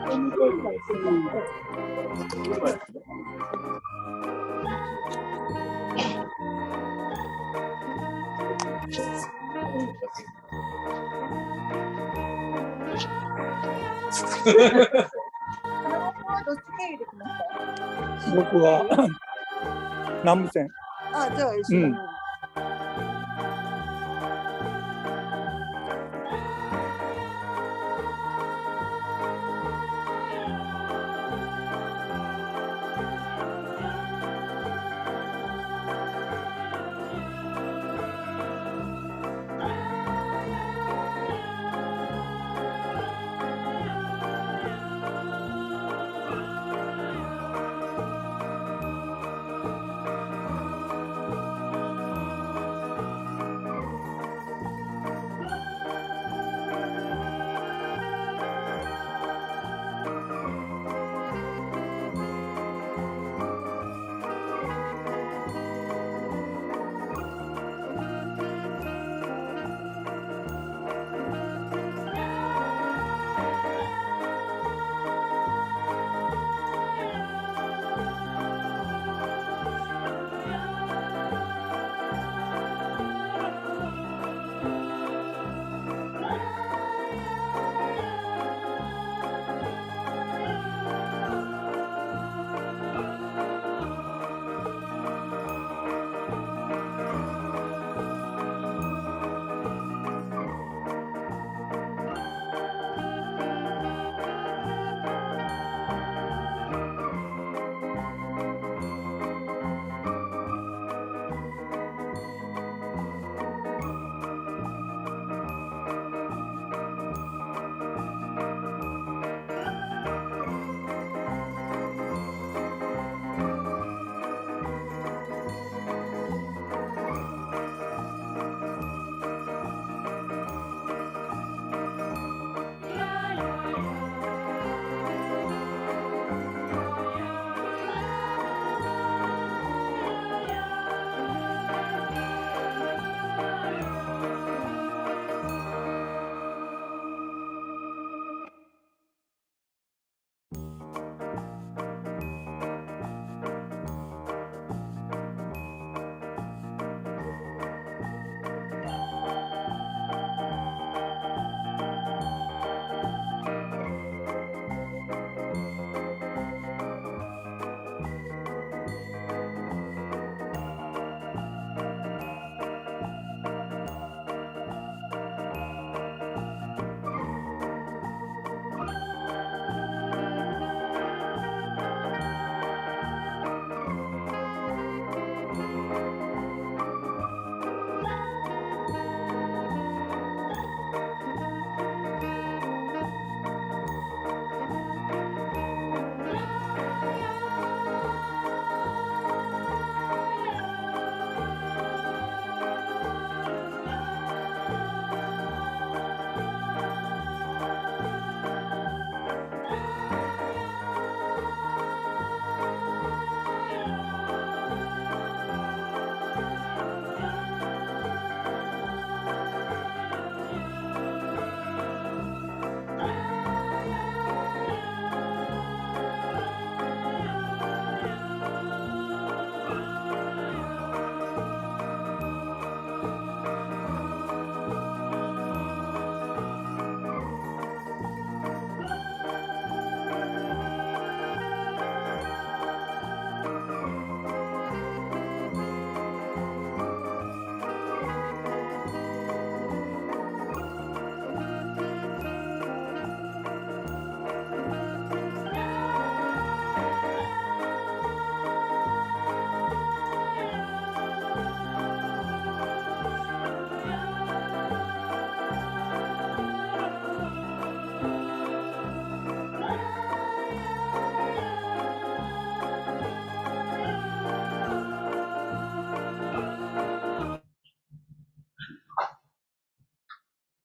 ホームページがついてあって、どっち経由できました？僕は南武線。あ、じゃあ一緒だ。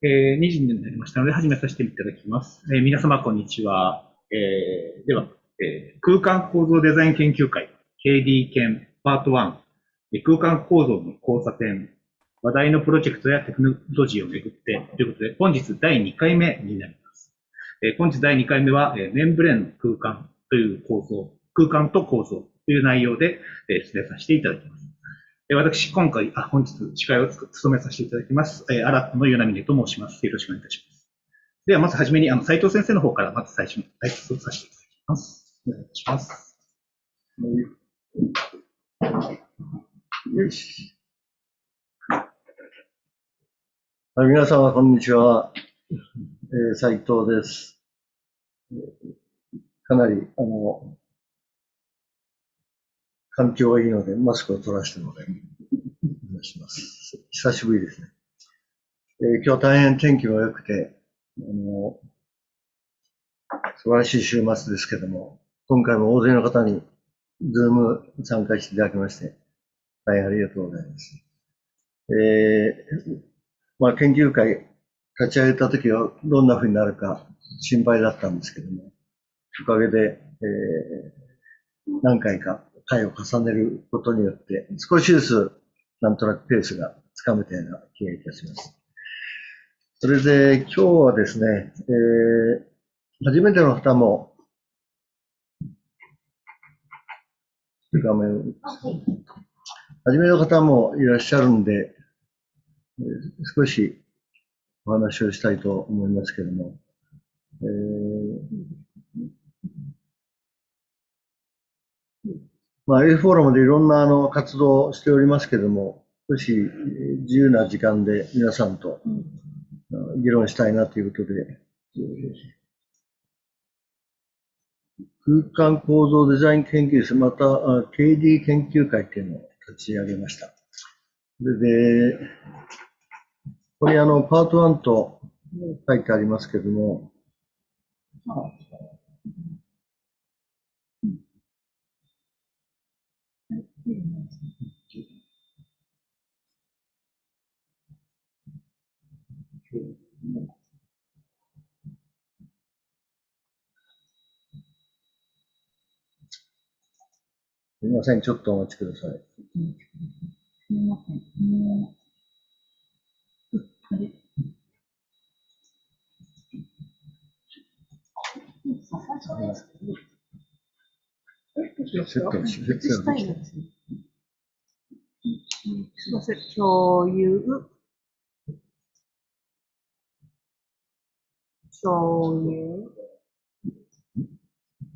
2時になりましたので始めさせていただきます。皆様こんにちは。では、空間構造デザイン研究会 KD 研パート1、空間構造の交差点、話題のプロジェクトやテクノロジーをめぐってということで、本日第2回目になります。本日第2回目は、メンブレーンの空間という構造、空間と構造という内容で、説明させていただきます。私、本日、司会を務めさせていただきます、アラットの与那嶺と申します。よろしくお願いいたします。では、まずはじめに、斉藤先生の方から、まず最初に解説をさせていただきます。お願いいたします。よし。皆様、こんにちは。斉藤です。かなり、環境がいいので、マスクを取らせてもらいます。久しぶりですね。今日大変天気も良くて、素晴らしい週末ですけども、今回も大勢の方に、ズーム参加していただきまして、大変ありがとうございます。研究会立ち上げたときはどんな風になるか心配だったんですけども、おかげで、何回か回を重ねることによって、少しずつなんとなくペースがつかめたような気がいたします。それで今日はですね、初めての方も、画面初めの方もいらっしゃるんで、少しお話をしたいと思いますけれども、A フォーラムでいろんな活動をしておりますけれども、少し自由な時間で皆さんと議論したいなということで、空間構造デザイン研究室、また KD 研究会っていうのを立ち上げました。で、ここにパート1と書いてありますけれども、すみません、ちょっとお待ちください。すみません。セットしたいですね。すみません、共有。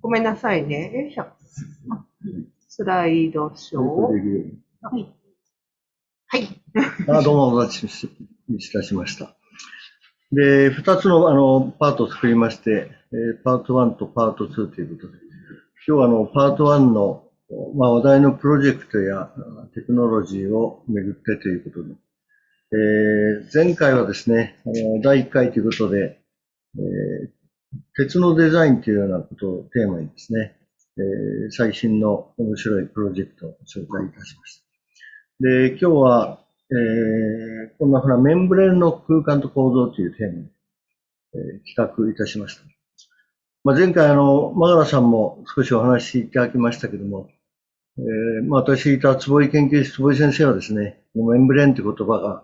ごめんなさいね。よいしょ。スライドショー。はい。はい。どうもお待ちいたしました。で、2つのパートを作りまして、パート1とパート2ということで、今日はパート1の、話題のプロジェクトやテクノロジーをめぐってということで、前回はですね、第1回ということで、鉄のデザインというようなことをテーマにですね、最新の面白いプロジェクトを紹介いたしました。で、今日は、こんなふうなメンブレーンの空間と構造というテーマで、企画いたしました。前回マガラさんも少しお話しいただきましたけども、私いた坪井研究室、坪井先生はですね、メンブレーンという言葉が、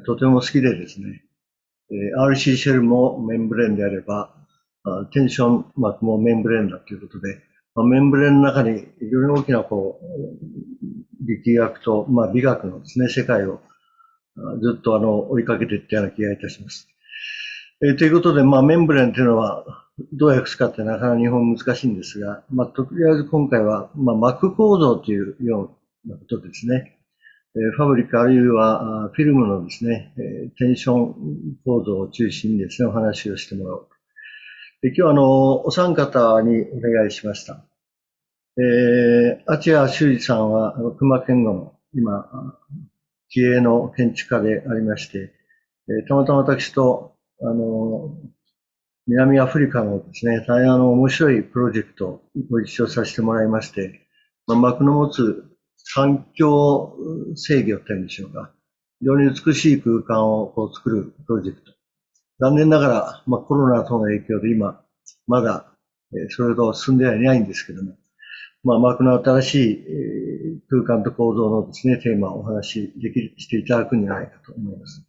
とても好きでですね、RC シェルもメンブレーンであれば、テンション膜もメンブレーンだということで、メンブレーンの中に非常に大きな力学と、美学のですね、世界をずっと追いかけていったような気がいたします。ということで、メンブレーンというのはどう訳すかってなかなか日本難しいんですが、とりあえず今回は、膜構造というようなことですね。ファブリックあるいはフィルムのですね、テンション構造を中心にですね、お話をしてもらおう。で、今日お三方にお願いしました。町谷修二さんは、熊健吾の今、気鋭の建築家でありまして、たまたま私と、南アフリカのですね、大変面白いプロジェクトをご一緒させてもらいまして、膜の持つ環境制御というんでしょうか。非常に美しい空間を作るプロジェクト。残念ながら、コロナとの影響で今、まだ、それほど進んではいないんですけども、膜の新しい空間と構造のですね、テーマをお話ししていただくんじゃないかと思います。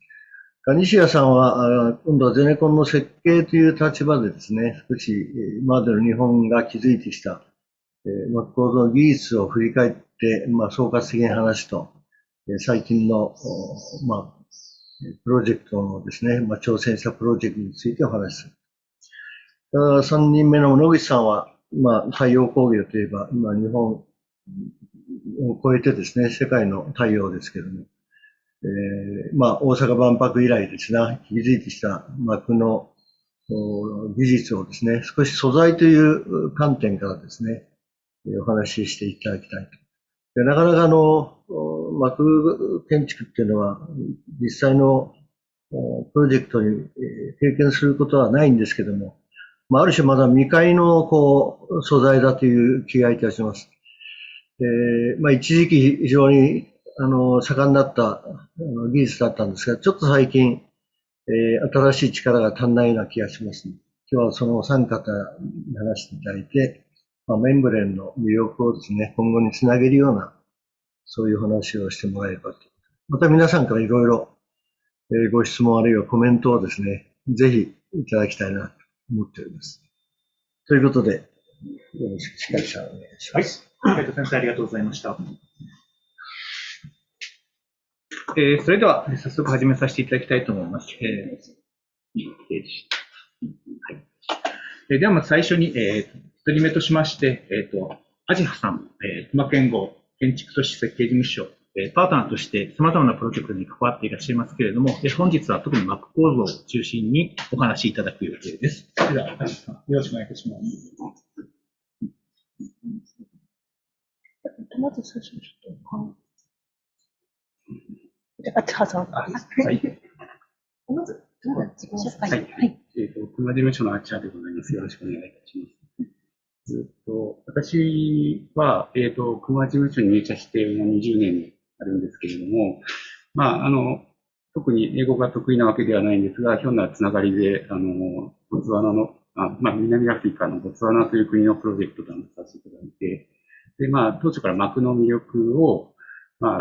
西谷さんは、今度はゼネコンの設計という立場でですね、少し、今までの日本が築いてきた、構造技術を振り返って、総括的に話と、最近の、プロジェクトのですね、挑戦したプロジェクトについてお話しする。ただ、3人目の野口さんは、太陽工業といえば、今日本を超えてですね、世界の太陽ですけども、大阪万博以来ですね、築いてきた膜の技術をですね、少し素材という観点からですね、お話ししていただきたいと。でなかなか膜建築っていうのは、実際のプロジェクトに経験することはないんですけども、ある種まだ未開の素材だという気がいたします。一時期非常に盛んだった技術だったんですが、ちょっと最近、新しい力が足んないような気がします。今日はそのお三方に話していただいて、メンブレンの魅力をですね、今後につなげるような、そういう話をしてもらえればと。また皆さんからいろいろご質問あるいはコメントをですね、ぜひいただきたいなと思っております。ということで、よろしく司会者お願いします。はい、先生ありがとうございました。それでは早速始めさせていただきたいと思います。ではまず最初に、1人目としまして、アジハさん、熊健吾建築都市設計事務所、パートナーとして様々なプロジェクトに関わっていらっしゃいますけれども、本日は特に膜構造を中心にお話しいただく予定です。では、アジハさん、よろしくお願いいたします。まず最初にちょっと、あちはさん。はい。まず、自己紹介。はい。熊事務所のあちはでございます。よろしくお願いいたします。私は、熊事務所に入社して20年になるんですけれども、特に英語が得意なわけではないんですが、ひょんなつながりで、ボツワナの、南アフリカのボツワナという国のプロジェクトに参加させていただいて、で、当初から膜の魅力を、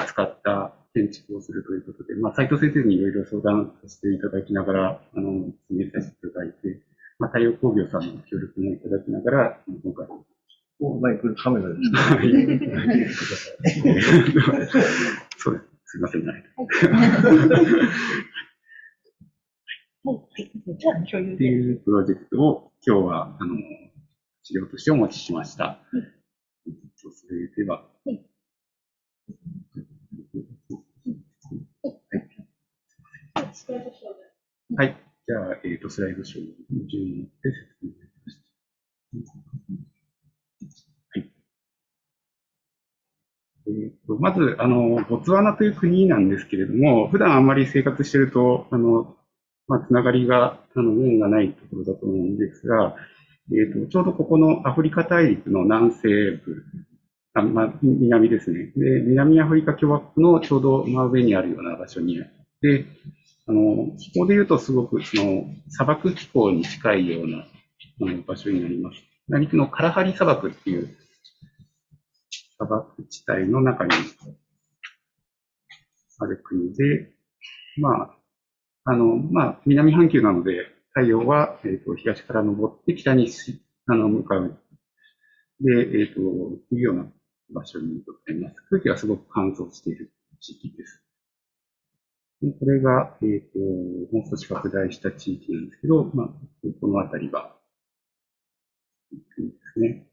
使った建築をするということで、斉藤先生にいろいろ相談させていただきながら、進めさせていただいて、太陽工業さんの協力もいただきながら、今回。マイクカメラですか？そうです。すいません。はい。っていうプロジェクトを今日は、資料としてお持ちしました。それでは。はい。じゃあ、スライドショーの順によって説明いたします。はい。まず、ボツワナという国なんですけれども、普段あんまり生活していると、つながりが、縁がないところだと思うんですが、ちょうどここのアフリカ大陸の南西部、南ですね。で、南アフリカ共和国のちょうど真上にあるような場所にあって、気候で言うとすごく砂漠気候に近いような場所になります。陸のカラハリ砂漠っていう砂漠地帯の中にある国で、南半球なので、太陽は、東から昇って北に向かう。で、っていうような場所にございます。空気がすごく乾燥している地域です。でこれが、もう少し拡大した地域なんですけど、この辺りが、ですね。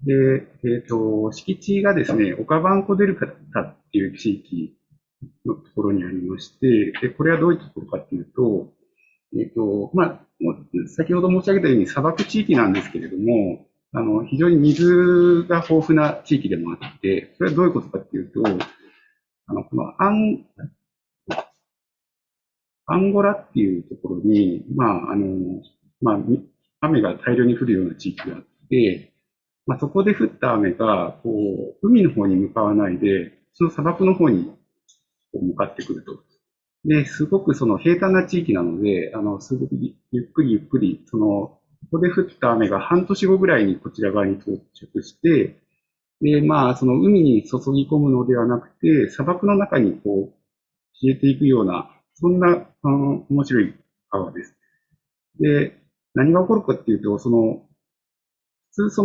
で、敷地がですね、オカバンコデルタっていう地域のところにありまして、で、これはどういうところかっていうと、先ほど申し上げたように砂漠地域なんですけれども、非常に水が豊富な地域でもあって、それはどういうことかっていうと、このアンゴラっていうところに、雨が大量に降るような地域があって、そこで降った雨が、海の方に向かわないで、その砂漠の方に向かってくると。で、すごくその平坦な地域なので、すごくゆっくり、ここで降った雨が半年後ぐらいにこちら側に到着して、で、その海に注ぎ込むのではなくて、砂漠の中に消えていくような、そんな、面白い川です。で、何が起こるかっていうと、普通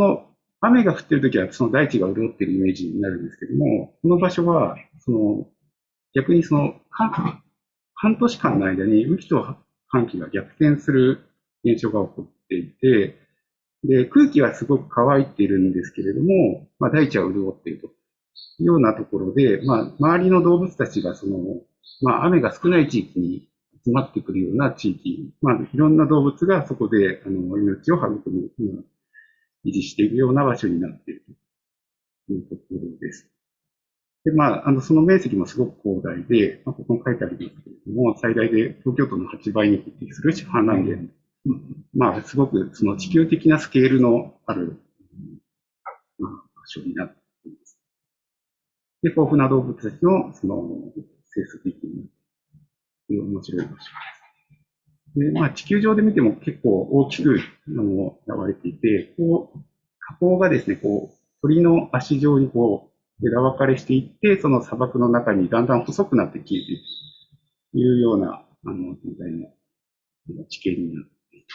雨が降ってるときはその大地が潤ってるイメージになるんですけども、この場所は、逆に半年間の間に雨季と乾季が逆転する現象が起こっていて、で、空気はすごく乾いているんですけれども、大地は潤っているというようなところで、周りの動物たちが雨が少ない地域に集まってくるような地域、いろんな動物がそこで、命を育む、維持しているような場所になっているというところです。で、その面積もすごく広大で、ここに書いてありますけれども、最大で東京都の8倍に匹敵する氾濫源。すごく地球的なスケールのある、場所になっています。で、豊富な動物たちの、生息域になっている面白い場所です。で、地球上で見ても結構大きく、現れていて、河口がですね、鳥の足状に枝分かれしていって、その砂漠の中にだんだん細くなって消えていくというような、全体の地形になってい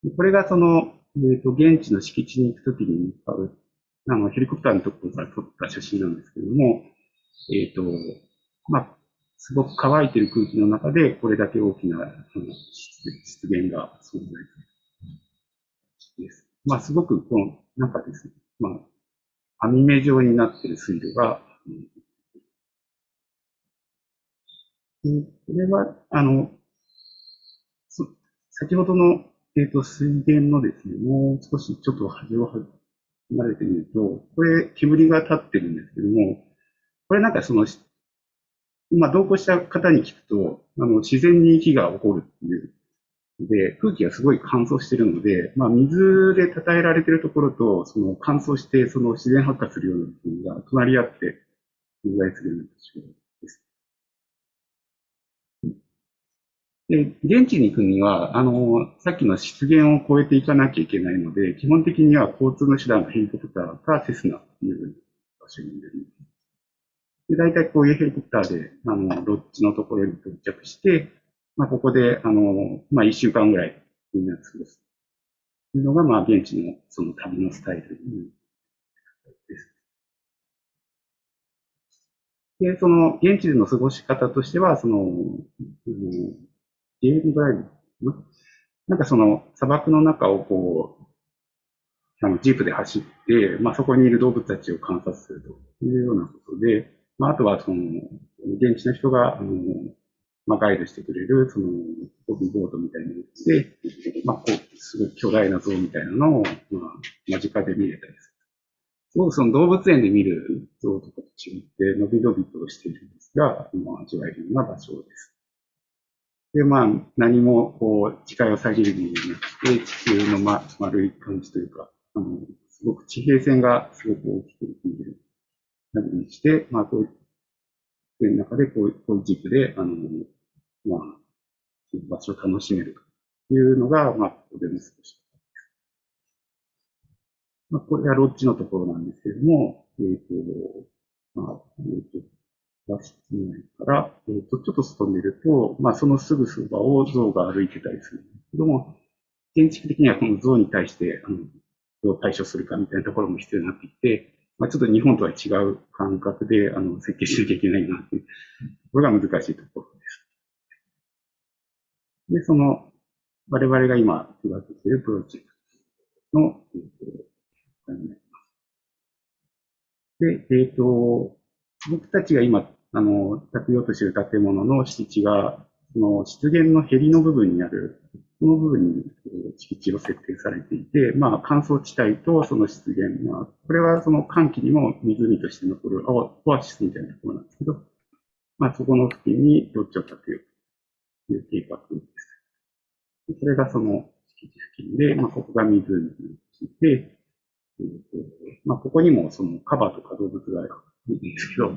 る。これが現地の敷地に行くときに向かう、ヘリコプターのところから撮った写真なんですけれども、すごく乾いている空気の中で、これだけ大きな湿原が存在するです。すごく、なんかですね、網目状になっている水路が、これは、先ほどの、水源のですね、もう少しちょっと端を離れてみると、これ、煙が立ってるんですけども、これなんか今同行した方に聞くと、自然に火が起こるっていう、で、空気がすごい乾燥してるので、水で称えられてるところと、乾燥して、自然発火するような部分が隣り合って存在するような場所です。で、現地に行くには、さっきの湿原を越えていかなきゃいけないので、基本的には交通の手段がヘリコプターかセスナという場所になります。で、大体こういうヘリコプターで、ロッジのところに到着して、ここで、1週間ぐらいみんな過ごす。というのが、現地のその旅のスタイルです。で、現地での過ごし方としては、ゲームドライブ、なんか砂漠の中をジープで走って、そこにいる動物たちを観察するというようなことで、あとは現地の人が、ガイドしてくれる、ホビーボートみたいなので、すごい巨大な像みたいなのを、間近で見れたりする。すごく動物園で見る像とかと違って、のびのびとしているんですが、味わえるような場所です。で、何も、視界を遮るものがなくて、地球の丸い感じというか、すごく地平線がすごく大きく見えるなどにして、こういう中でこういうジップで、場所を楽しめるというのが、ここでの過ごし方です。これがロッジのところなんですけれども、和室内から、ちょっと外に出ると、そのすぐそばを象が歩いてたりするんですけども、建築的にはこの象に対して、どう対処するかみたいなところも必要になってきて、ちょっと日本とは違う感覚で、設計しなきゃいけないなっていう、これが難しいところです。で、我々が今、手掛けているプロジェクトの、で、僕たちが今、建てようとしている建物の敷地が、湿原のへりの部分にある、この部分に敷地を設定されていて、乾燥地帯とその湿原、これはその寒気にも湖として残るオアシスみたいなところなんですけど、そこの付近にロッジを建てようという計画です。それがその敷地付近で、ここが湖について、ここにもそのカバとか動物がいるんですけど、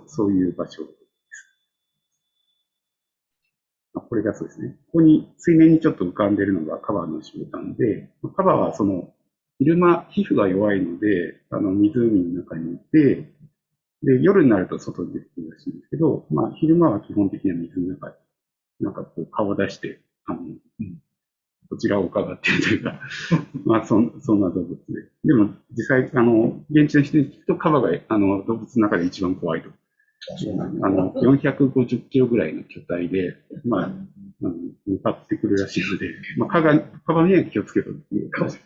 そういう場所です。これがそうですね。ここに水面にちょっと浮かんでいるのがカバの集団で、カバは昼間皮膚が弱いので、湖の中にいて、で、夜になると外に出てくるらしいんですけど、まあ、昼間は基本的には水の中で、なんかこう顔を出して、こちらを伺っているというか、まあそんな動物で。でも、実際、現地の人に聞くと、カバが、動物の中で一番怖いと。450キロぐらいの巨体で、まあ、向かってくるらしいので、まあ、カバには気をつけろっていう感じ。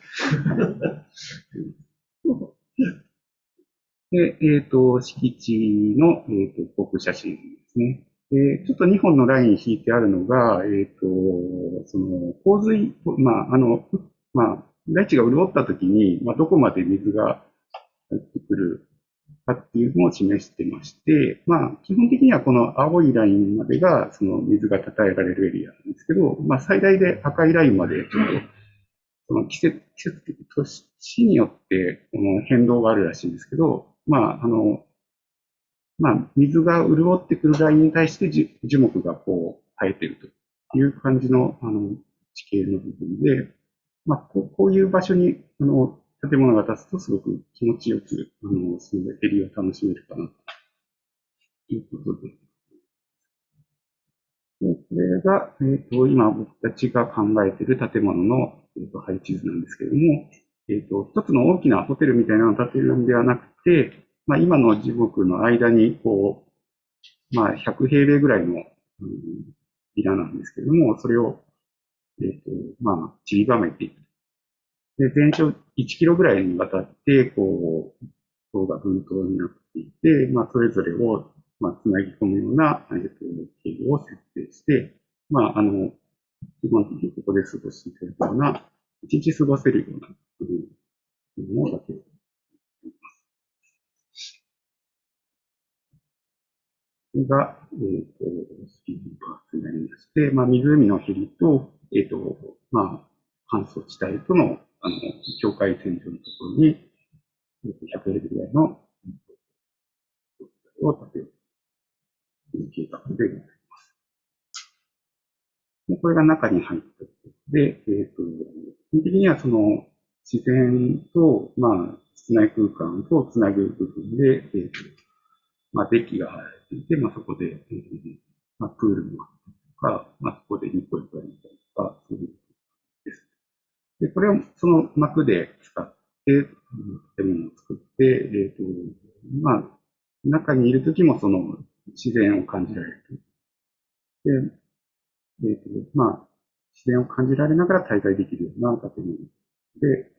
で、敷地の、航空写真ですね。で、ちょっと2本のライン引いてあるのが、その、洪水、まあ、大地が潤った時に、まあ、どこまで水が入ってくるかっていうのを示してまして、まあ、基本的にはこの青いラインまでが、その水がたたえられるエリアなんですけど、まあ、最大で赤いラインまで、ちょっと、その季節的年によって、この変動があるらしいんですけど、まあ、まあ、水が潤ってくるラインに対して樹木がこう生えているという感じの、地形の部分で、まあ、こういう場所に、建物が建つとすごく気持ちよく、そのエリアを楽しめるかな、ということで。で、これが、今僕たちが考えている建物の、配置図なんですけれども、一つの大きなホテルみたいなのを建てるのではなくて、まあ、今の樹木の間に、こう、まあ、100平米ぐらいの、ビラなんですけれども、それを、まあ、散りばめていく。で、全長1キロぐらいにわたって、こう、塔が分棟になっていて、まあ、それぞれを、まあ、つなぎ込むような、経路を設定して、まあ、基本的にここで過ごしていただくような、一日過ごせるような、ものだけを。これが、スキーパーツになりまして、まあ、湖のへりと、まあ、乾燥地帯との、境界線上のところに、100ヘルぐらいの、を建てるという計画でございます。でこれが中に入ったところで、基本的にはその、自然と、まあ、室内空間とつなぐ部分で、まあ、デッキが張られていて、まあ、そこで、まあ、プールもあったりとか、まあ、そこで日光浴ができたりとか、そういうです。で、これをその膜で使って、建物を作って、まあ、中にいるときもその自然を感じられる。で、まあ、自然を感じられながら滞在できるような建物で、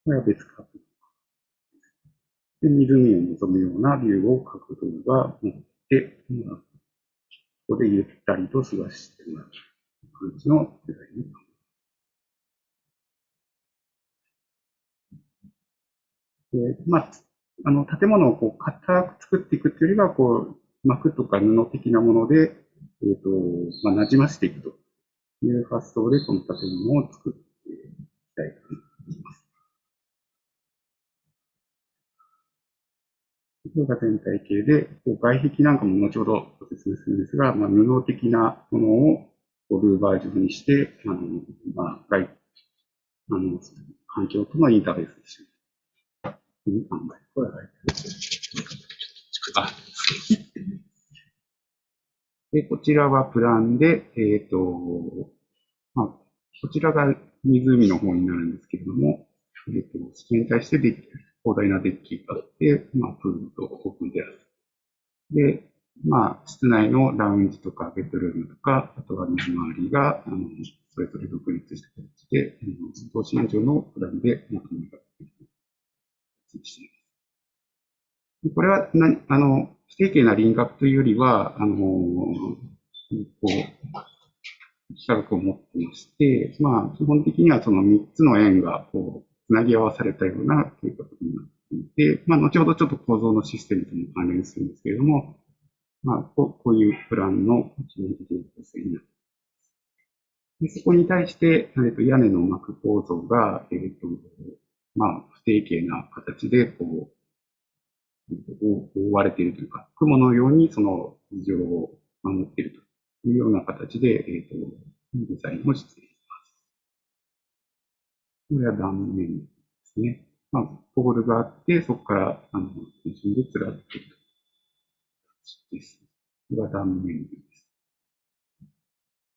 これは別格。で、湖を望むようなビューを角度が持って、まあ、ここでゆったりと過ごしてもらう感じのデザインになります。で、まあ、建物をこう、硬く作っていくっていうよりは、こう、膜とか布的なもので、まあ、馴染ませていくという発想で、この建物を作っていきたいと思います。これが全体系で、こう外壁なんかも後ほどご説明するんですが、まあ、布的なものをこうルーバー状にして、まあ、環境とのインターフェースしているという考え。これは入ってる。あ、で、こちらはプランで、まあ、こちらが湖の方になるんですけれども、それに対して広大なデッキがあって、まあ、プールとオープンテラス。で、まあ、室内のラウンジとかベッドルームとか、あとは水回りが、それぞれ独立した形で、投資上のプランでまとめられている形です。これは不定形な輪郭というよりは、こう、幾何学を持ってまして、まあ、基本的にはその3つの円が、こう、つなぎ合わされたような計画になっていて、まあ、後ほどちょっと構造のシステムとも関連するんですけれども、まあ、こういうプランの基本的な構成になっています。でそこに対して、屋根の膜構造が、まあ、不定形な形で、こう、覆われているというか、雲のようにその頭上を守っているというような形で、デザインをしています。これは断面ですね。ポールがあって、そこから、テンションでつらっているとです。これが断面図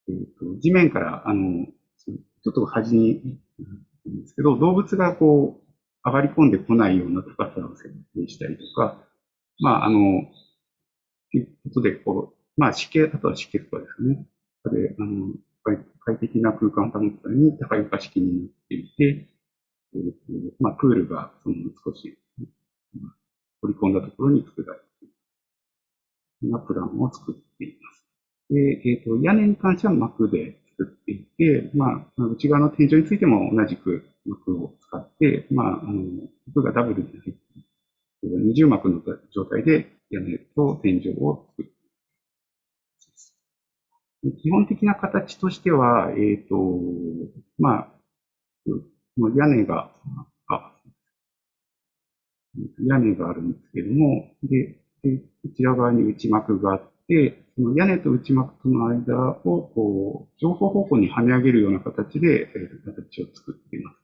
です。地面から、ちょっと端に、なんですけど、動物がこう、上がり込んでこないような高さを設定したりとか、ということで、こう、あとは湿気とかですね。で、快適な空間を保つために高床式になっていて、プールが少し取り込んだところに作られているようなプランを作っています。で、屋根に関しては膜で作っていて、内側の天井についても同じく膜を使って、膜がダブルに入っている。二重膜の状態で屋根と天井を作っています。基本的な形としては、屋根が、屋根があるんですけども、で、こちら側に内膜があって、その屋根と内膜との間を、こう、上方方向に跳ね上げるような形で、形を作っています。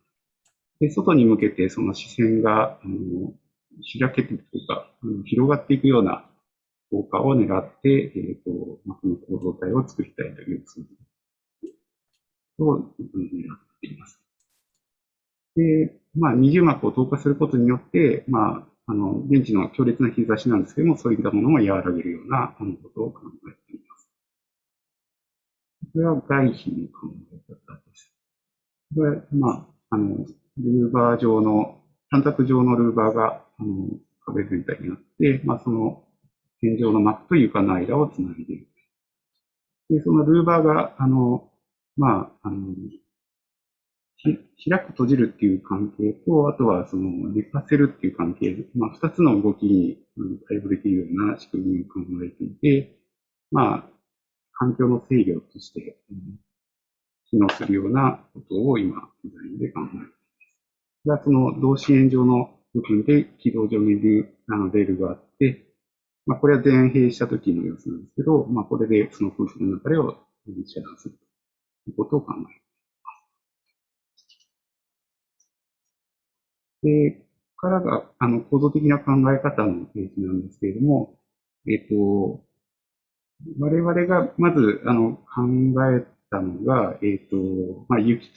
で、外に向けてその視線が、開けていくというか、広がっていくような効果を狙って、膜の構造体を作りたいという数字を狙っています。で、二重膜を透過することによって、現地の強烈な日差しなんですけども、そういったものも和らげるようなことを考えています。これは外皮の考え方です。これ、ルーバー状の、短冊状のルーバーが、壁全体にあって、その天井の膜と床の間をつないでいる。で、そのルーバーが、開く閉じるっていう関係と、あとはその寝かせるっていう関係、二つの動きに対応できるような仕組みを考えていて、環境の制御として機能するようなことを今、デザインで考えています。その同心円状の部分で軌道上にレールがあって、これは前閉した時の様子なんですけど、これでその空気の流れを遮断するということを考えます。で、ここからが、構造的な考え方のページなんですけれども、我々がまず、考えたのが、雪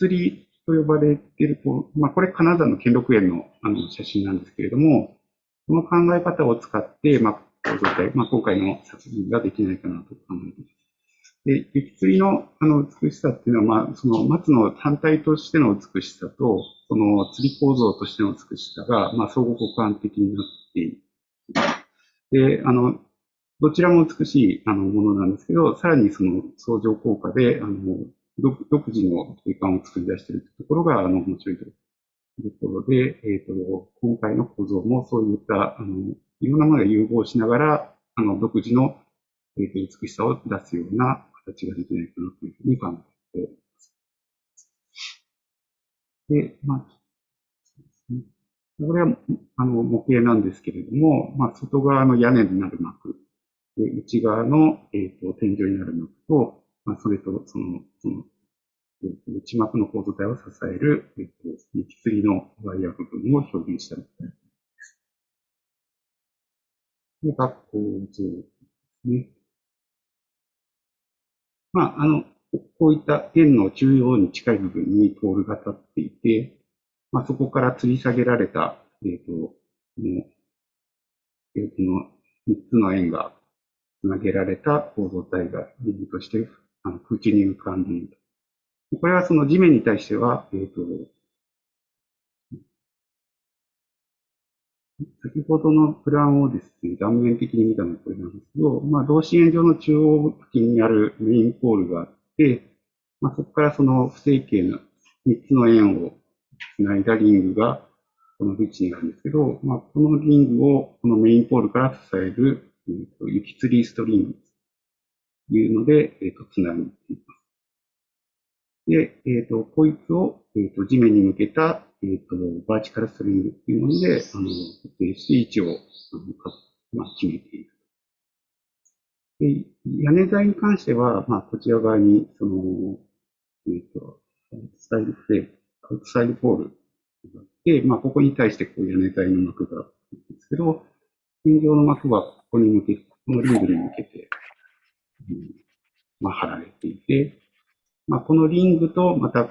吊りと呼ばれていると、これ金沢の兼六園の、写真なんですけれども、この考え方を使って、構造体、今回の作品ができないかなと考えています。で、雪吊りの美しさっていうのは、その松の単体としての美しさと、その吊り構造としての美しさが、相互互換的になっている。で、どちらも美しいものなんですけど、さらにその相乗効果で、独自の景観を作り出しているところが、面白いというところで、今回の構造もそういった、いろんなものが融合しながら、独自の、美しさを出すような形ができないかなというふうに考えています。で、これは、模型なんですけれども、外側の屋根になる膜、で内側の、天井になる膜と、それと、内膜の構造体を支える、雪吊りのワイヤー部分を表現したものです。で、構造ですね。こういった円の中央に近い部分にポールが立っていて、そこから吊り下げられた、この3つの円がつなげられた構造体がリングとして空中に浮かんでいる。これはその地面に対しては、先ほどのプランをですね、断面的に見たのはこれなんですけど、同心円状の中央付近にあるメインポールがあって、そこからその不正形の3つの円をつないだリングがこの位置にあるんですけど、このリングをこのメインポールから支える、雪吊りストリングというので、つなげています。で、こいつを、地面に向けた、バーチカルストリングっていうもので、固定して位置を、決めている。で、屋根材に関しては、こちら側に、アウトサイドフレーム、アウトサイドポールがあって、まあ、ここに対してこう屋根材の膜があるんですけど、天井の膜はここに向けて、このリングに向けて、まあ、貼られていて、まあ、このリングとまた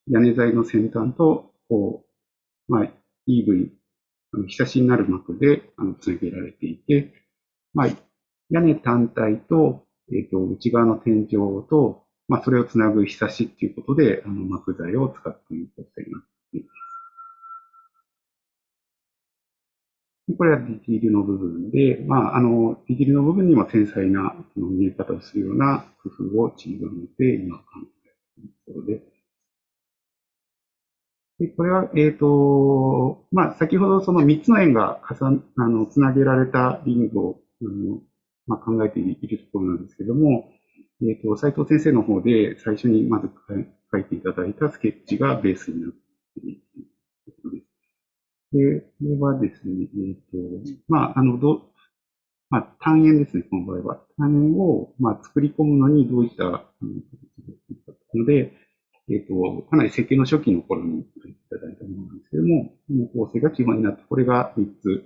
屋根材の先端と、こう、まあ、イーブン、ひさしになる膜でつなげられていて、まあ、屋根単体と、内側の天井と、まあ、それをつなぐひさしっていうことで、膜材を使っている構成になっています。これはディティールの部分で、まあ、ディティールの部分にも繊細な見え方をするような工夫をちりばめて、今考えているところで、で、これは、まあ、先ほどその3つの円がつなげられたリングを、まあ、考えているところなんですけども、斉藤先生の方で最初にまず書いていただいたスケッチがベースになっているということです。で、これはですね、まあ、まあ、単円ですね、この場合は。単円を、まあ、作り込むのにどういった形でので、かなり設計の初期の頃に書いていただいたものなんですけども、この構成が基本になって、これが3つ、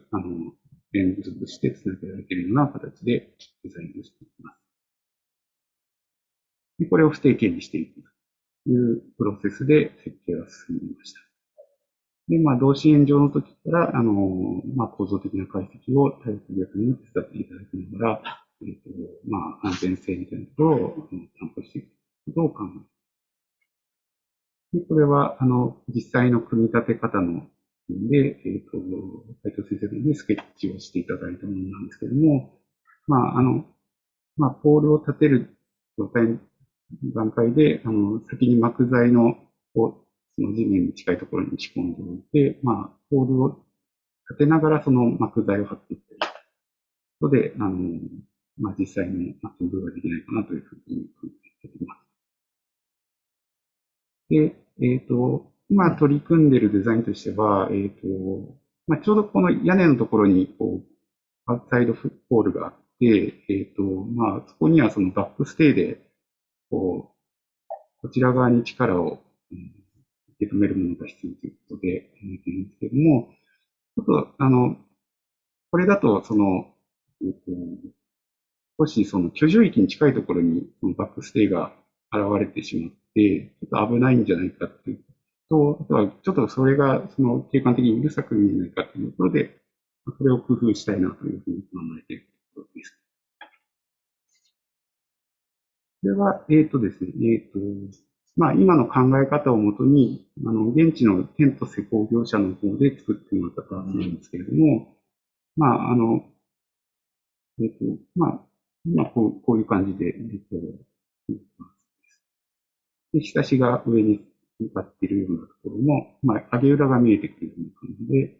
連続してつなげられているような形でデザインをしていきます。で、これを不定形にしていくというプロセスで設計が進みました。で、まあ、同心円状の時から、まあ、構造的な解析を対策逆に手伝っていただきながら、まあ、安全性みたいなところを担保していくことを考えで、これは、実際の組み立て方ので、斉藤先生のでスケッチをしていただいたものなんですけれども、まあ、まあ、ポールを立てる状態の段階で、先に膜材の、その地面に近いところに打ち込んでおいて、まあ、ポールを立てながらその膜材を貼っていったり、ので、まあ、実際に建造ができないかなというふうに考えています。で、今取り組んでいるデザインとしては、まあ、ちょうどこの屋根のところに、こう、アウトサイドフッポールがあって、まあ、そこにはそのバックステイで、こう、こちら側に力を、受け止めるものが必要ということで考えているんですけれども、ちょっと、これだと、その、少しその居住域に近いところにそのバックステイが現れてしまって、ちょっと危ないんじゃないかっていうと、あとはちょっとそれがその景観的にうるさく見えないかというところで、それを工夫したいなというふうに考えているところです。これは、ですね、まあ、今の考え方をもとに、現地のテント施工業者の方で作ってもらったパーツなんですけれども、まあ、まあ、まあ、こういう感じで出てるパーツです。で、ひさしが上に向かっているようなところも、まあ、上げ裏が見えてくるような感じで、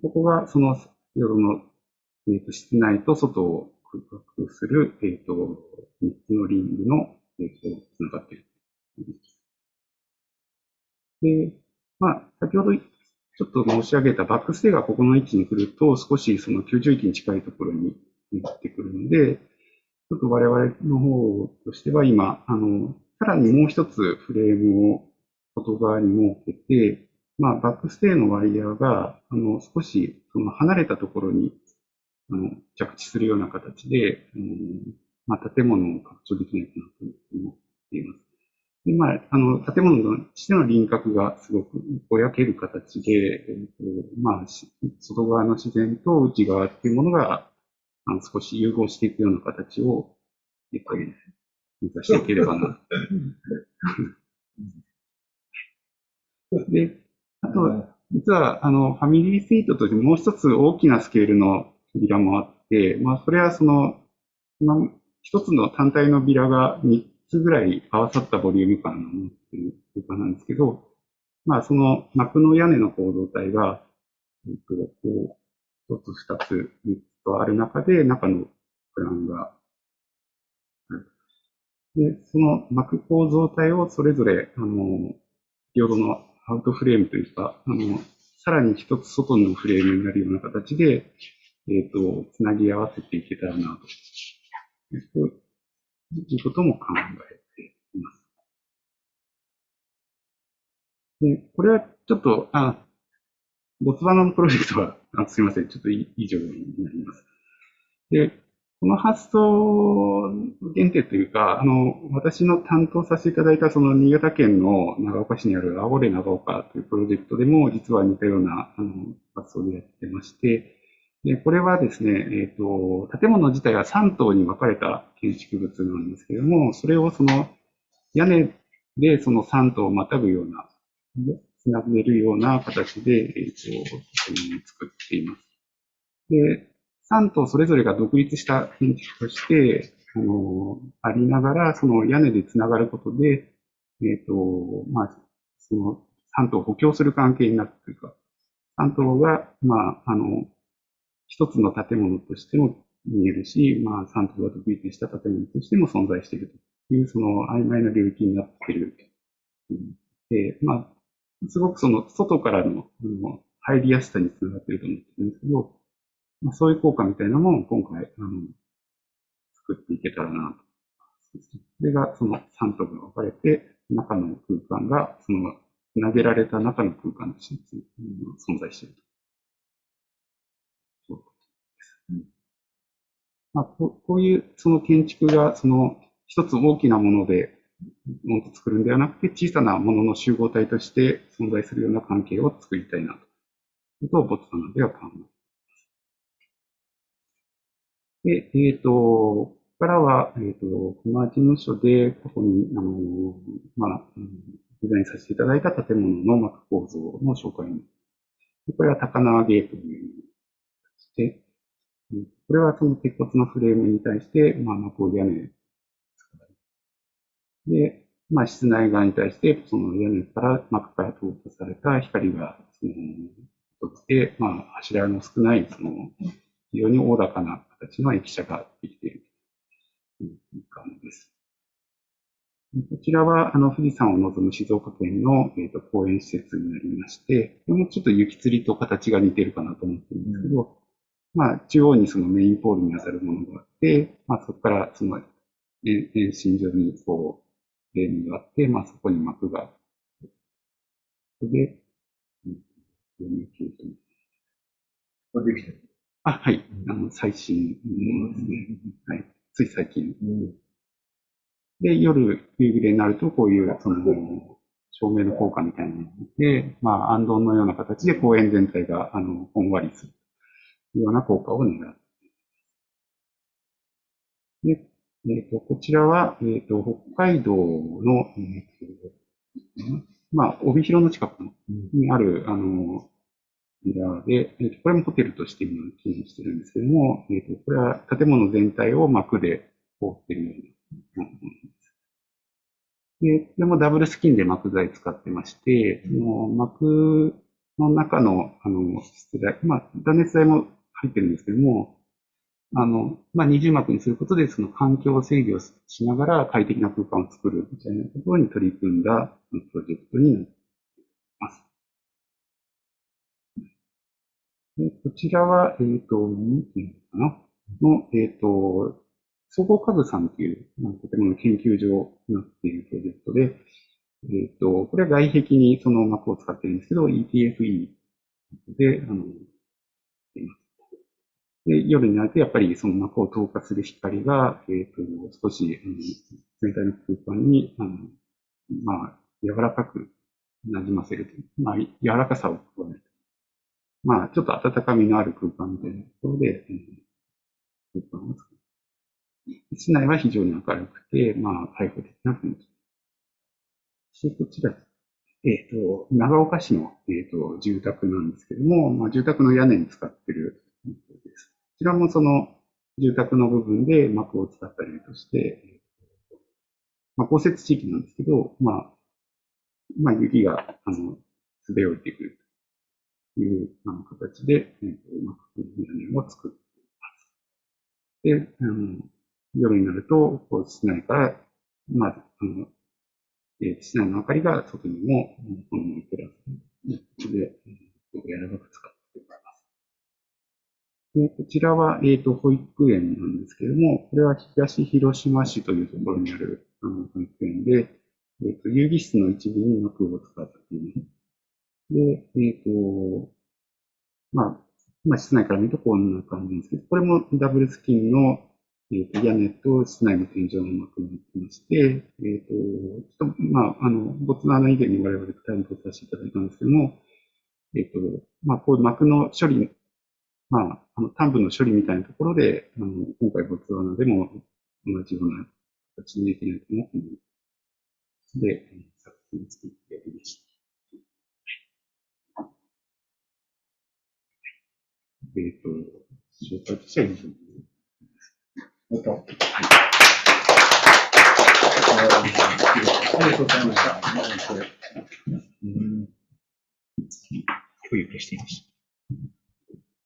ここがその夜の、室内と外を空白する、3つのリングの、つながっている。で、まあ、先ほどちょっと申し上げたバックステイがここの位置に来ると、少しその居住域に近いところになってくるので、ちょっと我々の方としては今、さらにもう一つフレームを外側に設けて、まあ、バックステイのワイヤーが、少しその離れたところに、着地するような形で、まあ、建物を拡張できないかなと思っています。で、まあ、建物としての輪郭がすごくぼやける形で、まあ、外側の自然と内側っていうものが、少し融合していくような形を、目指していければな。で、あと、実は、ファミリースイートとしてもう一つ大きなスケールのビラもあって、まあ、それはその、一つの単体のビラが3つぐらい合わさったボリューム感を持っている床なんですけど、まあ、その幕の屋根の構造体が、こう、1つ、2つ、3つとある中で、中のプランがある。で、その膜構造体をそれぞれ、先ほどのアウトフレームというか、さらに一つ外のフレームになるような形で、つなぎ合わせていけたらなと。いうことも考えています。で、これはちょっと、ボツワナのプロジェクトは、すみません、ちょっと以上になります。で、この発想原点というか、私の担当させていただいた、その新潟県の長岡市にある青森長岡というプロジェクトでも、実は似たような、発想でやってまして、で、これはですね、建物自体は3棟に分かれた建築物なんですけれども、それをその屋根でその3棟をまたぐような、つなげるような形で、作っています。で、3棟それぞれが独立した建築として、ありながら、その屋根でつながることで、まあ、その3棟を補強する関係になるというか、3棟が、一つの建物としても見えるし、3棟が独立した建物としても存在しているという、その曖昧な領域になっている。で、すごくその外からの入りやすさにつながっていると思ってるんですけど、そういう効果みたいなのも今回、作っていけたらなと。それがその3棟が分かれて、中の空間が、その、投げられた中の空間として存在していると。こういうその建築が、その一つ大きなもので、ものを作るんではなくて、小さなものの集合体として存在するような関係を作りたいなと。いうことをボツワナでは考えています。で、ここからは、熊事務所で過去に、デザインさせていただいた建物の膜構造の紹介に。これは高輪ゲートというして、これはその鉄骨のフレームに対して、膜を屋根で、室内側に対して、その屋根から、膜から投下された光が、とって、柱の少ない、その、非常におおらかな形の駅舎ができているという感じです。こちらは、富士山を望む静岡県の、公園施設になりまして、これもちょっと雪吊りと形が似てるかなと思ってるんですけど、中央にそのメインポールに当たるものがあって、そこからその延伸状にこう、フレームがあって、そこに膜が、で、できてる。はい。最新のですね。はい。つい最近。で、夕暮れになると、こういう、その、照明の効果みたいなので、あんどんのような形で公園全体が、ほんわりするような効果を狙っています。で、こちらは、北海道の、帯広の近くにある、ミラーで、これもホテルとして今記念してるんですけども、これは建物全体を膜で覆っているようなものです。で、これもダブルスキンで膜材使ってまして、その膜の中の、質材、断熱材も入ってるんですけども、二重膜にすることで、その環境を制御しながら快適な空間を作るみたいなところに取り組んだプロジェクトになっています。こちらは、何ていうのかなの、総合家具さんという、建物研究所になっているプロジェクトで、これは外壁にその膜を使っているんですけど、ETFE で、で、夜になるとやっぱりその膜を透過する光が、少し、全体の空間に、柔らかく馴染ませるという、柔らかさを加える。ちょっと温かみのある空間みたいなところで、空間を作る。室内は非常に明るくて、開放的な雰囲気。こちら、長岡市の、住宅なんですけども、住宅の屋根に使っているです。こちらもその住宅の部分で膜を使ったりとして、降雪地域なんですけど、雪が、滑り降りてくるという形で、膜の屋根を作っています。で、夜になると、室内から、室内の明かりが外にも、このまま照らすので、柔らかく使っています。で、こちらは、保育園なんですけれども、これは東広島市というところにある、保育園で、有機質の一部に膜を使ったというね。で、室内から見るとこんな感じですけど、これもダブルスキンの、屋根と室内の天井の膜になってまして、ボツワナ以前に我々担当させていただいたんですけども、こういう膜の処理、端部の処理みたいなところで、今回ボツワナでも同じような形にできないかなと思います。で、作品を作ってやりました。紹介としては以上です。ありがとうございました。共有していまし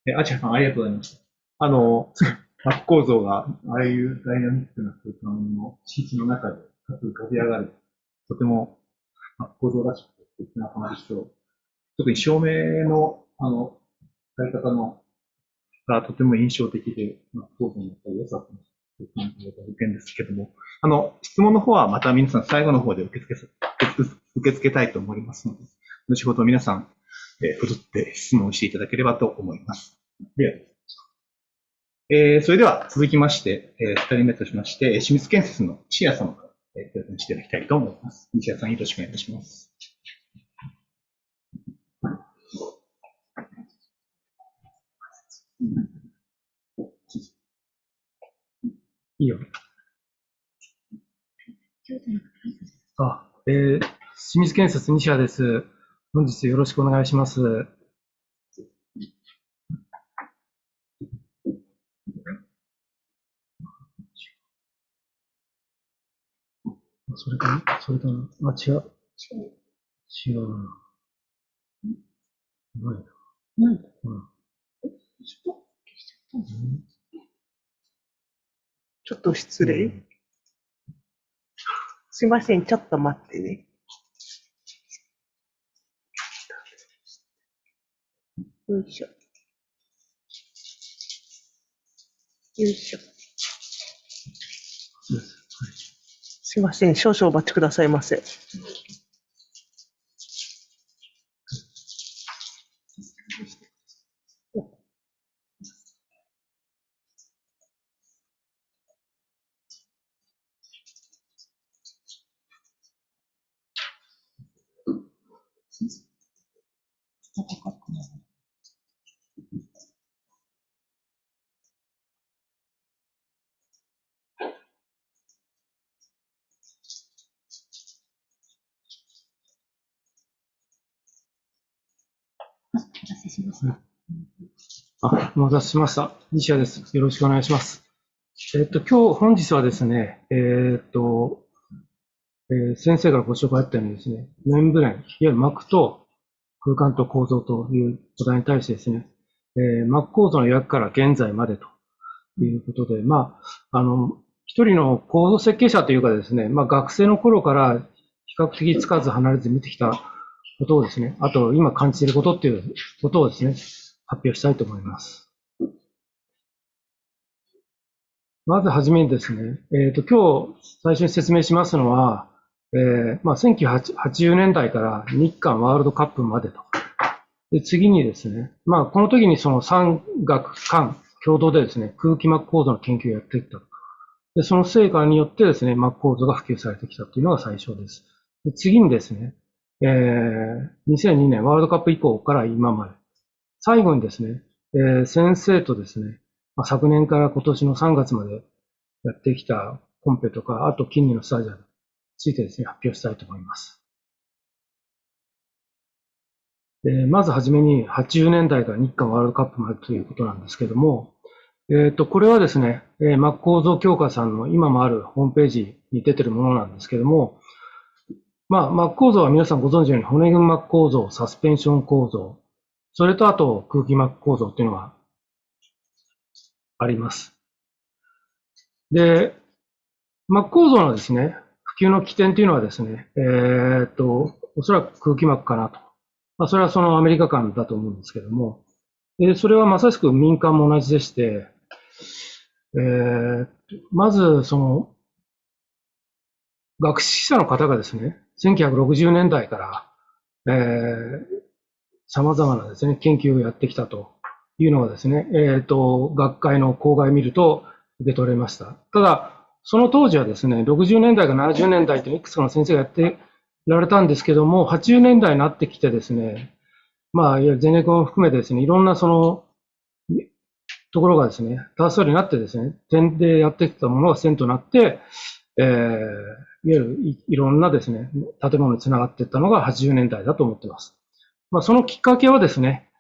た。あちゃさん、ありがとうございました。膜構造が、ああいうダイナミックな空間の敷地の中で、かつ浮かび上がる、とても膜構造らしくて素敵な話と、特に照明の、使い方のがとても印象的で、構造の良さと感じた件ですけども、質問の方はまた皆さん最後の方で受け付けたいと思いますので、後ほど皆さん、ふるって質問していただければと思います。ありがとうございました。それでは続きまして、2人目としまして、清水建設の西谷様からプレゼンしていただきたいと思います。西谷さん、よろしくお願いいたします。いいよ。清水建設西谷です。本日よろしくお願いします。それかなあ、違う。違うな。ない。ちょっと失礼。すいません、ちょっと待ってね。よいしょ。よいしょ。すいません、少々お待ちくださいませ。お待たせしました。西谷です。よろしくお願いします。本日はですね、先生からご紹介あったようにですね、メンブレン、いわゆる膜と空間と構造というお題に対してですね、膜構造の予約から現在までということで、一人の構造設計者というかですね、学生の頃から比較的つかず離れず見てきたことをですね、あと今感じていることっていうことをですね、発表したいと思います。まずはじめにですね、今日最初に説明しますのは、1980年代から日韓ワールドカップまでと。で次にですね、この時にその産学官共同でですね、空気膜構造の研究をやっていったと。でその成果によってですね、膜構造が普及されてきたというのが最初です。で次にですね、2002年ワールドカップ以降から今まで。最後にですね、先生とですね、昨年から今年の3月までやってきたコンペとか、あと近年のスタジアムについてですね、発表したいと思います。まずはじめに80年代から日韓ワールドカップまでということなんですけども、これはですね、膜構造強化さんの今もあるホームページに出てるものなんですけども、膜構造は皆さんご存知のように骨組み膜構造、サスペンション構造、それとあと空気膜構造っていうのがあります。で、膜構造のですね、普及の起点というのはですね、おそらく空気膜かなと。それはそのアメリカ間だと思うんですけども、それはまさしく民間も同じでして、まずその、学識者の方がですね、1960年代から、様々なですね、研究をやってきたというのがですね、学会の公害を見ると受け取れました。ただ、その当時はですね、60年代か70年代といくつかの先生がやってられたんですけども、80年代になってきてですね、まあ、いわゆるゼネコンを含めてですね、いろんなその、ところがですね、多数になってですね、点でやってきたものが線となって、いわゆるいろんなですね、建物につながっていったのが80年代だと思っています。まあ、そのきっかけはですね、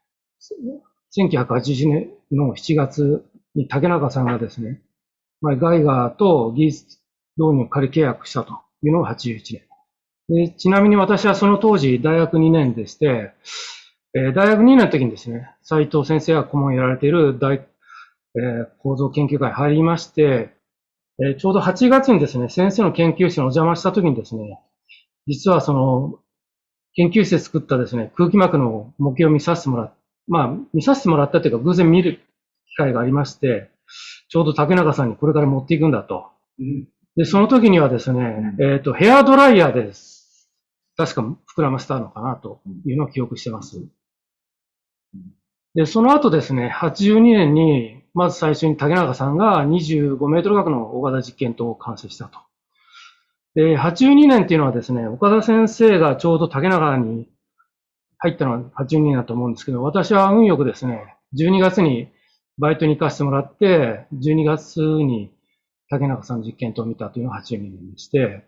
1980年の7月に竹中さんがですね、まあ、ガイガーと技術導入を仮契約したというのが81年。で、ちなみに私はその当時大学2年でして、大学2年の時にですね、斉藤先生が顧問やられている構造研究会に入りまして、ちょうど8月にですね、先生の研究室にお邪魔した時にですね、実はその、研究室で作ったですね、空気膜の模型を見させてもらったというか、偶然見る機会がありまして、ちょうど竹中さんにこれから持っていくんだと。で、その時にはですね、ヘアドライヤーで、確か膨らませたのかなというのを記憶してます。で、その後ですね、82年に、まず最初に竹中さんが25メートル角の大型実験棟を完成したと。で、82年っていうのはですね、岡田先生がちょうど竹中に入ったのは82年だと思うんですけど、私は運よくですね、12月にバイトに行かせてもらって、12月に竹中さんの実験棟を見たというのが82年でして、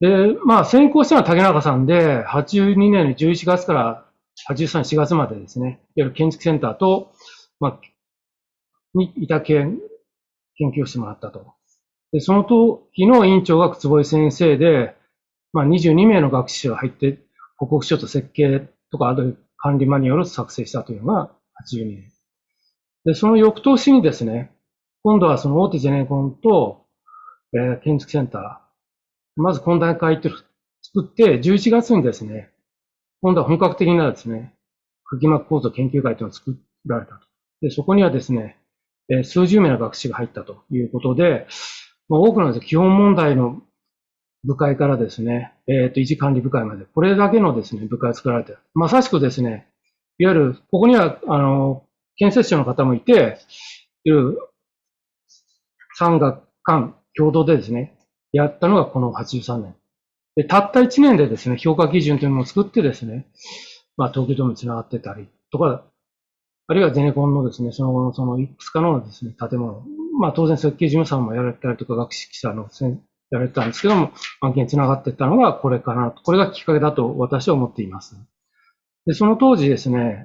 で、まあ先行したのは竹中さんで、82年の11月から83年4月までですね、いわゆる建築センターと、まあ、にいた研究をしてもらったと。で、その時の委員長が坪井先生で、まあ22名の学士が入って、報告書と設計とか、あと管理マニュアルを作成したというのが82年。で、その翌年にですね、今度はその大手ゼネコンと、建築センター、まず懇談会っていうのを作って、11月にですね、今度は本格的なですね、空気膜構造研究会というのを作られたと。で、そこにはですね、数十名の学士が入ったということで、まあ、多くの基本問題の部会からですね、維持管理部会まで、これだけのですね、部会を作られて、まさしくですね、いわゆる、ここには、建設者の方もいて、いわゆる、産学官共同でですね、やったのがこの83年。で、たった1年でですね、評価基準というのを作ってですね、まあ、東京ドームに繋がってたりとか、あるいはゼネコンのですね、その後のそのいくつかのですね、建物、まあ当然設計事務さんもやられたりとか、学識者のやられてたんですけども、案件に繋がっていったのがこれかなと。これがきっかけだと私は思っています。で、その当時ですね、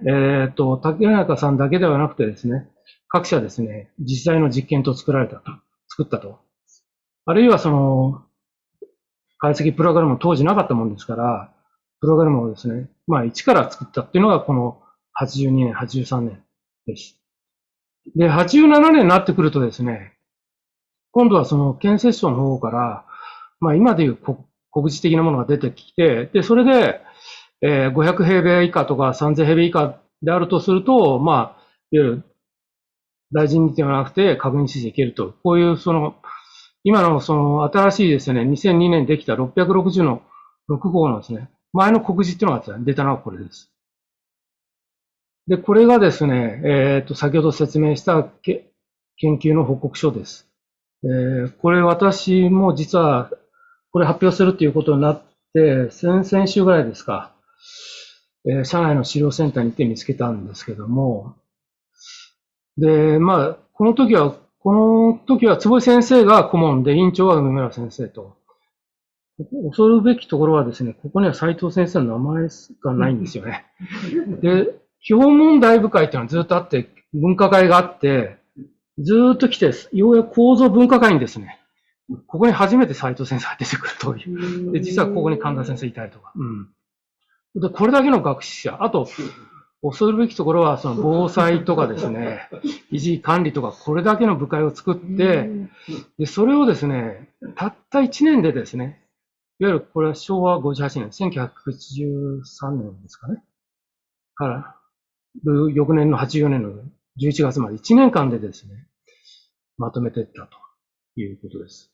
竹中さんだけではなくてですね、各社ですね、実際の実験と作ったと。あるいはその、解析プログラムも当時なかったもんですから、プログラムをですね、まあ一から作ったっていうのがこの82年、83年です。で、87年になってくるとですね、今度はその建設省の方から、まあ今でいう告示的なものが出てきて、で、それで、500平米以下とか3000平米以下であるとすると、まあ、いわゆる大臣ではなくて確認していけると。こういうその、今のその新しいですね、2002年できた660の6号のですね、前の告示っていうのが出たのはこれです。で、これがですね、先ほど説明した研究の報告書です。これ私も実は、これ発表するということになって、先々週ぐらいですか、社内の資料センターに行って見つけたんですけども、で、まあ、この時は坪井先生が顧問で、委員長は梅村先生と。恐るべきところはですね、ここには斉藤先生の名前がないんですよね。で、基本問題部会っていうのはずっとあって、分科会があって、ずっと来て、ようやく構造分科会にですね、ここに初めて斉藤先生が出てくるという。で、実はここに神田先生いたりとか。うん。で、これだけの学識者。あと、恐るべきところは、その防災とかですね、維持管理とか、これだけの部会を作って、で、それをですね、たった1年でですね、いわゆるこれは昭和58年、1983年ですかね。から、翌年の84年の11月まで1年間でですね、まとめていったということです。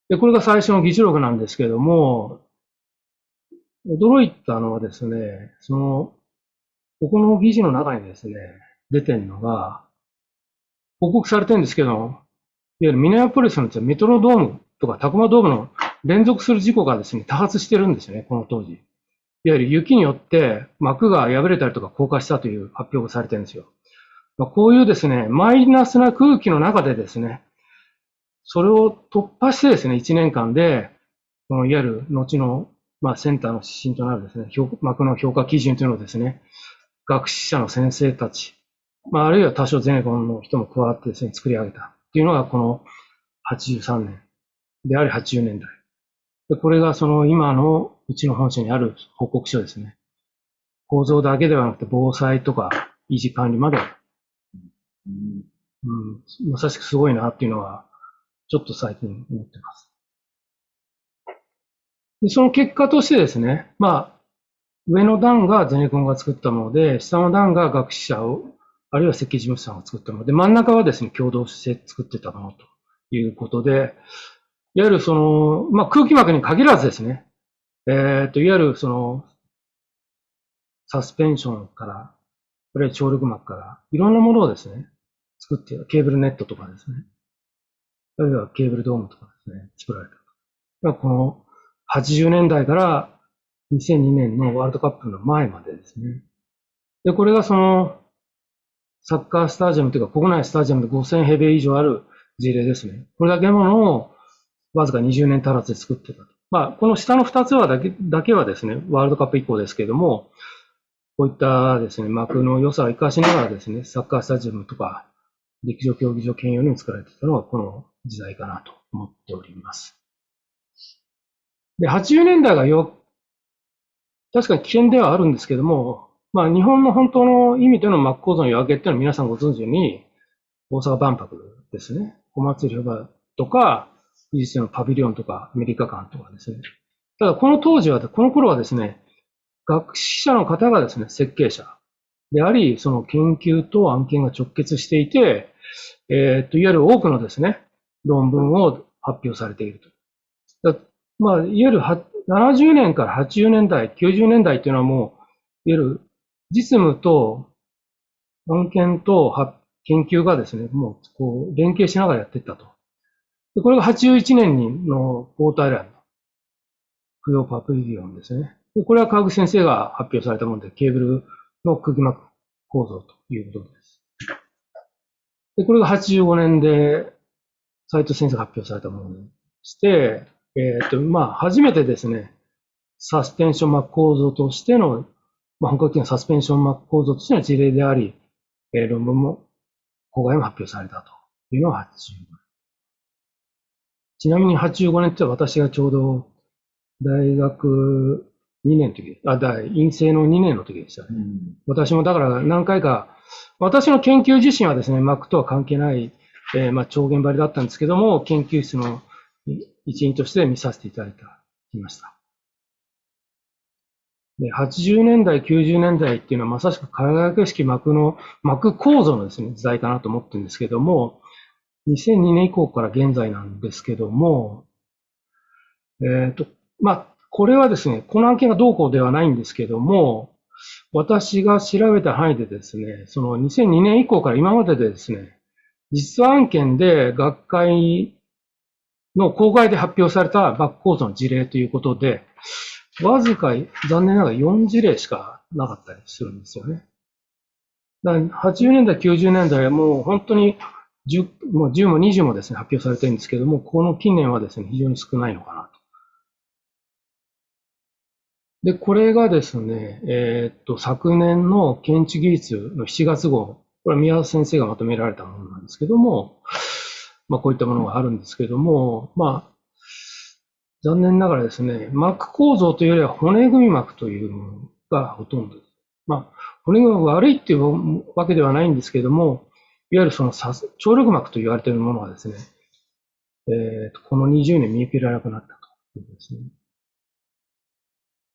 で、これが最初の議事録なんですけれども、驚いたのはですね、ここの議事の中にですね、出てるのが、報告されてるんですけど、いわゆるミネアポリスのメトロドームとかタコマドームの連続する事故がですね、多発してるんですよね、この当時。いわゆる雪によって膜が破れたりとか硬化したという発表がされてるんですよ。こういうですね、マイナスな空気の中でですね、それを突破してですね、1年間で、このいわゆる後の、センターの指針となるですね、膜の評価基準というのをですね、学識者の先生たち、あるいは多少ゼネコンの人も加わってですね、作り上げたっていうのがこの83年であり80年代。で、これがその今のうちの本社にある報告書ですね。構造だけではなくて防災とか維持管理まで、まさしくすごいなっていうのは、ちょっと最近思ってます。で、その結果としてですね、上の段がゼネコンが作ったもので、下の段が学習者を、あるいは設計事務所さんが作ったもので、真ん中はですね、共同して作ってたものということで、いわゆる空気膜に限らずですね、いわゆるサスペンションから、あるいは張力膜から、いろんなものをですね、作っている。ケーブルネットとかですね、あるいはケーブルドームとかですね、作られた。この80年代から2002年のワールドカップの前までですね。で、これがサッカースタジアムというか国内スタジアムで5000平米以上ある事例ですね。これだけのものをわずか20年足らずで作ってたと。この下の2つはだけはですね、ワールドカップ以降ですけれども、こういったですね、膜の良さを生かしながらですね、サッカースタジアムとか陸上競技場兼用に作られていたのがこの時代かなと思っております。で、80年代が確かに危険ではあるんですけども、日本の本当の意味での膜構造の夜明けっていうのは皆さんご存知のように、大阪万博ですね。小松広場とか、技術のパビリオンとか、アメリカ館とかですね。ただ、この頃はですね、学識者の方がですね、設計者であり、その研究と案件が直結していて、いわゆる多くのですね、論文を発表されていると。いわゆる70年から80年代、90年代っていうのはもう、いわゆる実務と案件と研究がですね、もうこう連携しながらやっていったと。でこれが81年のポートアイランド、不要パビリオンですね。でこれは川口先生が発表されたもので、ケーブルの空気膜構造ということです。でこれが85年で斉藤先生が発表されたものでして、初めてですね、サスペンション膜構造としての、本格的なサスペンション膜構造としての事例であり、論文も、公開も発表されたというのが85年。ちなみに85年って私がちょうど大学2年の時、院生の2年の時でしたね。私もだから何回か、私の研究自身はですね、膜とは関係ない、超現張りだったんですけども、研究室の一員として見させていただきました。で、80年代、90年代っていうのはまさしく輝かしき膜構造のですね、時代かなと思ってるんですけども、2002年以降から現在なんですけども、これはですね、この案件がどうこうではないんですけども、私が調べた範囲でですね、その2002年以降から今まででですね、実案件で学会の公開で発表された膜構造の事例ということで、わずか残念ながら4事例しかなかったりするんですよね。だから80年代、90年代はもう本当に10も20もですね、発表されてるんですけども、この近年はですね、非常に少ないのかなと。で、これがですね、昨年の検知技術の7月号、これは宮田先生がまとめられたものなんですけども、こういったものがあるんですけども、残念ながらですね、膜構造というよりは骨組み膜というものがほとんどです。骨組みが悪いっていうわけではないんですけども、いわゆるその張力膜と言われているものがですね、この20年見受けられなくなったということですね。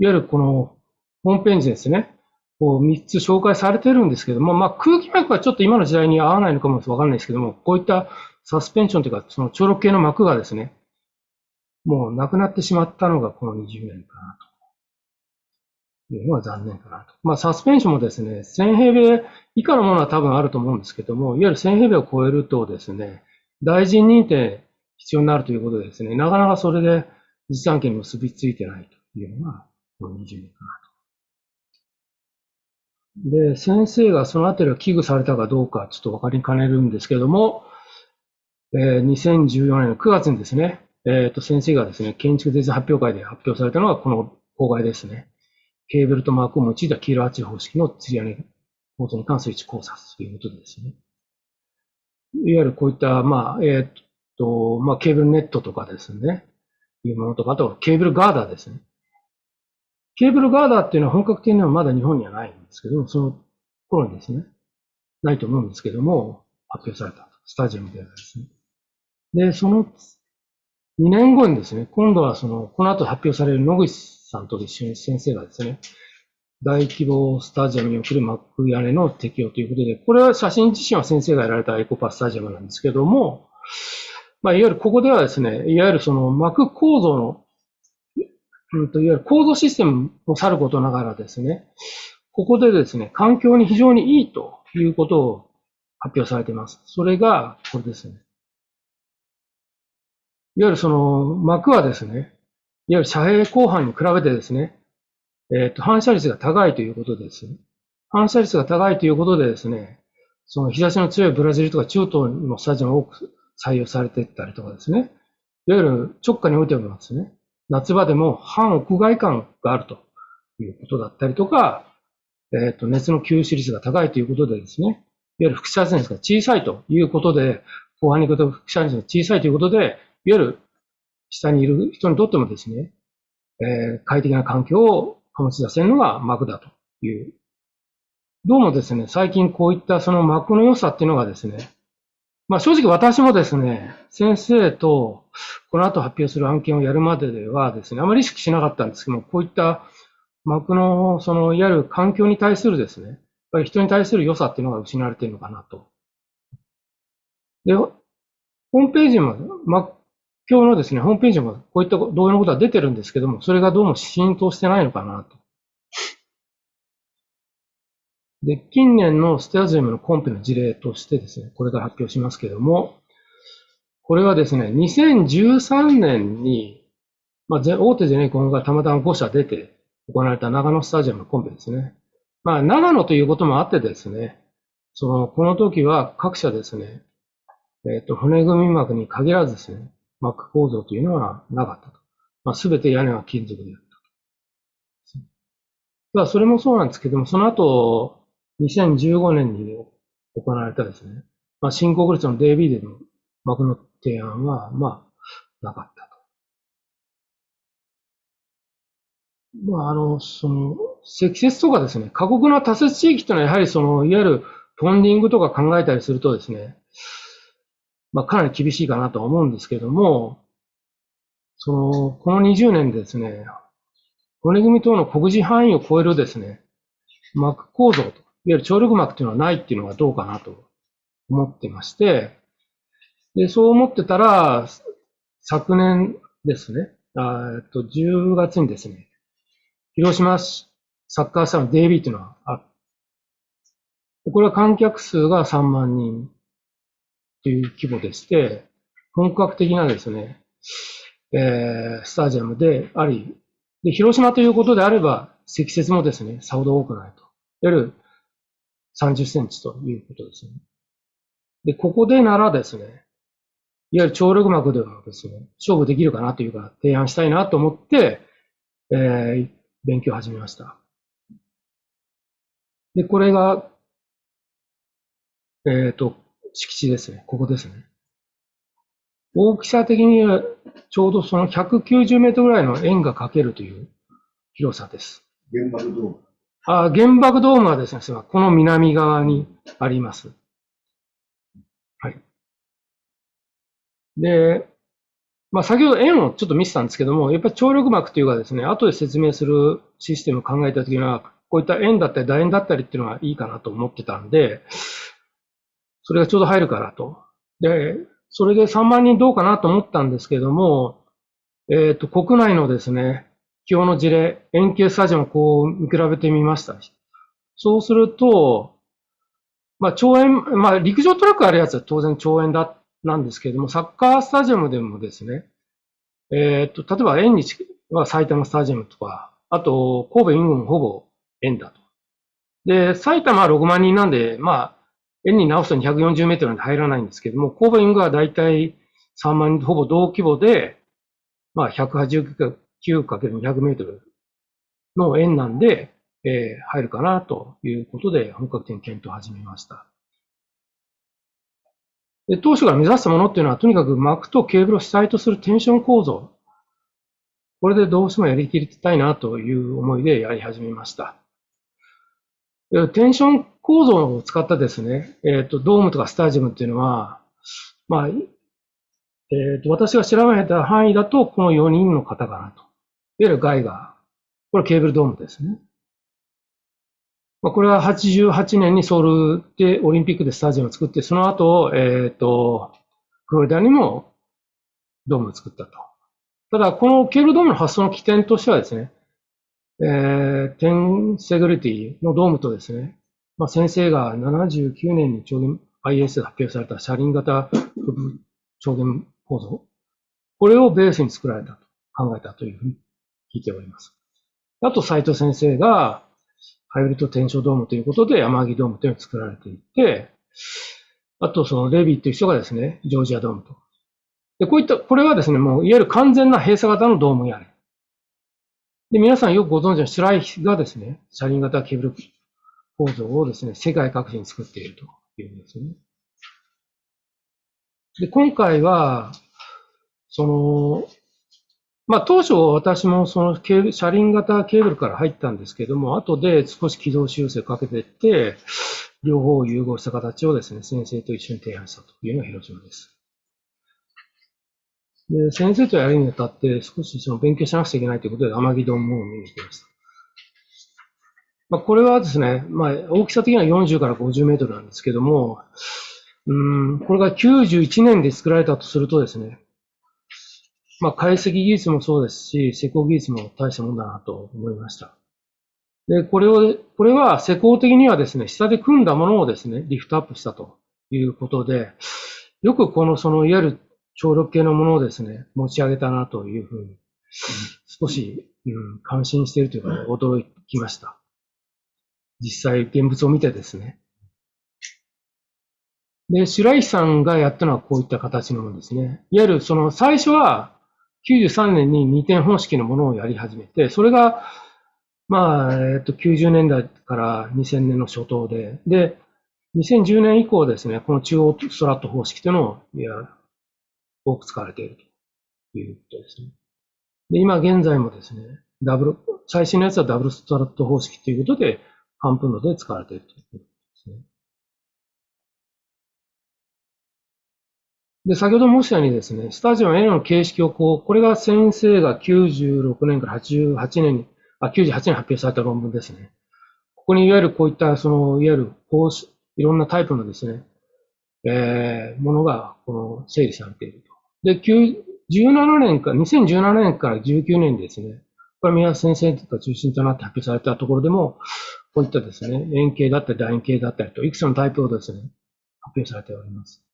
いわゆるこのホームページですね、こう3つ紹介されてるんですけども、空気膜はちょっと今の時代に合わないのかもわかんないですけども、こういったサスペンションというか、その張力系の膜がですね、もうなくなってしまったのがこの20年かなというのが残念かなと。まあ、サスペンションもですね、1000平米以下のものは多分あると思うんですけども、いわゆる1000平米を超えるとですね、大臣認定必要になるということでですね、なかなかそれで実案権に結びついてないというのが、この20年かなと。で、先生がそのあたりは危惧されたかどうかちょっとわかりかねるんですけども、2014年の9月にですね、先生がですね、建築デザイン発表会で発表されたのがこの公害ですね。ケーブルとマークを用いたキールアーチ方式の吊り屋根構造に関する位置考察ということでですね。いわゆるこういった、まあ、ケーブルネットとかですね、いうものとか、あとケーブルガーダーですね。ケーブルガーダーっていうのは本格的にはまだ日本にはないんですけど、その頃にですね、ないと思うんですけども、発表されたスタジアムではですね。で、その2年後にですね、今度はこの後発表される野口さんと一緒に先生がですね、大規模スタジアムにおけるマック屋根の適用ということで、これは写真自身は先生がやられたエコパスタジアムなんですけども、まあ、いわゆるここではですね、いわゆる膜構造の、いわゆる構造システムを去ることながらですね、ここでですね、環境に非常にいいということを発表されています。それが、これですね。いわゆる膜はですね、いわゆる遮蔽鋼板に比べてですね、反射率が高いということです。反射率が高いということでですね、その日差しの強いブラジルとか中東のスタジアムが多く採用されていったりとかですね、いわゆる直下においてもですね、夏場でも半屋外感があるということだったりとか、熱の吸収率が高いということでですね、いわゆる輻射熱が小さいということで、後半に行くと輻射熱が小さいということで、いわゆる下にいる人にとってもですね、快適な環境を醸し出せるのが膜だという。どうもですね、最近こういったその膜の良さっていうのがですね、まあ正直私もですね、先生とこの後発表する案件をやるまでではですね、あまり意識しなかったんですけども、こういった膜のいわゆる環境に対するですね、やっぱり人に対する良さっていうのが失われているのかなと。で、ホームページも、膜境のですね、ホームページもこういった同様のことは出てるんですけども、それがどうも浸透してないのかなと。で、近年のスタジアムのコンペの事例としてですね、これから発表しますけれども、これはですね、2013年に、まあ、大手ゼネコンがたまたま5社出て行われた長野スタジアムのコンペですね。まあ、長野ということもあってですね、この時は各社ですね、骨組み膜に限らずですね、膜構造というのはなかったと。まあ、すべて屋根は金属であったと。ただ、それもそうなんですけども、その後、2015年に行われたですね、まあ、新国立の DB での膜の提案は、まあ、なかったと。まあ、積雪とかですね、過酷な多雪地域というのはやはりいわゆるポンディングとか考えたりするとですね、まあ、かなり厳しいかなとは思うんですけども、この20年でですね、骨組み等の黒字範囲を超えるですね、膜構造と、いわゆる張力膜というのはないっていうのがどうかなと思ってまして、で、そう思ってたら、昨年ですね、10月にですね、広島サッカースタの DB というのがあって、これは観客数が3万人という規模でして、本格的なですね、スタジアムであり、で、広島ということであれば、積雪もですね、さほど多くないと。いわゆる30センチということですね。で、ここでならですね、いわゆる張力膜でもですね、勝負できるかなというか、提案したいなと思って、勉強を始めました。で、これが、敷地ですね。ここですね。大きさ的にはちょうどその190メートルぐらいの円が描けるという広さです。原爆ドーム。原爆ドームはですね、この南側にあります。はい。で、まあ先ほど円をちょっと見せたんですけども、やっぱり張力膜というかですね、後で説明するシステムを考えたときには、こういった円だったり楕円だったりっていうのがいいかなと思ってたんで、それがちょうど入るからと。で、それで3万人どうかなと思ったんですけども、国内のですね、気温の事例、円形スタジアムをこう見比べてみました。そうすると、長円、陸上トラックあるやつは当然長円なんですけれども、サッカースタジアムでもですね、例えば円には埼玉スタジアムとか、あと神戸イングもほぼ円だと。で、埼玉は6万人なんで、円に直すと240メートルに入らないんですけども、神戸イングはだいたい3万人とほぼ同規模で、189×200 メートルの円なんで、入るかなということで本格的に検討を始めました。で、当初から目指したものっていうのは、とにかく膜とケーブルを主体とするテンション構造。これでどうしてもやりきりたいなという思いでやり始めました。テンション構造を使ったですね、ドームとかスタジアムっていうのは、私が調べた範囲だと、この4人の方かなと。いわゆるガイガー。これケーブルドームですね。これは88年にソウルでオリンピックでスタジアムを作って、その後、フロリダにもドームを作ったと。ただ、このケーブルドームの発想の起点としてはですね、テンセグリティのドームとですね、先生が79年にIS で発表された車輪型超弦構造。これをベースに作られたと考えたというふうに聞いております。あと、斉藤先生が、ハイブリッドテンションドームということで、天城ドームというのを作られていて、あと、そのレビーという人がですね、ジョージアドームと。で、これはですね、もういわゆる完全な閉鎖型のドーム屋根。で、皆さんよくご存知のシュライがですね、車輪型ケーブル構造をですね、世界各地に作っているというんですよね。で、今回は、当初私も車輪型ケーブルから入ったんですけども、後で少し軌道修正をかけていって、両方を融合した形をですね、先生と一緒に提案したというのが広島です。で、先生とやるにあたって少し勉強しなくちゃいけないということで、天城ドームを見に行きました。これはですね、大きさ的には40から50メートルなんですけども、これが91年で作られたとするとですね、解析技術もそうですし、施工技術も大したもんだなと思いました。で、これは施工的にはですね、下で組んだものをですね、リフトアップしたということで、よくいわゆる張力系のものをですね、持ち上げたなというふうに、少し、感心しているというか、驚きました。実際、現物を見てですね。で、白石さんがやったのはこういった形のものですね。いわゆる最初は93年に2点方式のものをやり始めて、それが、90年代から2000年の初頭で、2010年以降ですね、この中央ストラット方式というのを、多く使われているということですね。で、今現在もですね、最新のやつはダブルストラット方式ということで、半分ので使われているということですね。で、先ほど申したようにですね、スタジアム N の形式をこれが先生が96年から98年に発表された論文ですね。ここにいわゆるこういった、いわゆるいろんなタイプのですね、ものが整理されていると。で、2017年から19年ですね、これは宮先生が中心となって発表されたところでも、こういったですね、円形だったり楕円形だったりと、いくつのタイプをですね、発表されております。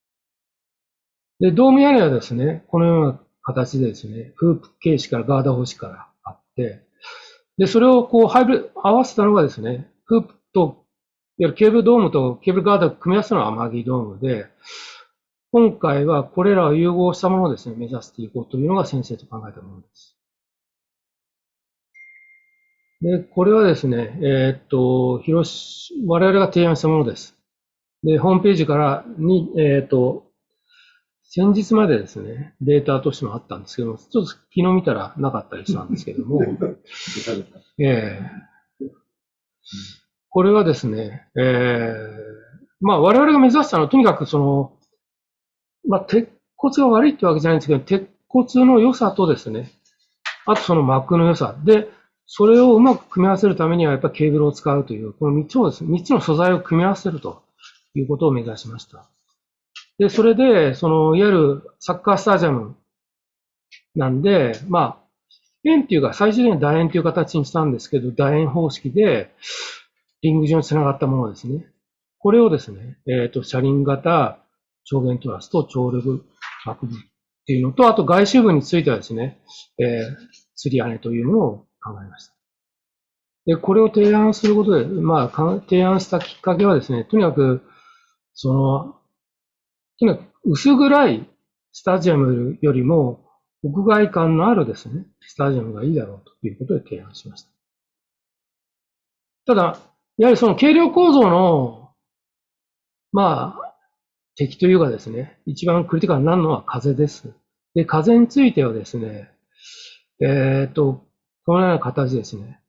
で、ドーム屋根はですね、このような形でですね、フープ形式からガーダ方式からあって、で、それを合わせたのがですね、フープと、いわゆるケーブルドームとケーブルガーダを組み合わせたのが天城ドームで、今回はこれらを融合したものをですね、目指していこうというのが先生と考えたものです。で、これはですね、我々が提案したものです。で、ホームページから先日までですね、データとしてもあったんですけども、ちょっと昨日見たらなかったりしたんですけども、これはですね、我々が目指したのは、とにかく鉄骨が悪いってわけじゃないんですけど、鉄骨の良さとですね、あと膜の良さで、それをうまく組み合わせるためにはやっぱりケーブルを使うという、この3つをですね、3つの素材を組み合わせるということを目指しました。で、それで、いわゆるサッカースタジアムなんで、まあ、円っていうか、最終的に楕円という形にしたんですけど、楕円方式で、リング状につながったものですね。これをですね、車輪型超弦トラスと超力膜部っていうのと、あと外周部についてはですね、吊り屋根というのを考えました。で、これを提案することで、まあ、提案したきっかけはですね、とにかく薄暗いスタジアムよりも、屋外感のあるですね、スタジアムがいいだろうということで提案しました。ただ、やはりその軽量構造の、まあ、敵というかですね、一番クリティカルになるのは風です。で、風についてはですね、このような形ですね。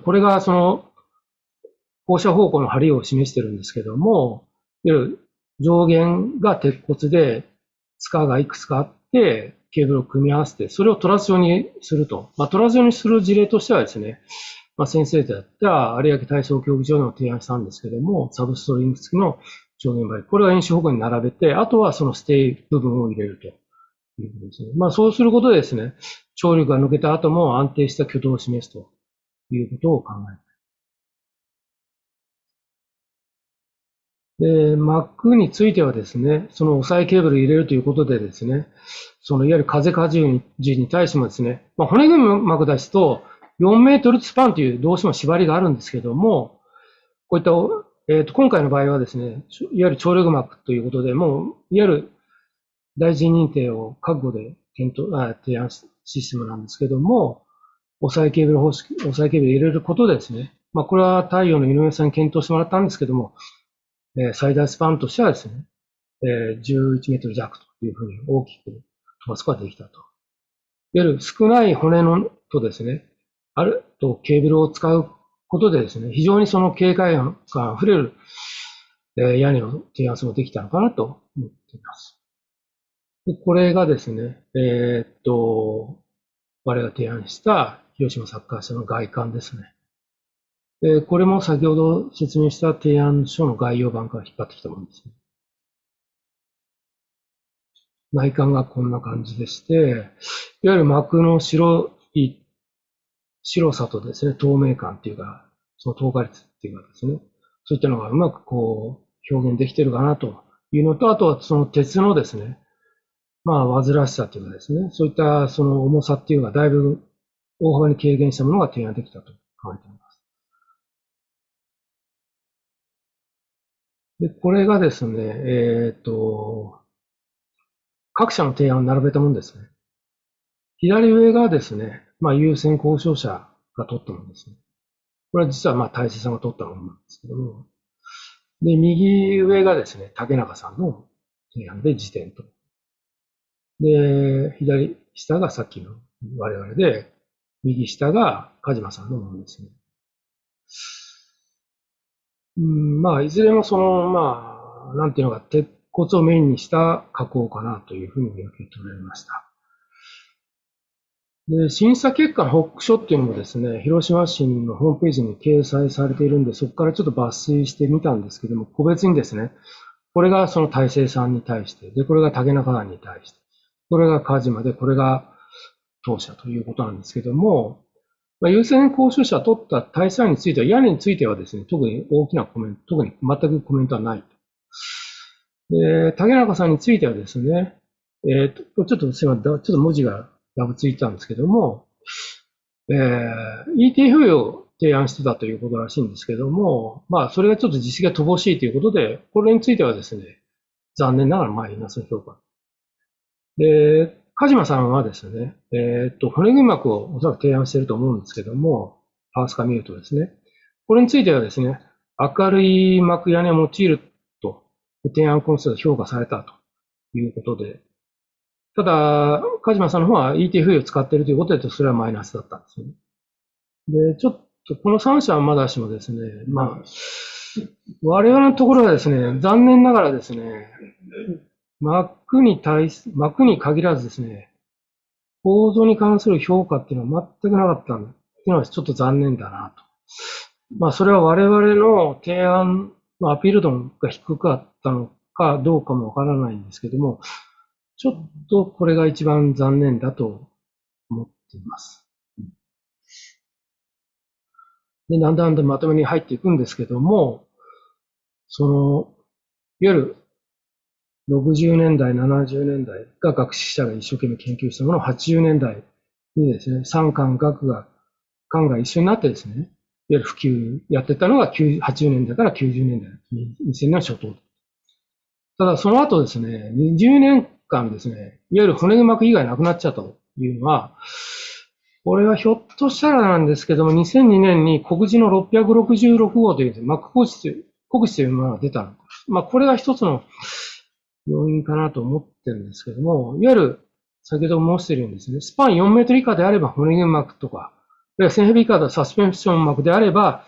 これがその、放射方向の針を示してるんですけども、上限が鉄骨で、塚がいくつかあって、ケーブルを組み合わせて、それをトラス状にすると。まあ、トラス状にする事例としてはですね、まあ、先生とやった有明体操競技場でも提案したんですけども、サブストリング付きの上限針。これを円周方向に並べて、あとはそのステイ部分を入れるということですね。まあ、そうすることでですね、張力が抜けた後も安定した挙動を示すということを考えます。で、Mac についてはですね、その押さえケーブルを入れるということでですね、そのいわゆる風荷重に対してもですね、まあ、骨組み膜ですと4メートルスパンというどうしても縛りがあるんですけども、こういった、今回の場合はですね、いわゆる張力膜ということで、もう、いわゆる大臣認定を覚悟で提案システムなんですけども、押さえケーブル方式、押さえケーブル入れることでですね、まあ、これは太陽の井上さんに検討してもらったんですけども、最大スパンとしてはですね、11メートル弱というふうに大きく飛ばすことができたと。いわゆる少ない骨のとですね、あるとケーブルを使うことでですね、非常にその警戒感が溢れる、屋根を提案することができたのかなと思っています。でこれがですね、我が提案した広島サッカー社の外観ですね。これも先ほど説明した提案書の概要版から引っ張ってきたものですね。内観がこんな感じでして、いわゆる膜の白さとですね、透明感っていうか、その透過率っていうかですね、そういったのがうまくこう表現できてるかなというのと、あとはその鉄のですね、まあ煩わしさっていうかですね、そういったその重さっていうのがだいぶ大幅に軽減したものが提案できたと考えています。で、これがですね、各社の提案を並べたものですね。左上がですね、まあ、優先交渉者が取ったものですね。これは実はまあ、大勢さんが取ったものなんですけども。で、右上がですね、竹中さんの提案で辞典と。で、左下がさっきの我々で、右下が梶間さんのものですね。まあ、いずれもその、まあ、なんていうのか、鉄骨をメインにした加工かなというふうに受け取られました。で、審査結果の報告書っていうのもですね、広島市のホームページに掲載されているんで、そこからちょっと抜粋してみたんですけども、個別にですね、これがその大成さんに対して、で、これが竹中さんに対して、これが梶間で、これが当社ということなんですけども、まあ、優先交渉者が取った大裁については、屋根についてはですね、特に大きなコメント、特に全くコメントはない。で、竹中さんについてはですね、ちょっとすいません、ちょっと文字がダブついてたんですけども、ETF を提案してたということらしいんですけども、まあ、それがちょっと実績が乏しいということで、これについてはですね、残念ながらマイナスの評価。で、梶間さんはですね、骨組み膜をおそらく提案していると思うんですけども、パース化見るとですね、これについてはですね、明るい膜屋根を用いると、提案コンセプトが評価されたということで、ただ、梶間さんの方は ETF を使っているということで、それはマイナスだったんですね。で、ちょっとこの3社はまだしもですね、まあ、我々のところはですね、残念ながらですね、膜に限らずですね、構造に関する評価っていうのは全くなかったっていうのはちょっと残念だなと。まあ、それは我々の提案のアピール度が低かったのかどうかもわからないんですけども、ちょっとこれが一番残念だとっています。で、だんだんまとめに入っていくんですけども、いわゆる60年代、70年代が学識者が一生懸命研究したものを80年代にですね、産官学が一緒になってですね、いわゆる普及やってたのが80年代から90年代、2000年の初頭。ただその後ですね、20年間ですね、いわゆる骨膜以外なくなっちゃったというのは、これはひょっとしたらなんですけども、2002年に国字の666号という膜刻指というものが出たの。まあこれが一つの要因かなと思ってるんですけども、いわゆる先ほど申しているようにですね、スパン4メートル以下であれば骨膜とか、1000ヘビ以下でサスペンション膜であれば、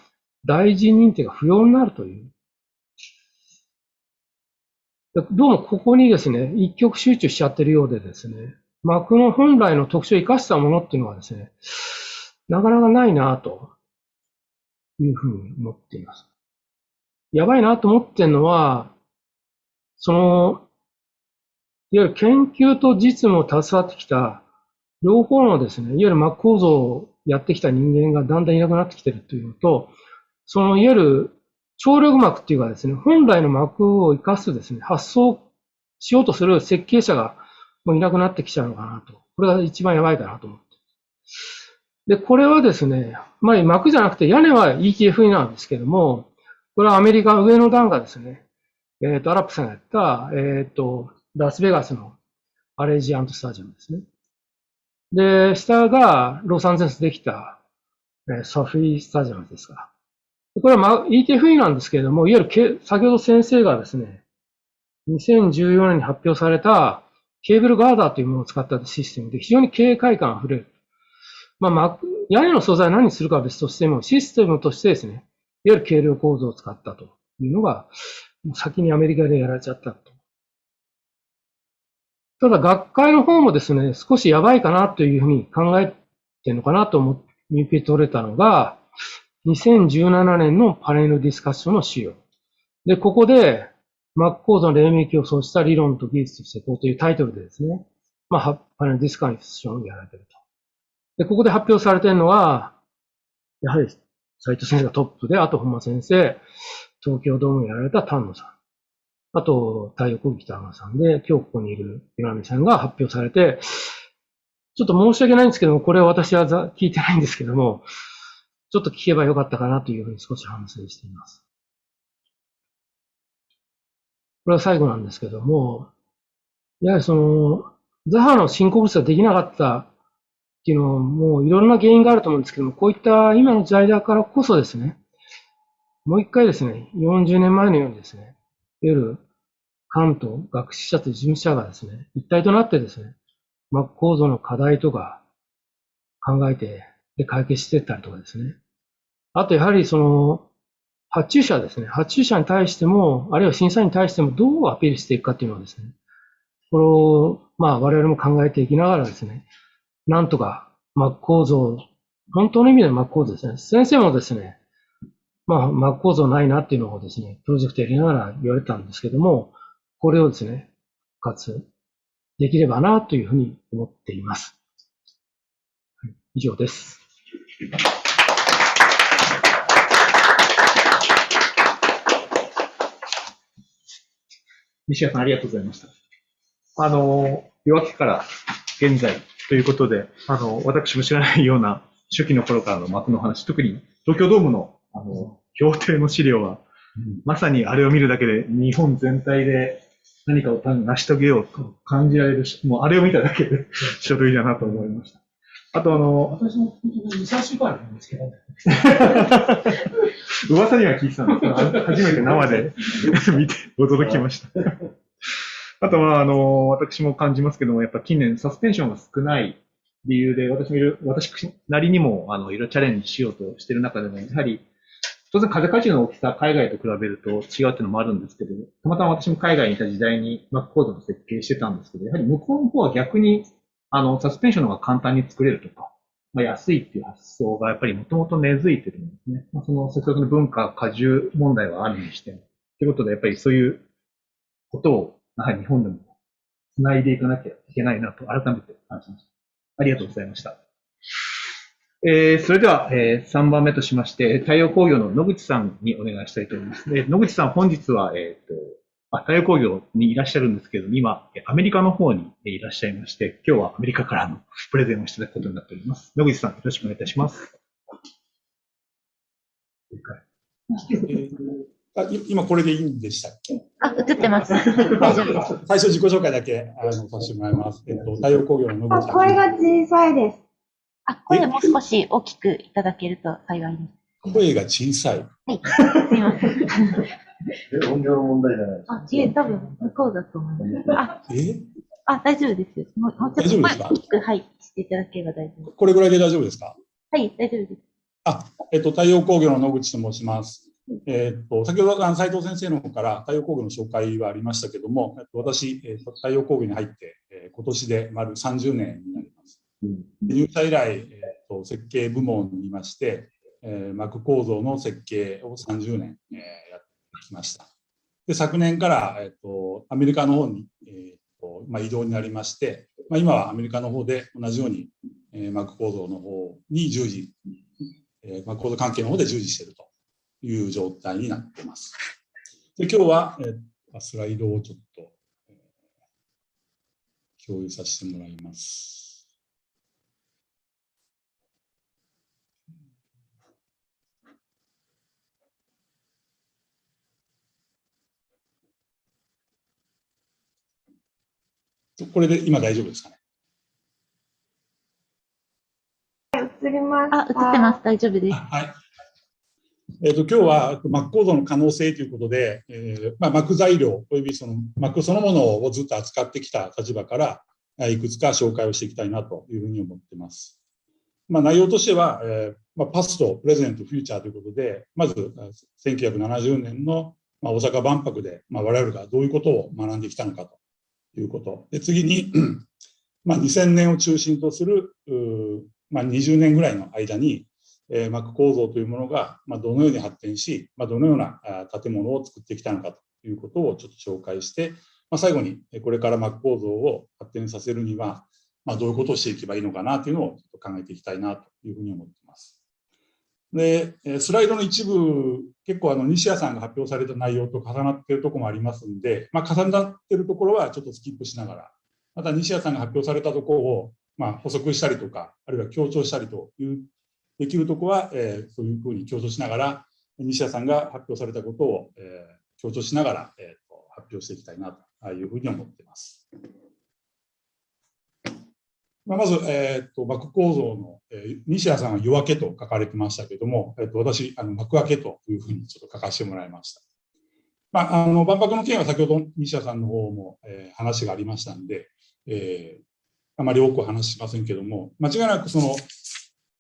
大臣認定が不要になるという。どうもここにですね、一極集中しちゃってるようでですね、膜の本来の特徴を生かしたものっていうのはですね、なかなかないなというふうに思っています。やばいなと思ってるのは、いわゆる研究と実務を携わってきた両方のですね、いわゆる膜構造をやってきた人間がだんだんいなくなってきてるというのと、いわゆる張力膜っていうかですね、本来の膜を生かすですね、発想しようとする設計者がもういなくなってきちゃうのかなと。これが一番やばいかなと思って。で、これはですね、膜じゃなくて屋根は ETFE なんですけども、これはアメリカ上の段がですね、アラップさんがやった、ラスベガスのアレジアントスタジアムですね。で、下がロサンゼルスできた、ソフィースタジアムですから。これは、ETFE なんですけれども、いわゆる先ほど先生がですね、2014年に発表されたケーブルガーダーというものを使ったシステムで非常に警戒感あふれる。屋根の素材を何にするかは別としても、システムとしてですね、いわゆる軽量構造を使ったというのが、先にアメリカでやられちゃったと。ただ学会の方もですね、少しやばいかなというふうに考えてるのかなと見受け取れたのが、2017年のパネルディスカッションの資料。で、ここで、膜構造の黎明期をそうした理論と技術と施工というタイトルでですね、パネルディスカッションをやられていると。で、ここで発表されているのは、やはり斉藤先生がトップで、あと本間先生、東京ドームをやられた丹野さん。あと、太陽光北山さんで、今日ここにいる岩見さんが発表されて、ちょっと申し訳ないんですけども、これは私は聞いてないんですけども、ちょっと聞けばよかったかなというふうに少し反省しています。これは最後なんですけども、やはりザハの申告物ができなかったっていうのは、もういろんな原因があると思うんですけども、こういった今の時代だからこそですね、もう一回ですね、40年前のようにですね、いわゆる関東学識者と事務者がですね、一体となってですね、膜構造の課題とか考えて、で、解決していったりとかですね。あと、やはり発注者ですね。発注者に対しても、あるいは審査員に対してもどうアピールしていくかっていうのはですね、これを、我々も考えていきながらですね、なんとか膜構造、本当の意味での膜構造ですね。先生もですね、膜構造ないなっていうのをですね、プロジェクトやりながら言われたんですけども、これをですね、復活できればなというふうに思っています。はい、以上です。西谷さん、ありがとうございました。夜明けから現在ということで、私も知らないような初期の頃からの膜の話、特に東京ドームの、協定の資料は、まさにあれを見るだけで日本全体で何かを成し遂げようと感じられるし、もうあれを見ただけで書類だなと思いました。あと私も本当に2、3週間なんですけど、噂には聞いてたんですけど、初めて生で見て驚きました。あとは、私も感じますけども、やっぱ近年サスペンションが少ない理由で、私なりにも、いろいろチャレンジしようとしている中でも、やはり、当然風荷重の大きさ、海外と比べると違うっていうのもあるんですけど、たまたま私も海外にいた時代に膜構造の設計してたんですけど、やはり向こうの方は逆に、サスペンションの方が簡単に作れるとか、安いっていう発想がやっぱりもともと根付いてるんですね。先ほどの文化、荷重問題はあるにしても。ということで、やっぱりそういうことを、やはり日本でも繋いでいかなきゃいけないなと改めて感じました。ありがとうございました。それでは、3番目としまして、太陽工業の野口さんにお願いしたいと思います。野口さん、本日は、太陽工業にいらっしゃるんですけれども、今、アメリカの方にいらっしゃいまして、今日はアメリカからのプレゼンをしていただくことになっております。野口さん、よろしくお願いいたします。今これでいいんでしたっけ？映ってます。大丈夫です。最初自己紹介だけさせてもらいます。太陽工業の野口さん。声が小さいです。声もう少し大きくいただけると幸いです。声が小さい。はい。すみません。音量の問題じゃないですか。いえ、多分向こうだと思います。大丈夫ですよ。もうちょっと声大きく、はい、していただければ大丈夫。これぐらいで大丈夫ですか？はい、大丈夫です。太陽工業の野口と申します。先ほど斉藤先生の方から太陽工業の紹介はありましたけども、私、太陽工業に入って、今年で丸30年になります。入社以来、設計部門にいまして、膜構造の設計を30年、やってきました。で、昨年から、アメリカの方に、移動になりまして、今はアメリカの方で同じように、膜構造の方に従事、膜構造関係の方で従事しているという状態になっています。で、今日は、スライドをちょっと、共有させてもらいます。これで今大丈夫ですかね？映ります。映ってます。大丈夫です。はい。今日は膜構造の可能性ということで、膜材料およびその膜そのものをずっと扱ってきた立場からいくつか紹介をしていきたいなというふうに思っています。内容としては、パスト、プレゼント、フューチャーということで、まず1970年の大阪万博で我々がどういうことを学んできたのかということ。で、次に2000年を中心とする20年ぐらいの間に膜構造というものがどのように発展し、どのような建物を作ってきたのかということをちょっと紹介して、最後にこれから膜構造を発展させるにはどういうことをしていけばいいのかなというのをちょっと考えていきたいなというふうに思っています。で、スライドの一部、結構西谷さんが発表された内容と重なっているところもありますので、重なっているところはちょっとスキップしながら、また西谷さんが発表されたところを補足したりとか、あるいは強調したりというできるところは、そういうふうに強調しながら、西谷さんが発表されたことを、強調しながら、発表していきたいなというふうに思っています。まず、膜構造の、西谷さんは夜明けと書かれてましたけれども、私、幕開けというふうにちょっと書かせてもらいました。万博の件は先ほど西谷さんの方も、話がありましたので、あまり多く話しませんけれども、間違いなく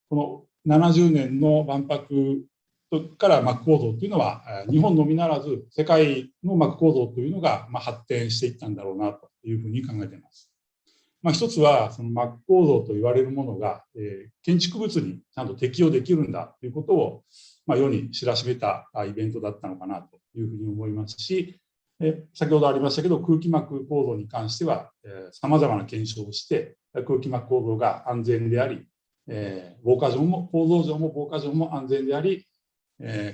この70年の万博から膜構造というのは、日本のみならず世界の膜構造というのが発展していったんだろうなというふうに考えています。一つはその膜構造と言われるものが、建築物にちゃんと適用できるんだということを、世に知らしめたイベントだったのかなというふうに思いますし、先ほどありましたけど空気膜構造に関してはさまざまな検証をして空気膜構造が安全であり、防火上も構造上も防火上も安全であり、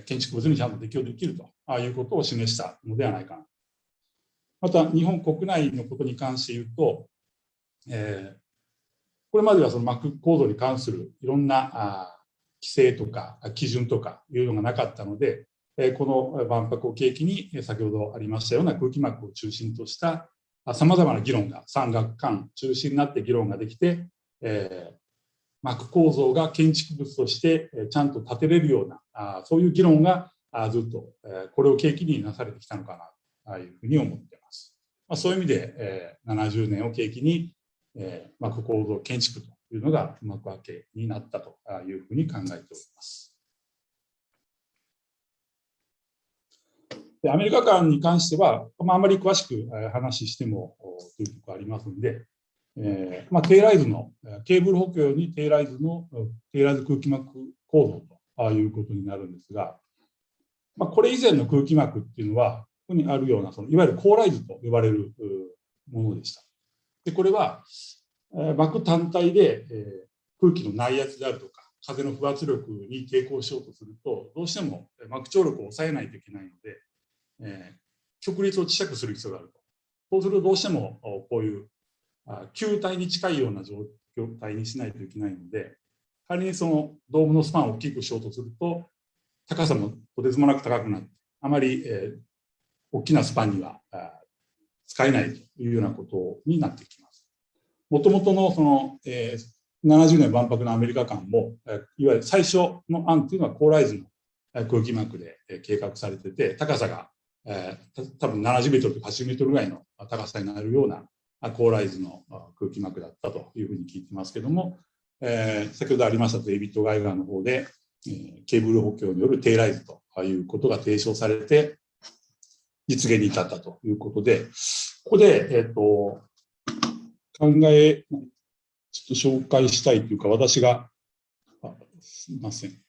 建築物にちゃんと適用できるということを示したのではないかな。また日本国内のことに関して言うと、これまではその膜構造に関するいろんな規制とか基準とかいうのがなかったので、この万博を契機に先ほどありましたような空気膜を中心としたさまざまな議論が産学官中心になって議論ができて、膜構造が建築物としてちゃんと建てれるようなそういう議論がずっとこれを契機になされてきたのかなというふうに思っています。そういう意味で70年を契機に膜構造建築というのが幕開けになったというふうに考えております。でアメリカ間に関しては、あまり詳しく話してもというところありますので、テーライズのケーブル補強にテーライズ空気膜構造ということになるんですが、これ以前の空気膜っていうのはここにあるようないわゆるコーライズと呼ばれるものでした。でこれは膜単体で空気の内圧であるとか風の不圧力に抵抗しようとすると、どうしても膜張力を抑えないといけないので、極率を小さくする必要があると。そうするとどうしてもこういう球体に近いような状態にしないといけないので、仮にそのドームのスパンを大きくしようとすると、高さもとてつもなく高くなって、あまり大きなスパンには使えないというようなことになってきます。もともとのその、70年万博のアメリカ館も、いわゆる最初の案というのは高ライズの空気膜で計画されてて、高さが多分70メートルとか80メートルぐらいの高さになるような高ライズの空気膜だったというふうに聞いてますけども、先ほどありましたデイビッド・ガイガーの方で、ケーブル補強による低ライズということが提唱されて、実現に至ったということで、ここで、ちょっと紹介したいというか、私が、すみません。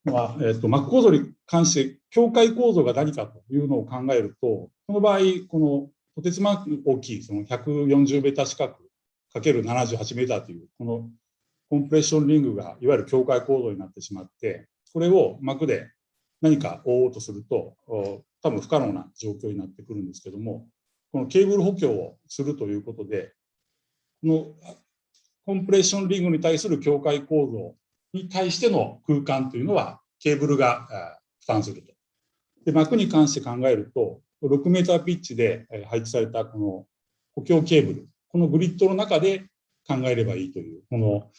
膜構造に関して、境界構造が何かというのを考えると、この場合、このとてつもなく大きい、その140ベータ近くかける78メーターという、このコンプレッションリングがいわゆる境界構造になってしまって、これを膜で何か覆おうとすると、多分不可能な状況になってくるんですけども、このケーブル補強をするということで、このコンプレッションリングに対する境界構造に対しての空間というのはケーブルが負担すると。で、膜に関して考えると、6メーターピッチで配置されたこの補強ケーブル、このグリッドの中で考えればいいという、この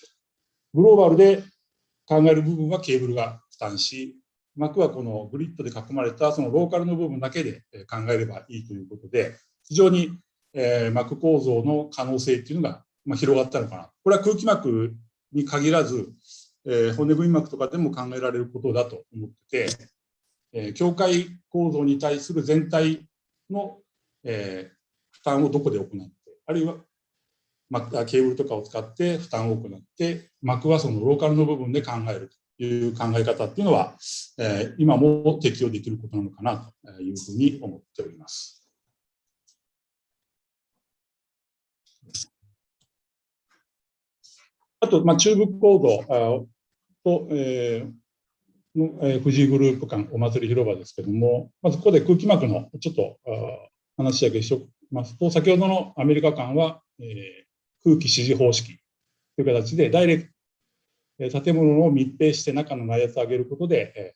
グローバルで考える部分はケーブルが負担し、膜はこのグリッドで囲まれたそのローカルの部分だけで考えればいいということで、非常に膜構造の可能性っていうのが広がったのかな。これは空気膜に限らず、骨組み膜とかでも考えられることだと思ってて、境界構造に対する全体の、負担をどこで行って、あるいはケーブルとかを使って負担を行って、膜はそのローカルの部分で考えるという考え方っていうのは、今も適用できることなのかなというふうに思っております。あと、チューブコードと、富士グループ館お祭り広場ですけども、まずここで空気膜のちょっと話だけしておきますと、先ほどのアメリカ館は、空気支持方式という形で、ダイレクト、建物を密閉して中の内圧を上げることで、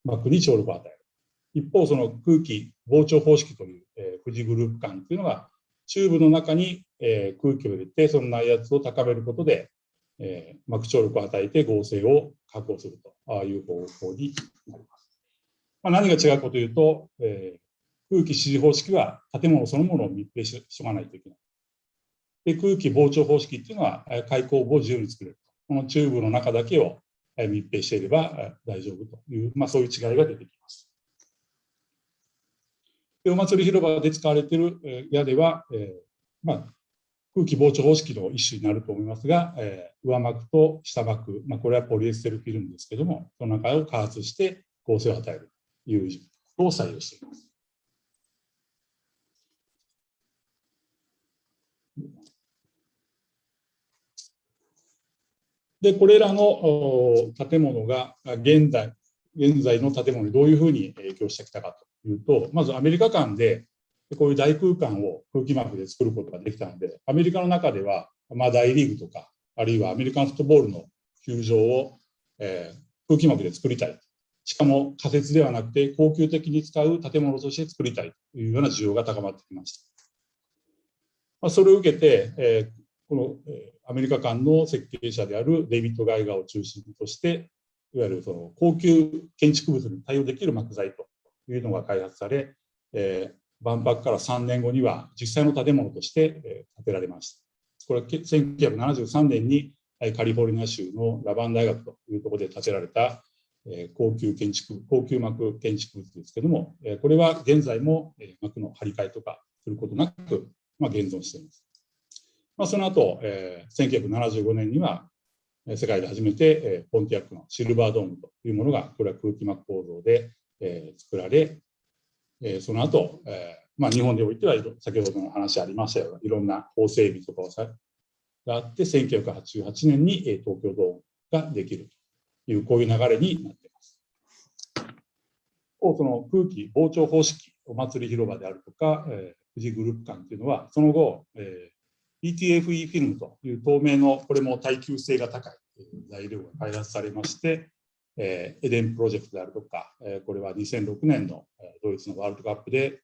膜に張力を与える。一方、その空気膨張方式という、富士グループ館というのが、チューブの中に、空気を入れて、その内圧を高めることで、膜張力を与えて合成を確保するという方法になります。何が違うかというと、空気支持方式は建物そのものを密閉しとかないといけない。で、空気膨張方式っていうのは開口部を自由に作れる。このチューブの中だけを密閉していれば大丈夫という、そういう違いが出てきます。で、お祭り広場で使われている矢では、空気膨張方式の一種になると思いますが、上膜と下膜、これはポリエステルフィルムですけども、その中を加圧して合成を与えるということを採用しています。で、これらの建物が現在の建物にどういうふうに影響してきたかというと、まずアメリカ間でこういう大空間を空気膜で作ることができたので、アメリカの中では、大リーグとか、あるいはアメリカンフットボールの球場を、空気膜で作りたい。しかも仮設ではなくて、恒久的に使う建物として作りたいというような需要が高まってきました。それを受けて、このアメリカ間の設計者であるデイビッド・ガイガーを中心として、いわゆるその高級建築物に対応できる膜材というのが開発され、万博から3年後には実際の建物として建てられました。これは1973年にカリフォルニア州のラバン大学というところで建てられた高級膜建築物ですけれども、これは現在も膜の張り替えとかすることなく現存しています。その後、1975年には世界で初めてポンティアックのシルバードームというものが、これは空気膜構造で作られ、その後、日本においては先ほどの話ありましたようないろんな法整備とかをがあって、1988年に東京ドームができるという、こういう流れになっています。その空気膨張方式、お祭り広場であるとか、富士グループ館というのは、その後、ETFE フィルムという透明の、これも耐久性が高い材料が開発されまして、エデンプロジェクトであるとか、これは2006年のドイツのワールドカップで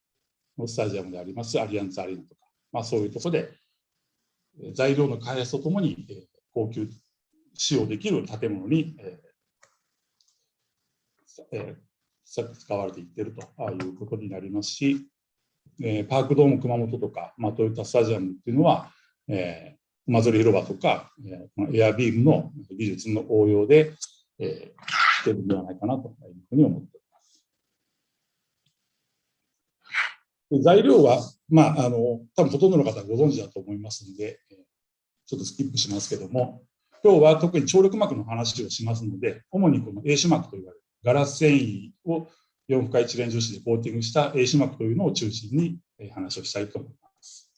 のスタジアムでありますアリアンツアリーナとか、そういうところで材料の開発とともに高級使用できる建物に使われていっているということになりますし、パークドーム熊本とか、トヨタスタジアムっていうのは、お祭り広場とか、エアビームの技術の応用で、しているのではないかなというふうに思っております。材料は、多分ほとんどの方はご存知だと思いますので、ちょっとスキップしますけども、今日は特に張力膜の話をしますので、主にこの英種膜といわれるガラス繊維を4付加一連樹脂でコーティングした英種膜というのを中心に話をしたいと思います。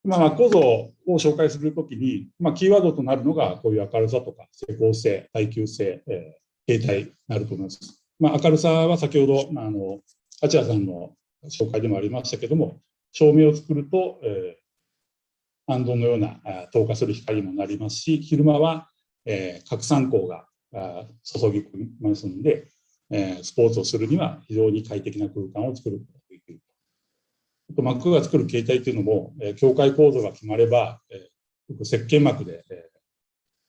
構造を紹介するときに、キーワードとなるのがこういう明るさとか施工性、耐久性、形態になると思います。明るさは先ほど八谷さんの紹介でもありましたけども、照明を作ると、暗灯のような透過する光にもなりますし、昼間は拡散光が注ぎ込みますので、スポーツをするには非常に快適な空間を作ることができる。膜が作る形態というのも、境界構造が決まれば、石鹸膜で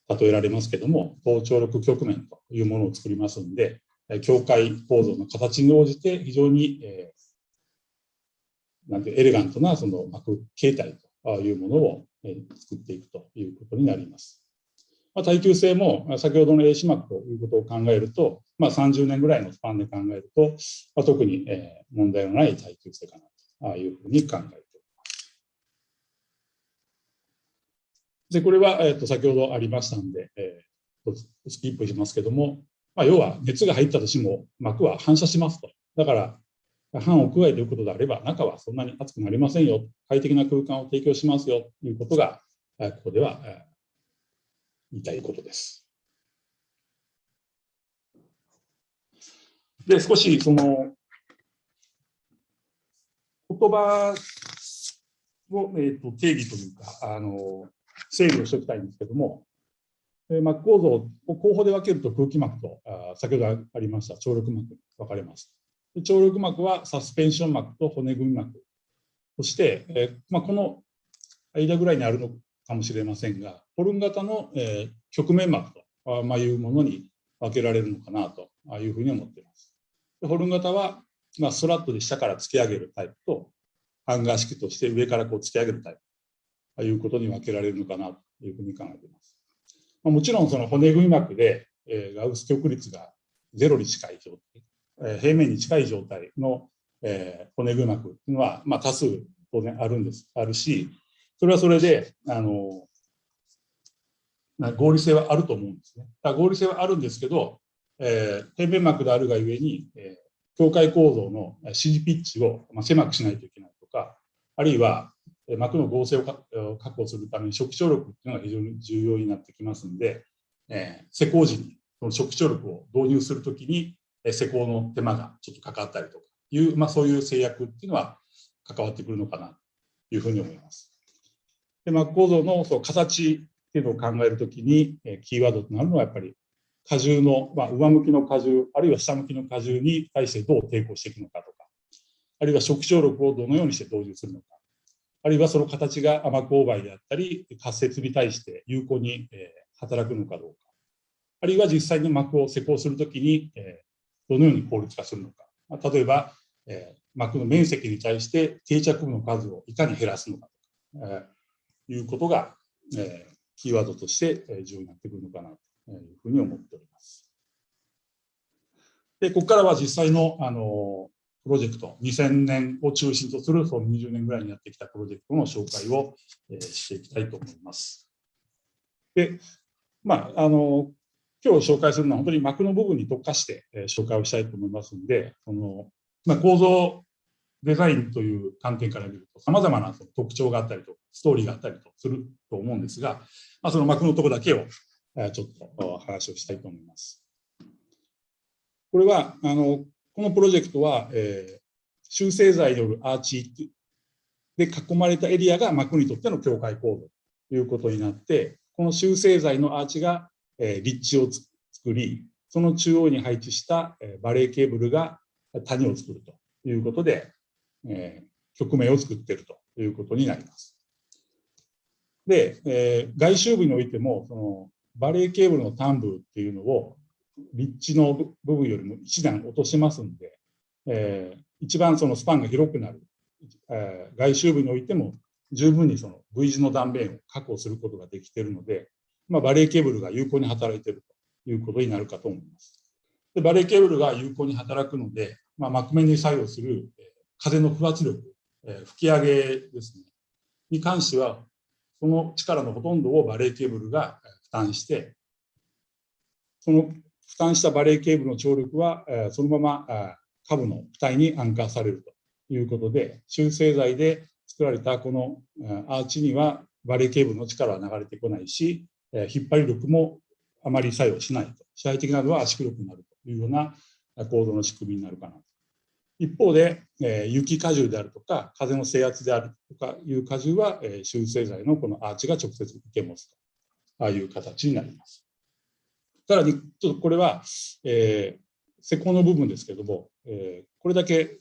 例えられますけども、等張力曲面というものを作りますので、境界構造の形に応じて非常に、エレガントなその膜形態というものを作っていくということになります。耐久性も先ほどの英種膜ということを考えると、30年ぐらいのスパンで考えると、特に問題のない耐久性かなというふうに考えております。で、これは先ほどありましたので、スキップしますけども、要は熱が入ったとしても膜は反射しますと。だから半屋外ということであれば、中はそんなに暑くなりませんよ、快適な空間を提供しますよということが、ここでは言いたいことです。で、少しその言葉を、定義というか整理をしておきたいんですけども、膜構造を候補で分けると空気膜と先ほどありました張力膜に分かれます。張力膜はサスペンション膜と骨組み膜そして、この間ぐらいにあるのかもしれませんが、ホルン型の、曲面膜というものに分けられるのかなというふうに思っています。ホルン型は、ストラットで下から突き上げるタイプと、ハンガー式として上からこう突き上げるタイプということに分けられるのかなというふうに考えています。もちろんその骨組み膜で、ガウス極率が0に近い状態、平面に近い状態の、骨組み膜というのは、多数当然あるし、それはそれで合理性はあると思うんですね。合理性はあるんですけど、平面膜であるがゆえに、境界構造の指示ピッチを狭くしないといけないとか、あるいは膜の合成を確保するために初期張力というのが非常に重要になってきますので、施工時にその初期張力を導入するときに施工の手間がちょっとかかったりとかいう、そういう制約っていうのは関わってくるのかなというふうに思います。で、膜構造の形っていうのを考えるときに、キーワードとなるのはやっぱり荷重の、上向きの荷重、あるいは下向きの荷重に対してどう抵抗していくのかとか、あるいは初期張力をどのようにして導入するのか、あるいはその形が膜勾配であったり、滑接に対して有効に働くのかどうか、あるいは実際に膜を施工するときにどのように効率化するのか、例えば膜の面積に対して定着部の数をいかに減らすのかということがキーワードとして重要になってくるのかなというふうに思っております。で、ここからは実際のプロジェクト、2000年を中心とするその20年ぐらいにやってきたプロジェクトの紹介をしていきたいと思います。で、今日紹介するのは本当に膜の部分に特化して紹介をしたいと思いますので、構造デザインという観点から見ると、さまざまなその特徴があったりと、ストーリーがあったりとすると思うんですが、その幕のところだけをちょっと話をしたいと思います。これは、このプロジェクトは、集成材によるアーチで囲まれたエリアが幕にとっての境界構造ということになって、この集成材のアーチが立地を作り、その中央に配置したバレーケーブルが谷を作るということで、局面を作っているということになります。で、外周部においても、そのバレーケーブルの端部っていうのを立地の部分よりも一段落としますんで、一番そのスパンが広くなる、外周部においても十分にその V 字の断面を確保することができているので、バレーケーブルが有効に働いているということになるかと思います。でバレーケーブルが有効に働くので、幕面に作用する風の不圧力、吹き上げですね、に関しては、その力のほとんどをバレーケーブルが負担して、その負担したバレーケーブルの張力は、そのまま下部の躯体に安価されるということで、集成材で作られたこのアーチにはバレーケーブルの力は流れてこないし、引っ張り力もあまり作用しないと。支配的なのは圧縮力になるというような構造の仕組みになるかなと。一方で、雪荷重であるとか、風の制圧であるとかいう荷重は、集成材のこのアーチが直接受け持つという形になります。さらに、ちょっとこれは、施工の部分ですけれども、これだけ、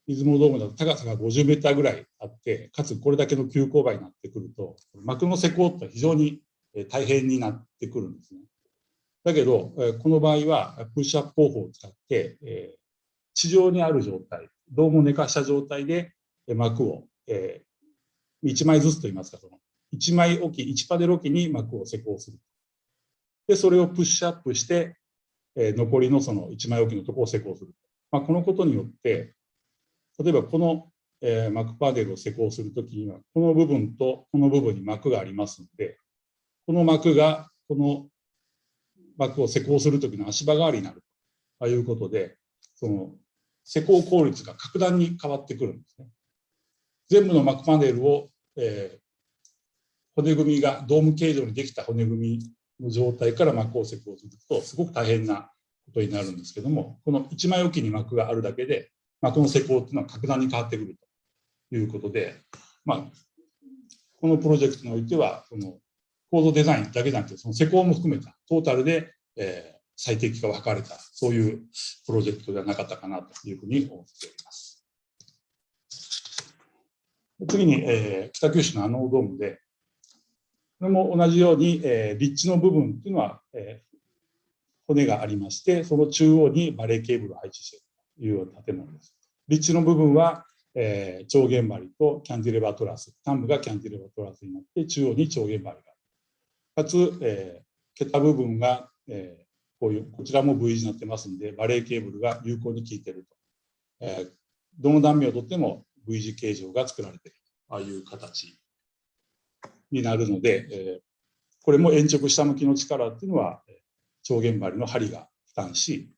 出雲ドームだと高さが50メーターぐらいあって、かつこれだけの急勾配になってくると、幕の施工って非常に大変になってくるんですね。だけど、この場合はプッシュアップ工法を使って、地上にある状態、ドームを寝かした状態で幕を、1枚ずつといいますか、その1枚置き、1パネル置きに幕を施工する。で、それをプッシュアップして、残りのその1枚置きのところを施工する。このことによって、例えばこの、幕パネルを施工するときには、この部分とこの部分に幕がありますので、この幕がこの幕を施工するときの足場代わりになるということで、その施工効率が格段に変わってくるんですね。全部の幕パネルを、骨組みがドーム形状にできた骨組みの状態から幕を施工するとすごく大変なことになるんですけども、この1枚置きに幕があるだけで、この施工っていうのは格段に変わってくるということで、このプロジェクトにおいてはその構造デザインだけじゃなくて、その施工も含めたトータルで、最適化を図れた、そういうプロジェクトではなかったかなというふうに思っております。次に、北九州のノードームで、これも同じように、立地の部分っていうのは、骨がありまして、その中央にバレーケーブルを配置しているというような建物です。立地の部分は、超弦張とキャンティレバートラス、端部がキャンティレバートラスになって、中央に超弦張がある。かつ、桁部分が、こちらも V 字になってますので、バレーケーブルが有効に効いていると。どの断面をとっても V 字形状が作られているという形になるので、これも延直下向きの力っていうのは、超弦張の針が負担し、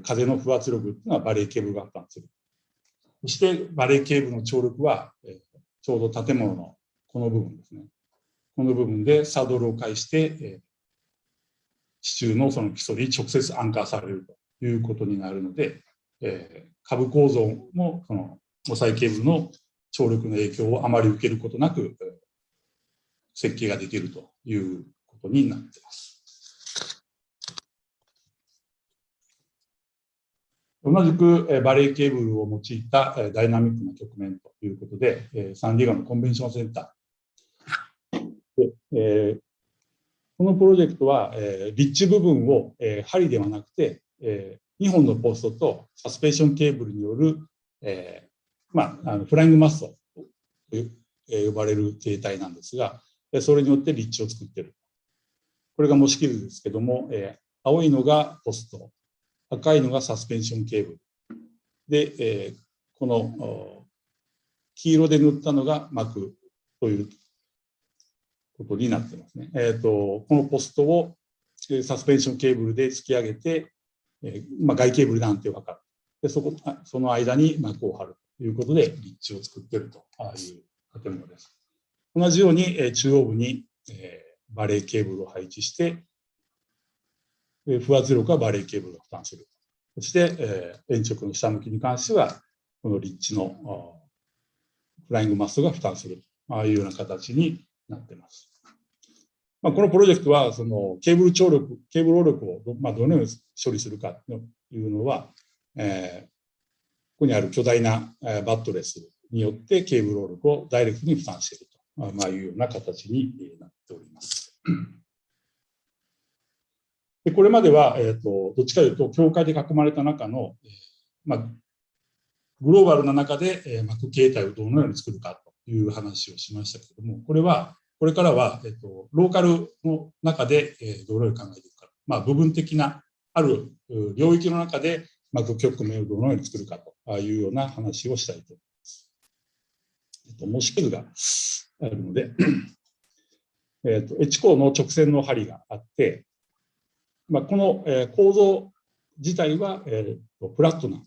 風の不圧力っていうのはバレーケーブルが負担する。そしてバレーケーブルの張力は、ちょうど建物のこの部分ですね。この部分でサドルを介して、地中のその基礎に直接アンカーされるということになるので、下部構造もその抑えケーブルの張力の影響をあまり受けることなく、設計ができるということになっています。同じくバレーケーブルを用いたダイナミックな局面ということで、サンディエゴのコンベンションセンターで、このプロジェクトは、立地部分を、針ではなくて、2本のポストとサスペンションケーブルによる、フライングマストと呼ばれる形態なんですが、それによって立地を作っている。これが模式図ですけども、青いのがポスト、赤いのがサスペンションケーブル。で、この黄色で塗ったのが膜ということになってますね。このポストをサスペンションケーブルで突き上げて、外ケーブルなんて分かるでその間に膜を張るということで、立地を作っているという建物です。同じように、中央部に、バレーケーブルを配置して、不圧力はバレーケーブルが負担する。そして、延直の下向きに関しては、この立地のフライングマストが負担するというような形になっています。このプロジェクトは、そのケーブル応力をどのように処理するかというのは、ここにある巨大なバットレスによってケーブル応力をダイレクトに負担しているというような形になっております。でこれまでは、どっちかというと、境界で囲まれた中の、グローバルな中で、膜形態をどのように作るかという話をしましたけれども、これからは、ローカルの中で、どのように考えていくか、部分的なある領域の中で膜局面をどのように作るかというような話をしたいと思います。もう試験があるので、H 項の直線の針があって、この構造自体はフラットな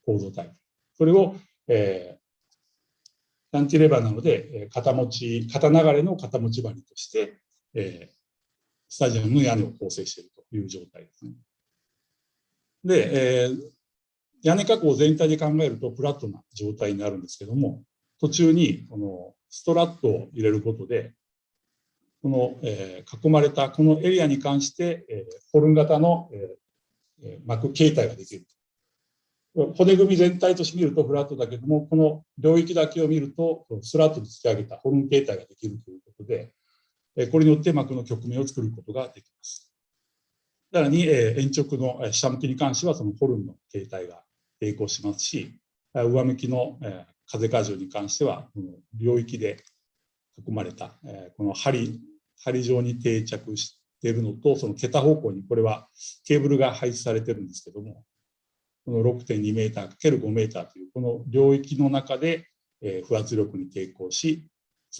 構造タイプ。それをキャンティレバーなので肩流れの肩持ち針としてスタジアムの屋根を構成しているという状態ですね。で、屋根加工全体で考えるとフラットな状態になるんですけども、途中にこのストラットを入れることで、この囲まれたこのエリアに関してホルン型の膜形態ができる。骨組み全体として見るとフラットだけども、この領域だけを見るとストラットに突き上げたホルン形態ができるということで、これによって膜の曲面を作ることができます。さらに延直の下向きに関してはそのホルンの形態が並行しますし、上向きの風荷重に関してはこの領域で囲まれたこの針状に定着しているのと、その桁方向にこれはケーブルが配置されているんですけども、この 6.2 メーター ×5 メーターというこの領域の中で不圧力に抵抗す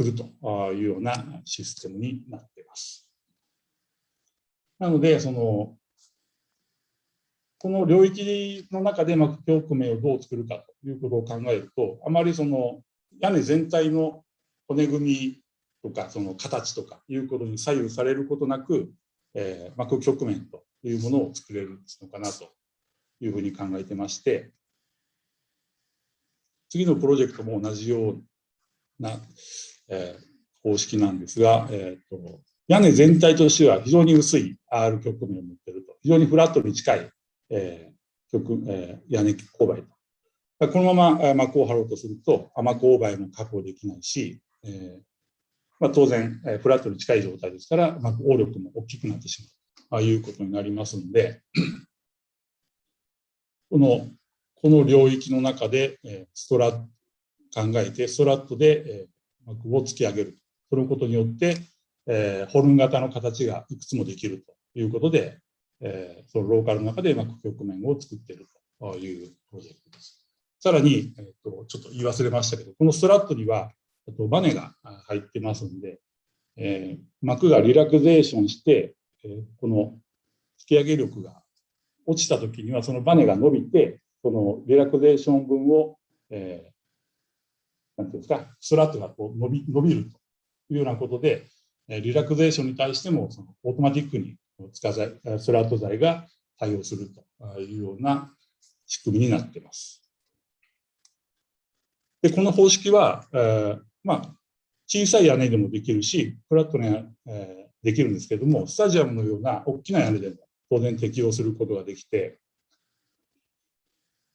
るというようなシステムになっています。なので、この領域の中で膜局面をどう作るかということを考えると、あまり屋根全体の骨組みとかその形とかいうことに左右されることなく、膜局面というものを作れるのかなというふうに考えてまして、次のプロジェクトも同じような、方式なんですが、屋根全体としては非常に薄い R 局面を持っていると、非常にフラットに近い、屋根勾配と。このまま膜を張ろうとすると、雨勾配も確保できないし、当然、フラットに近い状態ですから、膜応力も大きくなってしまうということになりますので、この領域の中で考えて、ストラットで膜を突き上げる。そのことによって、ホルン型の形がいくつもできるということで、そのローカルの中で膜局面を作っているというプロジェクトです。さらに、ちょっと言い忘れましたけど、このストラットにはバネが入ってますので、膜がリラクゼーションして、この突き上げ力が落ちたときには、そのバネが伸びて、そのリラクゼーション分を、なんていうんですか、ストラットがこう伸びるというようなことで、リラクゼーションに対してもそのオートマティックにストラット材が対応するというような仕組みになっています。で、この方式は、小さい屋根でもできるし、フラットなできるんですけれども、スタジアムのような大きな屋根でも当然適用することができて、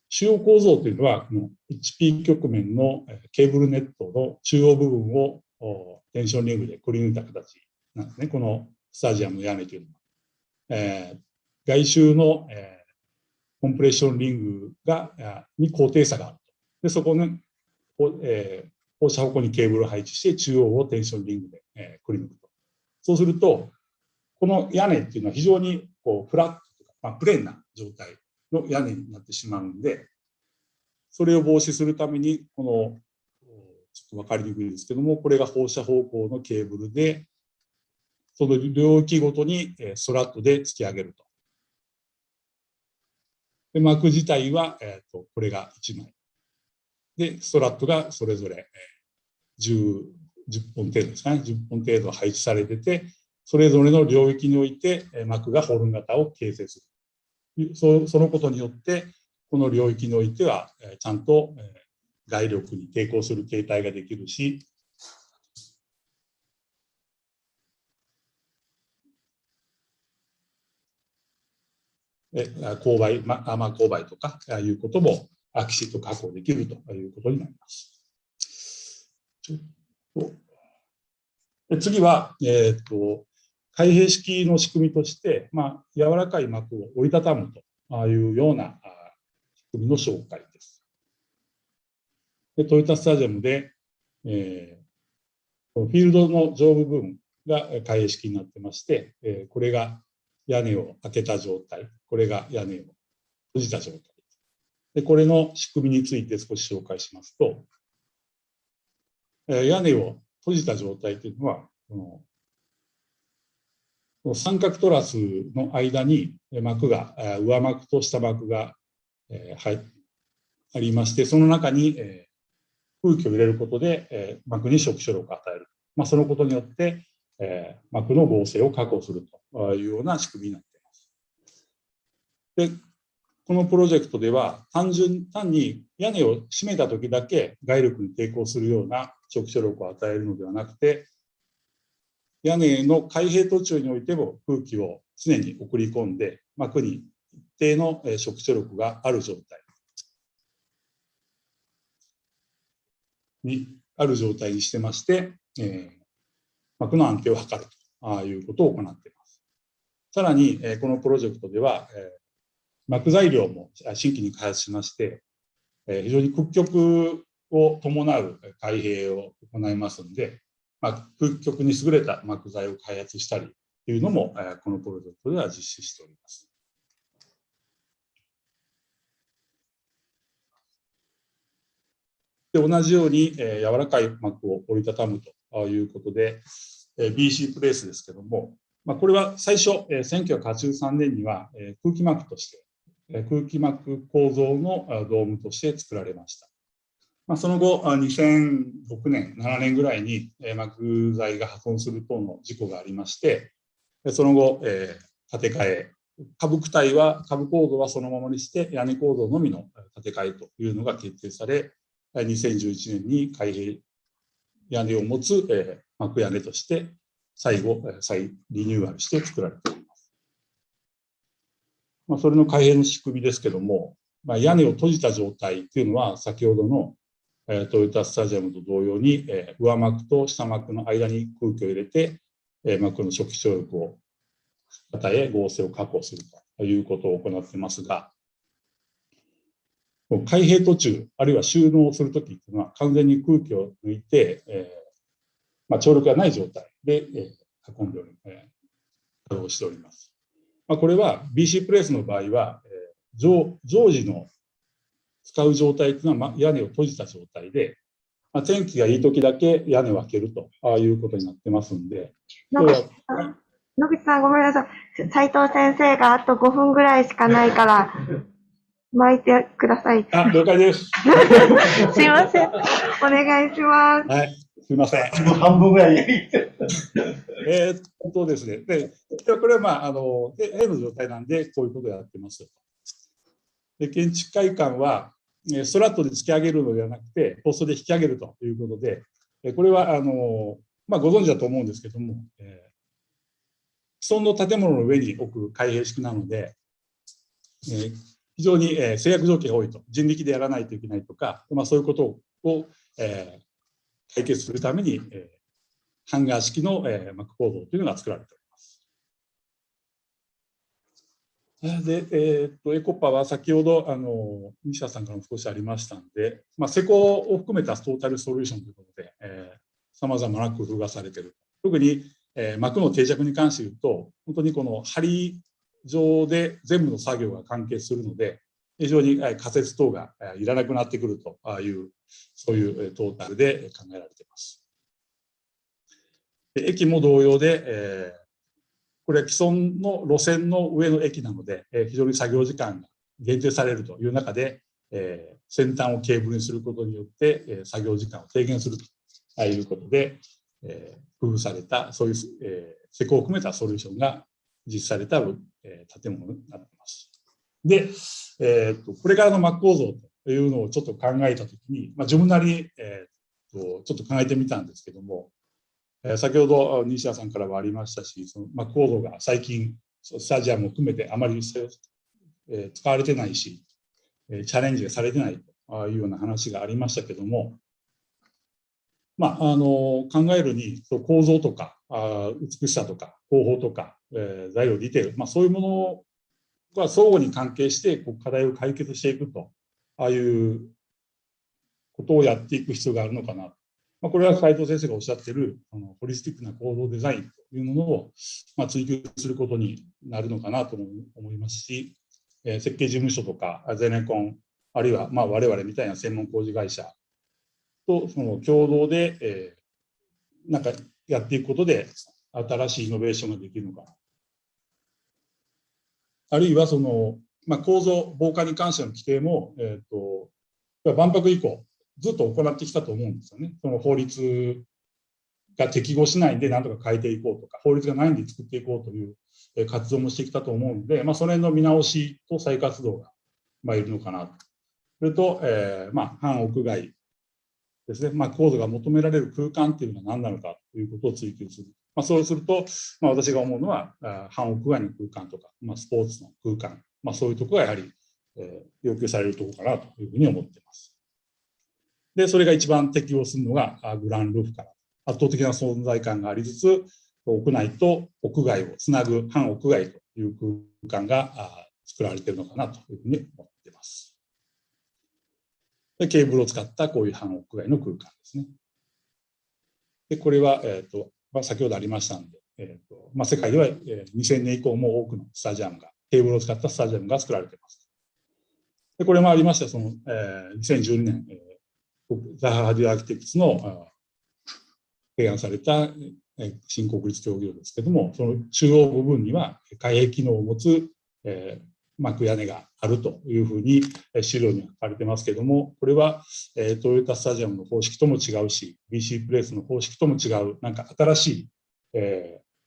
主要構造というのは、この HP 局面のケーブルネットの中央部分をテンションリングでくり抜いた形なんですね、このスタジアムの屋根というのは。外周のコンプレッションリングに高低差があると。で、そこに放射方向にケーブルを配置して、中央をテンションリングでくり抜くと。そうすると、この屋根っていうのは非常にフラットとか、プレーンな状態の屋根になってしまうんで、それを防止するために、ちょっと分かりにくいですけども、これが放射方向のケーブルで、その領域ごとにストラットで突き上げると。で膜自体は、これが1枚。で、ストラップがそれぞれ10本程度ですかね、10本程度配置されてて、それぞれの領域において膜がホルン型を形成する。そのことによって、この領域においては、ちゃんと外力に抵抗する形態ができるし、勾配、甘勾配とかいうこともきちっと確保できるということになります。次は、開閉式の仕組みとして、柔らかい膜を折りたたむというような仕組みの紹介です。トヨタスタジアムで、フィールドの上部分が開閉式になってまして、これが屋根を開けた状態、これが屋根を閉じた状態。で、これの仕組みについて少し紹介しますと、屋根を閉じた状態というのは、この三角トラスの間に膜が、上膜と下膜がありまして、その中に空気を入れることで膜に触手力を与える。そのことによって膜の合成を確保するというような仕組みになっています。で、このプロジェクトでは単に屋根を閉めた時だけ外力に抵抗するような触手力を与えるのではなくて、屋根の開閉途中においても空気を常に送り込んで膜に一定の触手力がある状態にしてまして、膜の安定を図るということを行っています。さらに、このプロジェクトでは、膜材料も新規に開発しまして、非常に屈曲を伴う開閉を行いますので、屈曲に優れた膜材を開発したりというのも、このプロジェクトでは実施しております。で、同じように、柔らかい膜を折りたたむということで、BC プレスですけども、これは最初、1983年には空気膜として、空気膜構造のドームとして作られました。その後、2006年、7年ぐらいに膜材が破損する等の事故がありまして、その後、建て替え、下部体は、下部構造はそのままにして、屋根構造のみの建て替えというのが決定され、2011年に開閉屋根を持つ膜屋根として再リニューアルして作られています。それの開閉の仕組みですけども、屋根を閉じた状態というのは先ほどのトヨタスタジアムと同様に上膜と下膜の間に空気を入れて膜の触手力を与え合成を確保するということを行っていますが、開閉途中、あるいは収納するときというのは完全に空気を抜いて、張力がない状態で運んで稼働しております。これは BC プレスの場合は、常時の使う状態というのは屋根を閉じた状態で、天気がいいときだけ屋根を開けるということになってますんで。野口さん、ごめんなさい。斉藤先生があと5分ぐらいしかないから、巻いてください。了解です。すいません。お願いします。はい、すいません。半分ぐらい。ですね。で、これはA の状態なんで、こういうことをやってますよと。で、建築会館は、ストラットで突き上げるのではなくて、ポストで引き上げるということで、これは、ご存知だと思うんですけども、既存の建物の上に置く開閉式なので、非常に制約条件が多いと、人力でやらないといけないとか、そういうことを解決するために、ハンガー式の膜構造というのが作られております。で、エコパは先ほど西田さんからも少しありましたので、施工を含めたトータルソリューションということで、さまざまな工夫がされている。特に膜の定着に関して言うと、本当にこの梁上で全部の作業が関係するので、非常に仮設等がいらなくなってくるという、そういうトータルで考えられています。駅も同様で、これは既存の路線の上の駅なので、非常に作業時間が限定されるという中で、先端をケーブルにすることによって、作業時間を低減するということで、工夫された、そういう、施工を含めたソリューションが実施された、建物になっています。で、これからの Mac 構造というのをちょっと考えたときに、自分なりに、ちょっと考えてみたんですけども、先ほど西田さんからはありましたし、その Mac 構造が最近、スタジアムを含めてあまり使われてないし、チャレンジがされてないというような話がありましたけども、考えるに構造とか美しさとか工法とか、材料ディテール、そういうものが相互に関係して課題を解決していくと、ああいうことをやっていく必要があるのかな。これは斉藤先生がおっしゃっているホリスティックな構造デザインというものを追求することになるのかなと思いますし、設計事務所とかゼネコン、あるいは我々みたいな専門工事会社とその共同で、なんかやっていくことで新しいイノベーションができるのかな。あるいはその、構造、防火に関しての規定も、万博以降、ずっと行ってきたと思うんですよね。その法律が適合しないんで、なんとか変えていこうとか、法律がないんで作っていこうという活動もしてきたと思うので、それの見直しと再活動がいるのかなと。それと、半屋外ですね、構造が求められる空間っていうのは何なのかということを追求する。そうすると、私が思うのは、半屋外の空間とか、スポーツの空間、そういうところがやはり、要求されるところかなというふうに思っています。で、それが一番適用するのがグランルーフから。圧倒的な存在感がありつつ、屋内と屋外をつなぐ半屋外という空間が作られているのかなというふうに思っています。で、ケーブルを使ったこういう半屋外の空間ですね。で、これは、先ほどありましたので、世界では2000年以降も多くのスタジアムが、ケーブルを使ったスタジアムが作られています。で、これもありました、その、2012年、ザハ・ハディ・アーキテクツの提案された新国立競技場ですけども、その中央部分には開閉機能を持つ、幕屋根があるというふうに資料に書かれてますけども、これはトヨタスタジアムの方式とも違うし、BC プレイスの方式とも違う、なんか新しい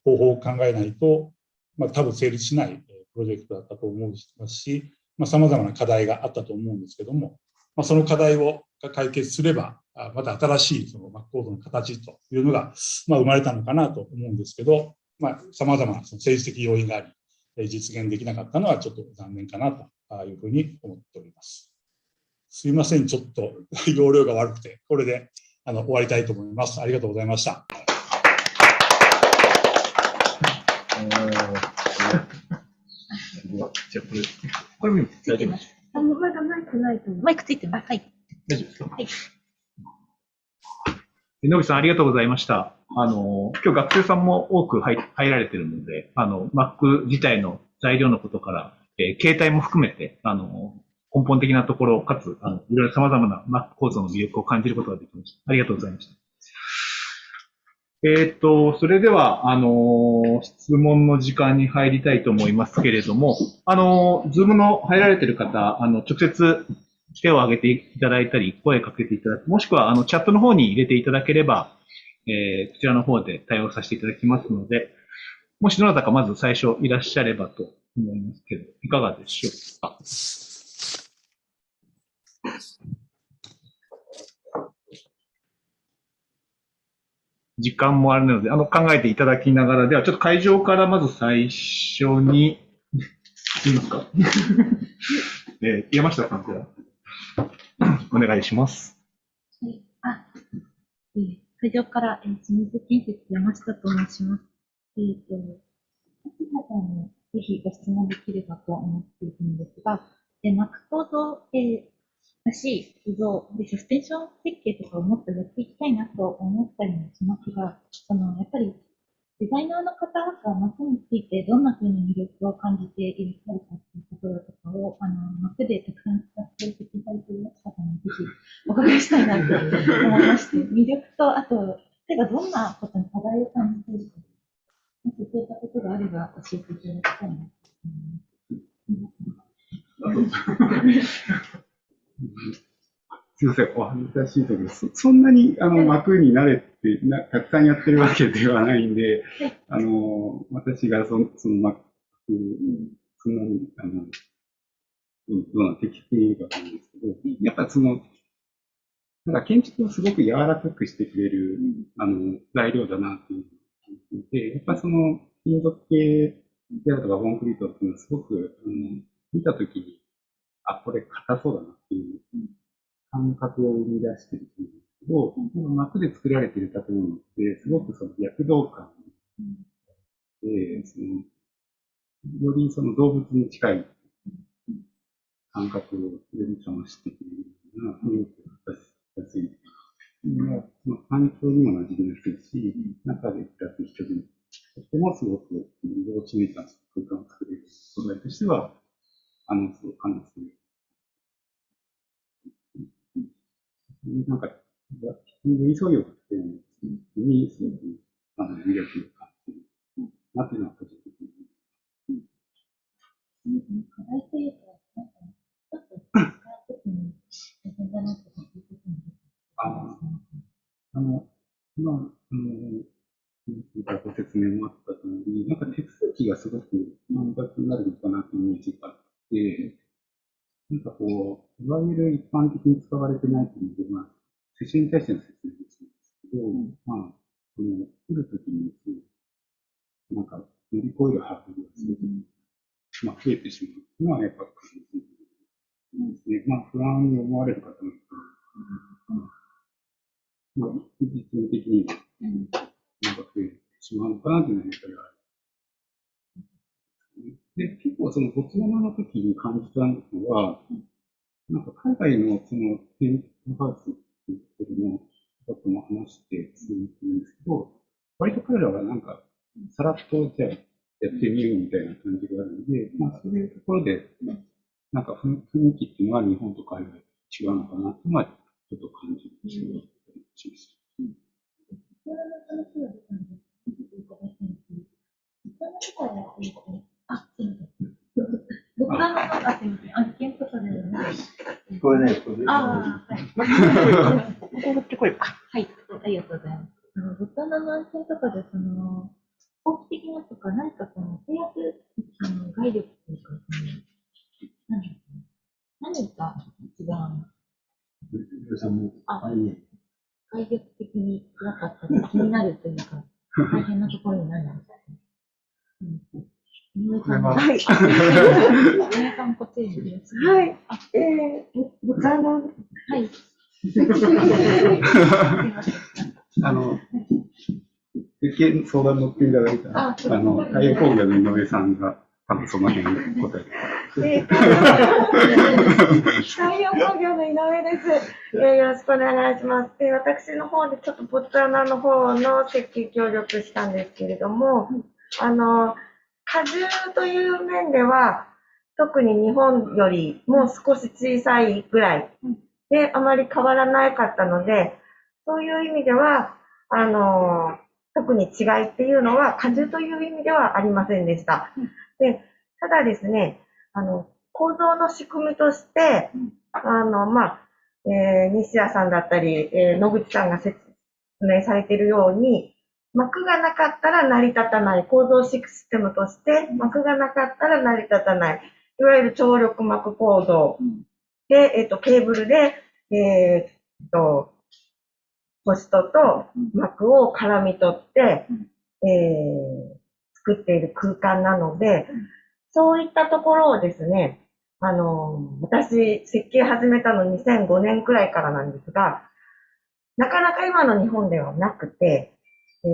方法を考えないと、多分成立しないプロジェクトだったと思いますし、様々な課題があったと思うんですけども、その課題を解決すれば、また新しいそのMac構造の形というのが生まれたのかなと思うんですけど、様々なその政治的要因があり、実現できなかったのはちょっと残念かなというふうに思っております。すいません、ちょっと容量が悪くて、これで終わりたいと思います。ありがとうございました。じゃあこれ見て大丈夫ですか？まだマイクないと思う。マイクついてます。はい。大丈夫ですか？はい。野口さん、ありがとうございました。今日学生さんも多く入られているので、Mac 自体の材料のことから、携帯も含めて、根本的なところ、かつ、いろいろ様々な Mac 構造の魅力を感じることができました。ありがとうございました。それでは、質問の時間に入りたいと思いますけれども、Zoom の入られている方、直接手を挙げていただいたり、声かけていただく、もしくは、チャットの方に入れていただければ、こちらの方で対応させていただきますので、もしどなたかまず最初いらっしゃればと思いますけど、いかがでしょうか。時間もあるので、考えていただきながら、ではちょっと会場からまず最初に、いいますか山下さんからお願いします。はい。会場から、清水建設山下と申します。橋田さんにぜひご質問できればと思っているんですが、Mac 構造らしい構造で、サスペンション設計とかをもっとやっていきたいなと思ったりもしますが、やっぱりデザイナーの方が Mac についてどんなふうに魅力を感じていらっしゃるかというところとかを、Mac でたくさん使っていただいている方にぜひお伺いしたいなと思いまして、魅力と、あと、例えばどんなことに課題を感じているか、もしそういったことがあれば教えていただきたいなと思います。すいません、お恥ずかしいけど、そんなに幕に慣れてたくさんやってるわけではないんで、私がその幕、そんなに、どうな適しているかと思うんですけど、やっぱなんか建築をすごく柔らかくしてくれる、材料だなっていうのを聞いて、やっぱ金属系であるとかコンクリートっていうのはすごく、見たときに、あ、これ硬そうだなっていう感覚を生み出してると思うんですけど、幕で作られている建物って、すごく躍動感で、より動物に近い感覚をより醸してくれるような雰囲気を出しやすい。環境にも馴染みやすいし、中で暮らす人にとってもすごく移動し抜いた空間を作れる素材としては、すごく感じする。なんか、寄り添いをかけるのに、すごく、魅力を感じるなっていうのは、個人的に思います。課題というか、なんか、ちょっと使うときに大変だなとかいうこともご説明もあったとおり、なんか手続きがすごく複雑になるのかなというイメージがあって、なんかいわゆる一般的に使われてないというので、接種に対しての説明ですけど、作るときに、なんか乗り越えるハードルがすごく、増えてしまうのはやっぱり感じですね。不安に思われる方もいると、実務的には、なんか増えてしまうのかなというのはやっぱりある。で、結構ボツワナの時に感じたのは、なんか海外のテントハウスっていうところの人とも話してするんですけど、割と彼らはなんか、さらっとじゃあやってみようみたいな感じがあるので、そういうところで、なんか雰囲気っていうのは日本と海外違うのかなっていうのはちょっと感じるしました。僕案件とかで聞こえない。はい。こっち来いか。はい、ありがとうございます。僕の案件とかで、法規的なとか、何か制約、概力というか、何か一番、概力的に辛かったり、気になるというか、大変なところになるんですかね。はい。皆さん、こっちにです。はい。ボツワナ。はい。受験相談乗っていただいた、太陽工業の井上さんが、多分その辺で答えて太陽工業の井上です。よろしくお願いします。私の方でちょっとボツワナの方の設計協力したんですけれども、荷重という面では、特に日本よりも少し小さいぐらいで、あまり変わらなかったので、そういう意味では、特に違いっていうのは、荷重という意味ではありませんでした。で、ただですね、構造の仕組みとして、西谷さんだったり、野口さんが説明されているように、膜がなかったら成り立たない、構造システムとして、膜がなかったら成り立たない、いわゆる張力膜構造で、ケーブルで、ポストと膜を絡み取って、作っている空間なので、そういったところをですね、私、設計始めたの2005年くらいからなんですが、なかなか今の日本ではなくて、そ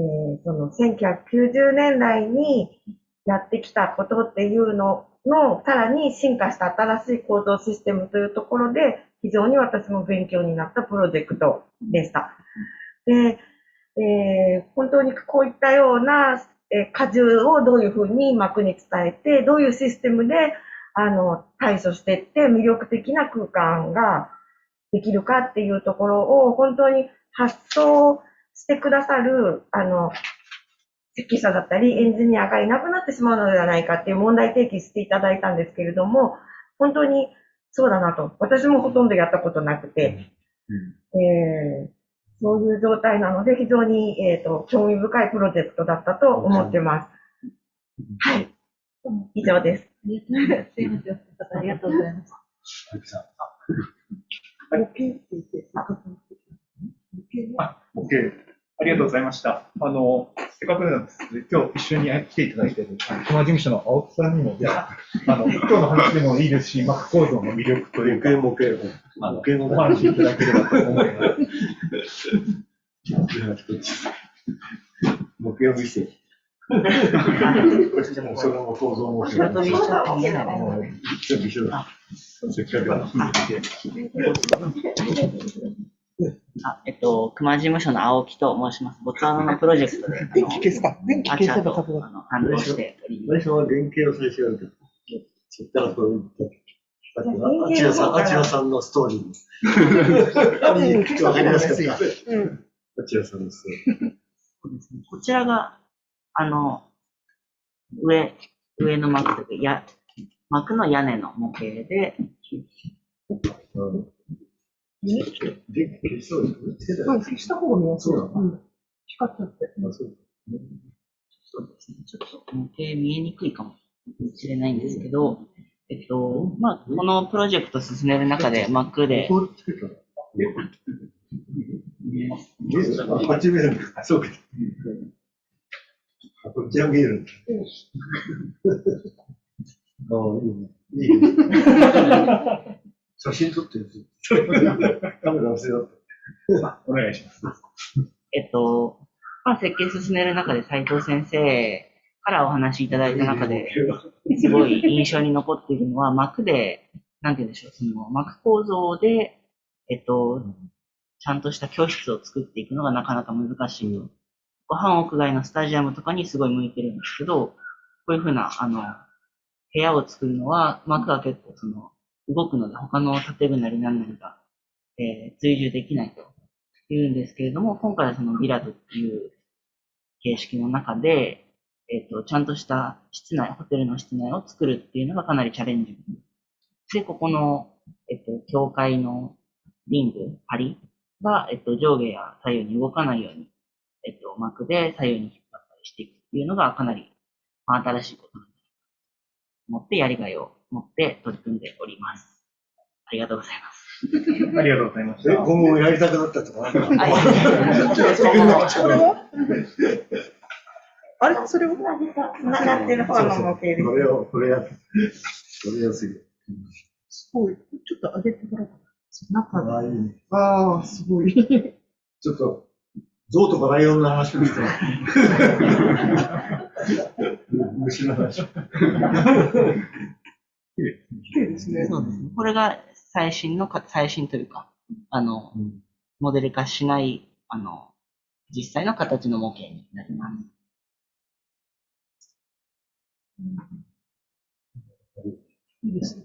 の1990年代にやってきたことっていうのの、さらに進化した新しい構造システムというところで、非常に私も勉強になったプロジェクトでした。で、本当にこういったような荷重をどういうふうに膜に伝えて、どういうシステムで対処していって魅力的な空間ができるかっていうところを本当に発想してくださる設計者だったりエンジニアがいなくなってしまうのではないかっていう問題提起していただいたんですけれども、本当にそうだなと。私もほとんどやったことなくて、そういう状態なので、非常に、興味深いプロジェクトだったと思ってます。はい。以上です。すいません。ありがとうございます。OK。ありがとうございました。せっかくなんですので、今日一緒に来ていただいている、熊事務所の青木さんにも、じゃあ、今日の話でもいいですし、膜構造の魅力というか、お話しいただければと思います。模型を見せて。その構造も。せっかく熊事務所の青木と申します。ボツワナのプロジェクトで、アチャと担当しております。最初は原型を最初やるけど、そっからそういう、さっきのあちらさんのストーリー。わかりやすかった。あちらさんのストーリー。そうですね。こちらが、上の幕というか、幕の屋根の模型で、消した方が見やすい。光っちゃって。そうですね。ちょっと模型見えにくいかもしれないんですけど、このプロジェクト進める中で Mac で、こっち見える。そうか。こっちは見える。いいね。写真撮ってる。カメラ忘れだった。お願いします。設計進める中で斉藤先生からお話しいただいた中で、すごい印象に残っているのは、Mac で、なんて言うんでしょう、そのMac構造で、ちゃんとした教室を作っていくのがなかなか難しいと。半屋外のスタジアムとかにすごい向いてるんですけど、こういうふうな、部屋を作るのは、Macが結構動くので他の建具なり何なりが、追従できないというんですけれども、今回はそのビラドっていう形式の中で、ちゃんとした室内、ホテルの室内を作るっていうのがかなりチャレンジ。で、ここの、境界のリング、梁が、上下や左右に動かないように、Macで左右に引っ張ったりしていくっていうのがかなり新しいことなんだと思ってやりがいを持って取り組んでおります。ありがとうございます。ありがとうございました。今後もやりたくなったとかあれそれを繋がってる方の模型です。これやすい。すごい。ちょっと上げてもらおうかな。ああ、いいね。ああ、すごい。ちょっと、象とかライオンの話をしてます。虫の話。綺麗ですね。そうですね。これが最新というか、モデル化しない、実際の形の模型になります。いいですね。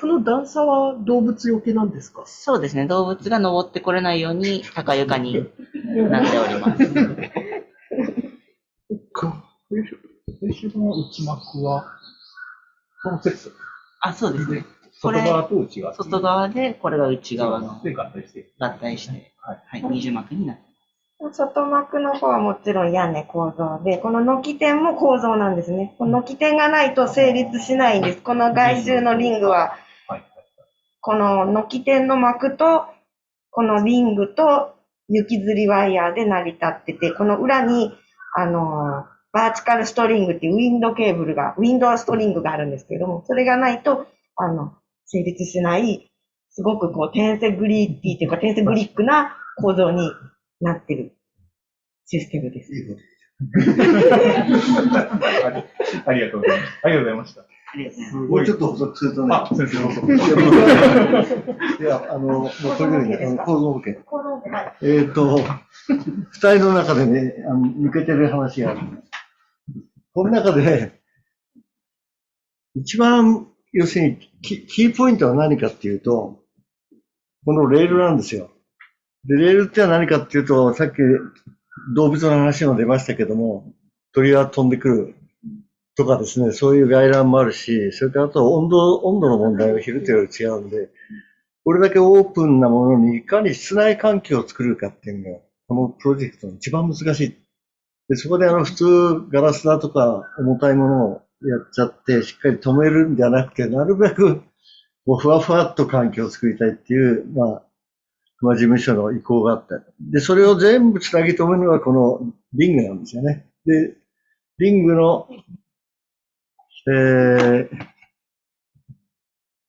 この段差は動物よけなんですか？そうですね。動物が登ってこれないように高床になっております。最初の内膜は、このセット。そうですね。外側と内側。外側で、これが内側の。で、合体して。はい、二重膜になってます。外膜の方はもちろん屋根構造で、この軒天も構造なんですね。この軒天がないと成立しないんです。この外周のリングは、この軒天の膜と、このリングと雪吊りワイヤーで成り立ってて、この裏に、バーチカルストリングっていうウィンドウストリングがあるんですけれども、それがないと、成立しない、すごくこう、転セグリッティというか、転セグリックな構造になってるシステムです。ありがとうございました。ありがとうございました。もうちょっと補足するとね。先生どうぞ。いや、もうこれぐらいね、構造模型。二人の中でね、抜けてる話がある。この中で、一番、要するに、キーポイントは何かっていうと、このレールなんですよ。で、レールっては何かっていうと、さっき動物の話も出ましたけども、鳥が飛んでくる。とかですね、そういう概覧もあるし、それからあと温度の問題が昼と夜違うんで、これだけオープンなものにいかに室内環境を作るかっていうのが、このプロジェクトの一番難しい。で、そこで普通ガラスだとか重たいものをやっちゃって、しっかり止めるんじゃなくて、なるべくこうふわふわっと環境を作りたいっていう、事務所の意向があった。で、それを全部つなぎ止めるのがこのリングなんですよね。で、リングの、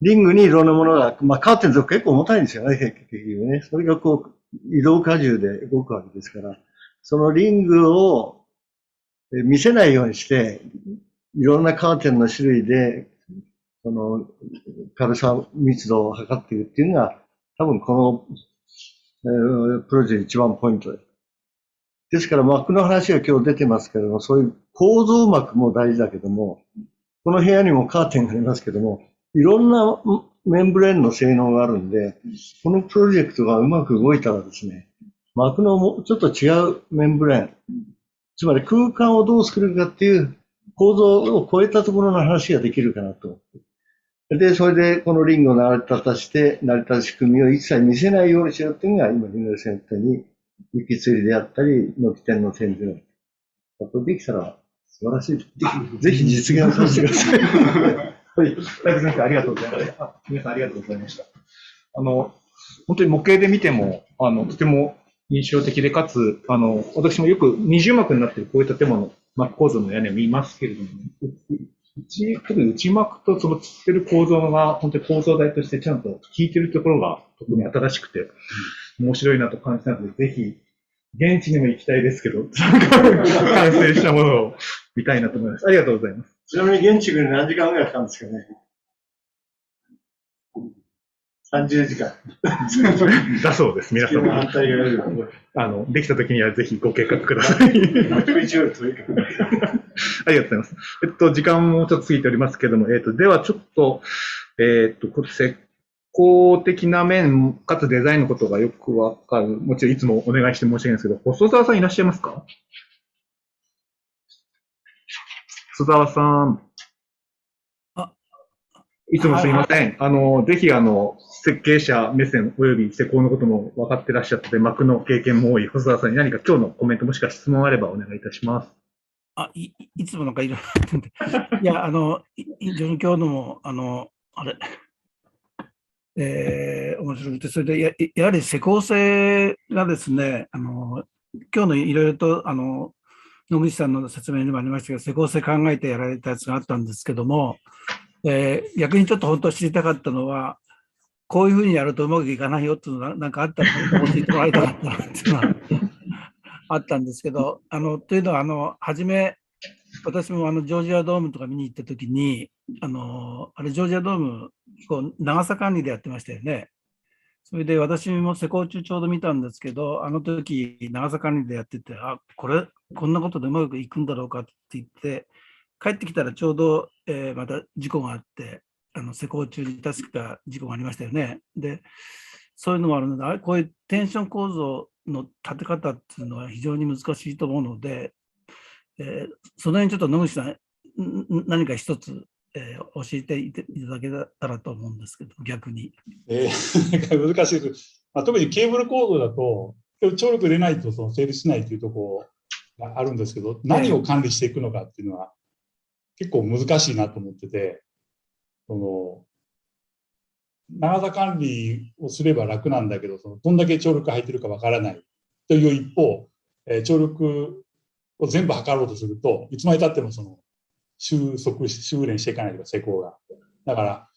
リングにいろんなものが、カーテンズ結構重たいんですよね、結局ね。それがこう、移動荷重で動くわけですから、そのリングを見せないようにして、いろんなカーテンの種類で、その軽さ、密度を測っていくっていうのが、多分この、プロジェクト一番ポイントです。ですから膜の話が今日出てますけれども、そういう構造膜も大事だけども、この部屋にもカーテンがありますけども、いろんなメンブレーンの性能があるんで、このプロジェクトがうまく動いたらですね、膜のもちょっと違うメンブレーン、つまり空間をどう作るかっていう構造を超えたところの話ができるかなと。で、それでこのリングを成り立たして、成り立つ仕組みを一切見せないようにしようっていうのが、今、井上先生に雪吊りであったり、軒天の展示を。これできたら素晴らしい。ぜひ実現させてください。はい。大工先生、ありがとうございました。皆さんありがとうございました。本当に模型で見ても、とても印象的で、かつ、私もよく二重膜になっているこういう建物、膜構造の屋根を見ますけれども、特に内膜とそのつってる構造が、本当に構造台としてちゃんと効いてるところが特に新しくて、面白いなと感じたので、ぜひ、現地にも行きたいですけど、完成したものを見たいなと思います。ありがとうございます。ちなみに現地に何時間ぐらいかかるんですかね。30時間。だそうです、皆さん。反対ができた時にはぜひご計画ください。ありがとうございます。時間もちょっと過ぎておりますけれども、ではちょっと、これ施工的な面、かつデザインのことがよくわかる、もちろんいつもお願いして申し訳ないですけど、細澤さんいらっしゃいますか？細澤さん。いつもすいません。ぜひ設計者目線及び施工のことも分かってらっしゃって、膜の経験も多い細澤さんに何か今日のコメントもしくは質問あればお願いいたします。いつもなんかいろいろあってんで。いや、非常に今日のも、面白くて、それでやはり施工性がですね、今日のいろいろと、野口さんの説明にもありましたけど、施工性考えてやられたやつがあったんですけども、逆にちょっと本当知りたかったのは、こういうふうにやるとうまくいかないよっていうのがなんかあったら、教えてもらいたかったなっていうのはあったんですけど、というのは、初め、私もジョージアドームとか見に行ったときに、ジョージアドーム、長さ管理でやってましたよね。それで私も施工中ちょうど見たんですけど、時長さ管理でやってて、こんなことでうまくいくんだろうかって言って、帰ってきたらちょうど、また事故があって、施工中に確か事故がありましたよね。で、そういうのもあるので、こういうテンション構造の立て方っていうのは非常に難しいと思うので、その辺ちょっと野口さん、何か一つ、教えていただけたらと思うんですけど、逆に。難しいです。特にケーブル構造だと、張力入れないと成立しないというところがあるんですけど、何を管理していくのかっていうのは結構難しいなと思ってて、長さ管理をすれば楽なんだけど、どんだけ張力が入ってるかわからないという一方、張力を全部測ろうとすると、いつまで経っても収練していかないとか、施工が。だから、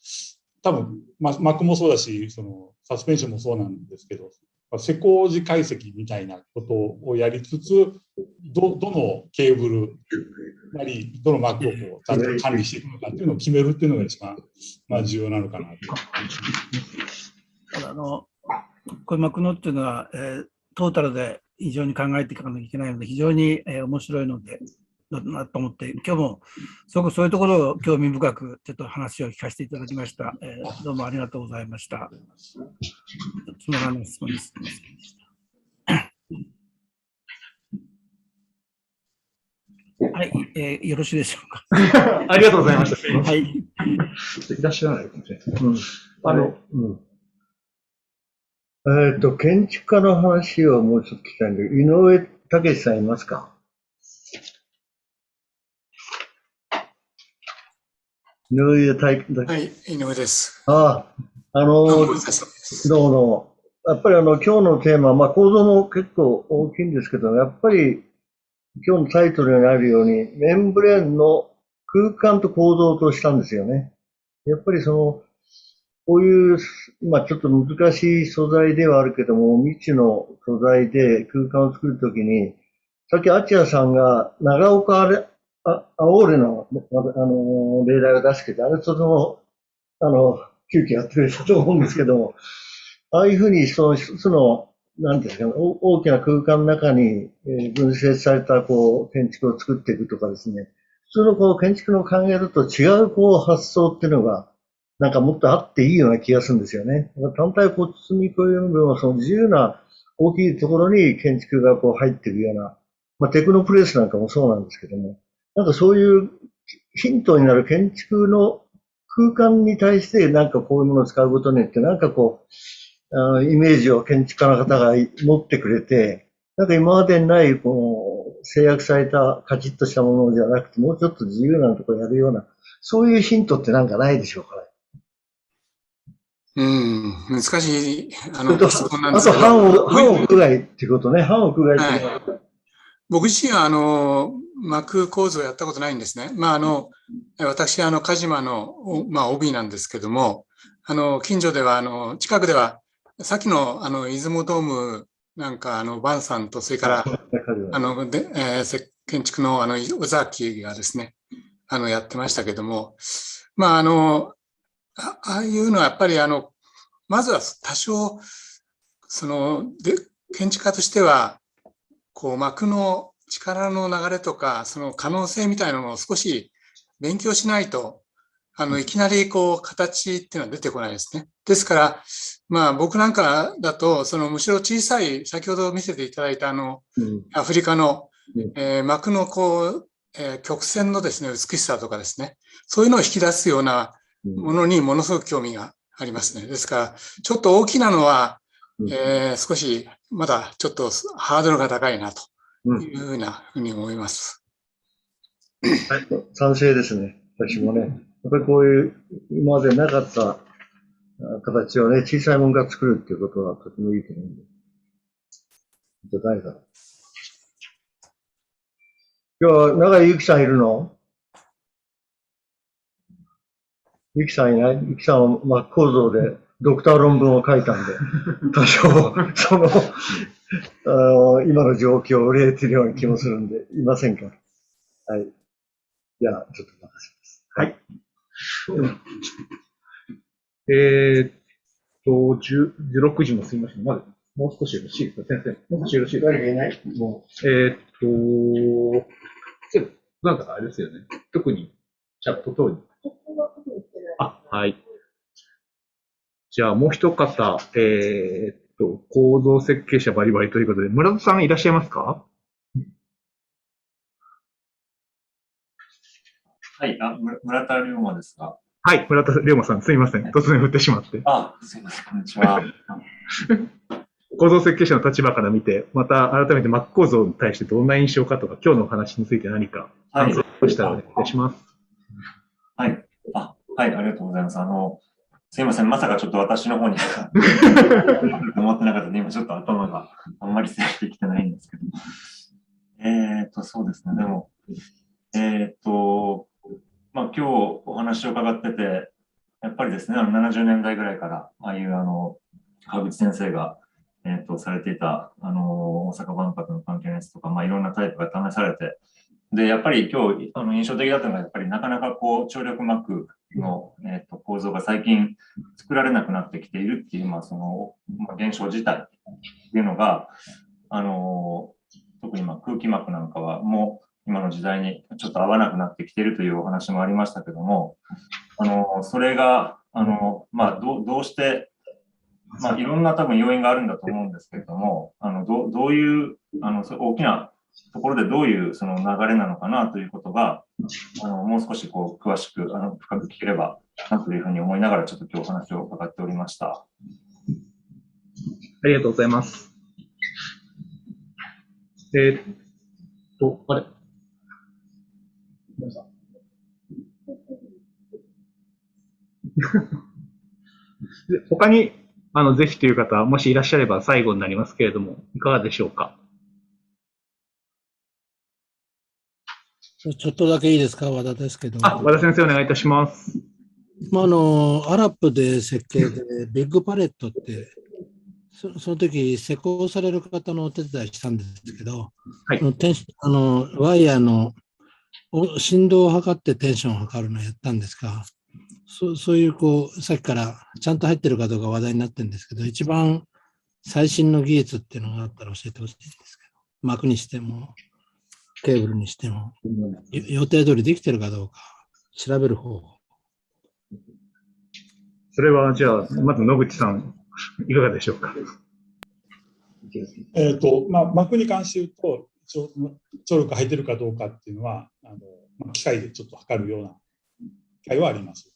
多分、膜もそうだし、サスペンションもそうなんですけど、施工時解析みたいなことをやりつつ、どのケーブルなり、どの膜をちゃんと管理していくのかっていうのを決めるっていうのが一番、重要なのかなと。こういう膜のっていうのは、トータルで非常に考えていかなきゃいけないので、非常に面白いので、なと思って、今日もすごくそういうところを興味深くちょっと話を聞かせていただきました。どうもありがとうございました。つまらない質問です。はい、よろしいでしょうか。ありがとうございました。すいません。はい。いらっしゃらないかもしれない。建築家の話をもうちょっと聞きたいんで、井上武さんいますか？井上はい、井上です。どうも。やっぱり今日のテーマ、構造も結構大きいんですけど、やっぱり今日のタイトルにあるように、メンブレーンの空間と構造としたんですよね。やっぱりこういう、ちょっと難しい素材ではあるけども、未知の素材で空間を作るときに、さっきアチアさんが長岡アオーレの、例題を出してて、あれ急遽やってくれたと思うんですけども、ああいうふうに、一つの、なんていうんですかね、大きな空間の中に分析された、建築を作っていくとかですね、普通の建築の考えだと違う発想っていうのが、なんかもっとあっていいような気がするんですよね。単体を包み込むのは、自由な大きいところに建築が入っているような、テクノプレスなんかもそうなんですけども、なんかそういうヒントになる建築の空間に対してなんかこういうものを使うことによってなんかイメージを建築家の方が持ってくれて、なんか今までにない制約されたカチッとしたものじゃなくてもうちょっと自由なところをやるような、そういうヒントってなんかないでしょうかね。難しい、質問なんあですけと半屋外っていうことね、半屋外っていうこと。僕自身は、膜構造をやったことないんですね。私、鹿島の、帯なんですけども、近所では、近くでは、さっきの、出雲ドームなんか、バンさんと、それから、建築の、尾崎がですね、やってましたけども、ああいうのはやっぱりまずは多少、建築家としては、膜の力の流れとか、その可能性みたいなのを少し勉強しないと、いきなり形っていうのは出てこないですね。ですから、僕なんかだと、むしろ小さい、先ほど見せていただいたアフリカの、膜の曲線のですね、美しさとかですね、そういうのを引き出すようなものにものすごく興味がありますね。ですから、ちょっと大きなのは、少しまだちょっとハードルが高いなというふうに思います。はい、賛成ですね。私もね。やっぱりこういう今までなかった形をね、小さいものが作るっていうことはとてもいいと思うんで。じゃあ誰だろう。今日は永井由紀さんいるの？由紀さんいない？由紀さんは膜構造でドクター論文を書いたんで、多少、今の状況を憂えているような気もするんで、いませんか？はい。じゃあ、ちょっと任せます。はい。16時もすみません。まだ、もう少しよろしいですか、先生。もう少しよろしいですか？誰かいない？もう。なんかあれですよね。特に、チャット等に。はい。じゃあ、もう一方、構造設計者バリバリということで、村田さんいらっしゃいますか？はい、村田龍馬ですが。はい、村田龍馬さん、すみません。突然振ってしまって。すみません、こんにちは。構造設計者の立場から見て、また改めて膜構造に対してどんな印象かとか、今日のお話について何か感想をしたらお願いします。はい。はい、ありがとうございます。すいません、まさかちょっと私の方に思ってなかったので、今ちょっと頭があんまり整理できてないんですけど。そうですね、でも、今日お話を伺ってて、やっぱりですね、70年代ぐらいから、ああいう川口先生が、されていた、大阪万博の関係のやつとか、いろんなタイプが試されて、で、やっぱり今日、印象的だったのが、やっぱりなかなか張力膜の、構造が最近作られなくなってきているっていう、現象自体っていうのが、特に空気膜なんかは、もう今の時代にちょっと合わなくなってきているというお話もありましたけども、それが、どうして、いろんな多分要因があるんだと思うんですけれども、どういう、大きなところでどういうその流れなのかなということが、もう少しこう詳しく、深く聞ければなというふうに思いながら、ちょっと今日お話を伺っておりました。ありがとうございます。あれ他に、ぜひという方、もしいらっしゃれば最後になりますけれども、いかがでしょうか。ちょっとだけいいですか、和田ですけど。和田先生お願いいたします。アラップで設計でビッグパレットって、その時施工される方のお手伝いしたんですけど、はい、ワイヤーの振動を測ってテンションを測るのをやったんですが、そういうさっきからちゃんと入ってるかどうか話題になってるんですけど、一番最新の技術っていうのがあったら教えてほしいんですけど、膜にしても、ケーブルにしても、予定通りできてるかどうか調べる方法。それはじゃあ、まず野口さん、いかがでしょうか。膜に関して言うと、張力が入ってるかどうかっていうのは、機械でちょっと測るような機械はあります。